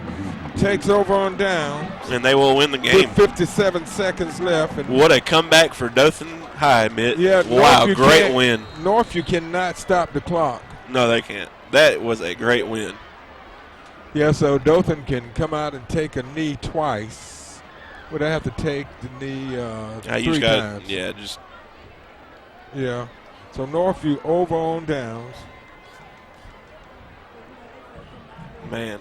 takes over on down. And they will win the game. With 57 seconds left. And what a comeback for Dothan High, Mitt. Yeah, wow, great win. Northview cannot stop the clock. No, they can't. That was a great win. Yeah, so Dothan can come out and take a knee twice. Would I have to take the knee three times? Yeah, just. Yeah. So Northview over on downs. Man.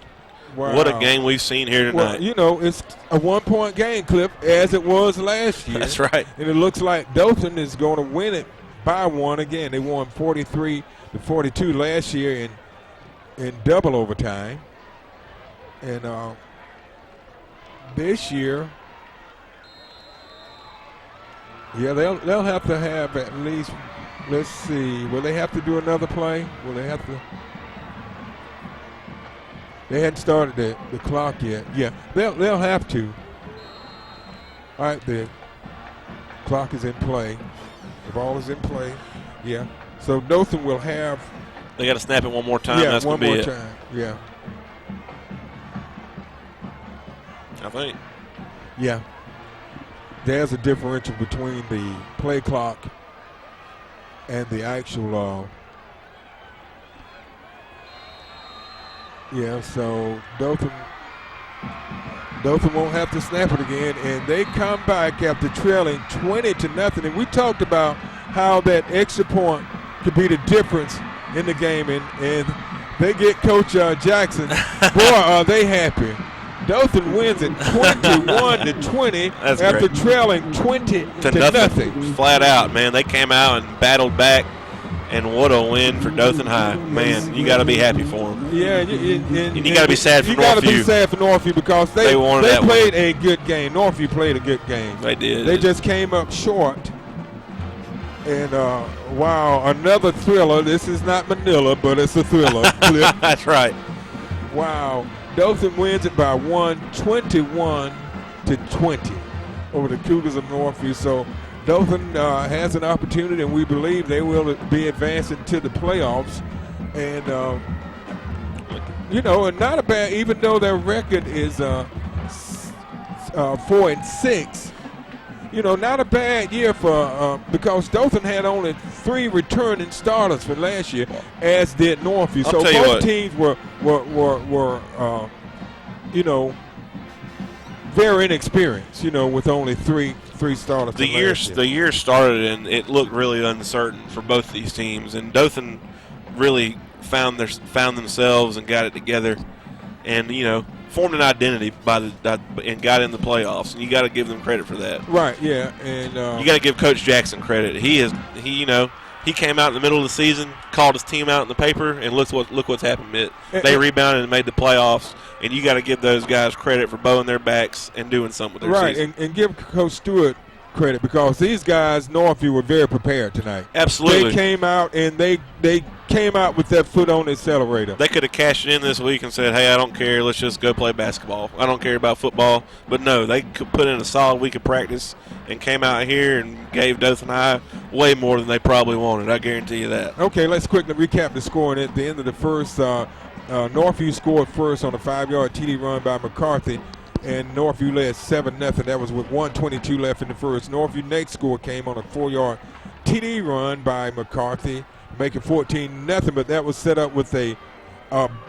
Wow. What a game we've seen here tonight. Well, you know, it's a 1-point game, Cliff, as it was last year. That's right. And it looks like Dothan is going to win it by one again. They won 43-42 last year in double overtime. And this year, yeah, they'll have to have at least, let's see, will they have to do another play? Will they have to? They hadn't started the clock yet. Yeah, they'll have to. All right, the clock is in play. The ball is in play. Yeah. So Dothan will have. They got to snap it one more time. Yeah, that's one gonna more be it. time. Yeah. I think. Yeah. There's a differential between the play clock and the actual. Yeah, so Dothan won't have to snap it again, and they come back after trailing 20-0. And we talked about how that extra point could be the difference in the game, and they get Coach Jackson. Boy, are they happy. Dothan wins it 21-20 after great. Trailing 20-0. Flat out, man. They came out and battled back. And what a win for Dothan High. Man, you got to be happy for them. Yeah, and you got to be sad for Northview. You got to be sad for Northview because they played a good game. Northview played a good game. They did. They just came up short. And, wow, another thriller. This is not Manila, but it's a thriller. That's right. Wow. Dothan wins it by 21-20 over the Cougars of Northview. So Dothan has an opportunity, and we believe they will be advancing to the playoffs. And, you know, and not a bad, even though their record is 4-6, you know, not a bad year for because Dothan had only 3 returning starters for last year, as did Northview. So both teams were you know, very inexperienced, you know, with only three starters. The year started and it looked really uncertain for both these teams, and Dothan really found themselves and got it together, and you know, formed an identity and got in the playoffs, and you got to give them credit for that. Right. Yeah, and you got to give Coach Jackson credit. He came out in the middle of the season, called his team out in the paper, and look what's happened. They rebounded and made the playoffs, and you got to give those guys credit for bowing their backs and doing something with their season. Right, and give Coach Stewart credit because these guys, Northview, were very prepared tonight. Absolutely. They came out, and they came out with their foot on the accelerator. They could have cashed it in this week and said, hey, I don't care, let's just go play basketball. I don't care about football. But no, they could put in a solid week of practice and came out here and gave Dothan High way more than they probably wanted. I guarantee you that. Okay, let's quickly recap the score. And at the end of the first, Northview scored first on a 5-yard TD run by McCarthy, and Northview led 7-0. That was with 1:22 left in the first. Northview next score came on a 4-yard TD run by McCarthy, making 14-0, but that was set up with a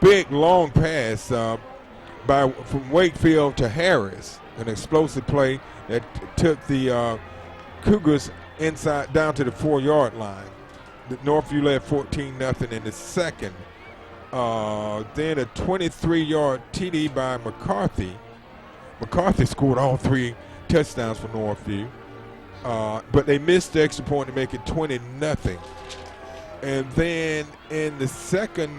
big long pass from Wakefield to Harris, an explosive play that took the Cougars inside down to the 4-yard line. The Northview led 14-0 in the second. Then a 23-yard TD by McCarthy. McCarthy scored all 3 touchdowns for Northview, but they missed the extra point to make it 20-0. And then in the second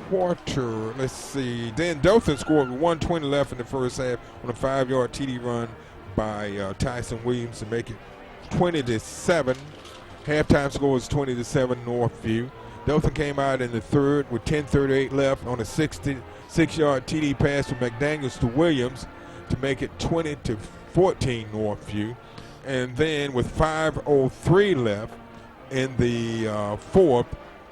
quarter, let's see, then Dothan scored with 1:20 left in the first half on a 5-yard TD run by Tyson Williams to make it 20-7. Halftime score was 20-7 Northview. Dothan came out in the third with 10:38 left on a 66-yard TD pass from McDaniels to Williams to make it 20-14. 14 Northview. And then with 5:03 left in the fourth,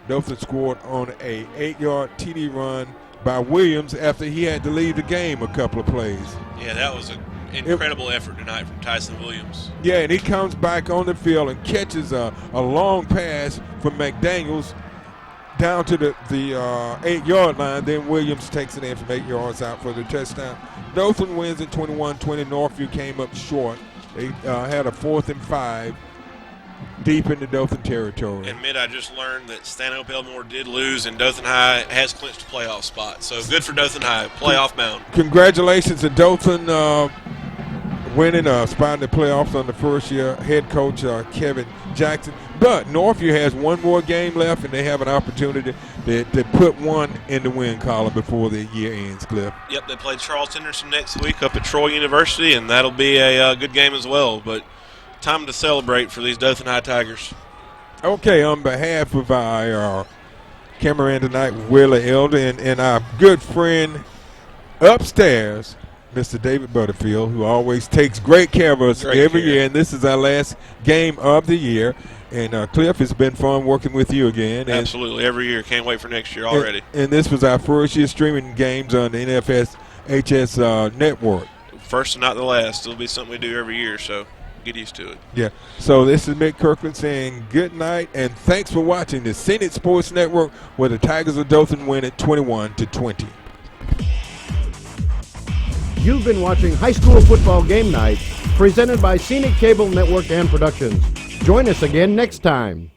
Dothan scored on a 8-yard TD run by Williams after he had to leave the game a couple of plays. Yeah, that was an incredible effort tonight from Tyson Williams. Yeah, and he comes back on the field and catches a long pass from McDaniels down to the 8-yard line. Then Williams takes it in from 8 yards out for the touchdown. Dothan wins at 21-20. Northview came up short. They had a 4th and 5 deep in the Dothan territory. And I just learned that Stanhope Elmore did lose, and Dothan High has clinched a playoff spot. So good for Dothan High, playoff bound. Congratulations to Dothan winning a spot in the playoffs on the first-year head coach Kevin Jackson. But Northview has one more game left, and they have an opportunity to put one in the win column before the year ends, Cliff. Yep, they play Charles Henderson next week up at Troy University, and that'll be a good game as well. But time to celebrate for these Dothan High Tigers. Okay, on behalf of our cameraman tonight, Willie Elder, and our good friend upstairs, Mr. David Butterfield, who always takes great care of us every year, and this is our last game of the year. And Cliff, it's been fun working with you again. Absolutely, every year. Can't wait for next year already. And this was our first year streaming games on the NFS HS network. First and not the last. It'll be something we do every year, so get used to it. Yeah. So this is Mick Kirkland saying good night, and thanks for watching the Scenic Sports Network, where the Tigers of Dothan win at 21-20. You've been watching High School Football Game Night, presented by Scenic Cable Network and Productions. Join us again next time.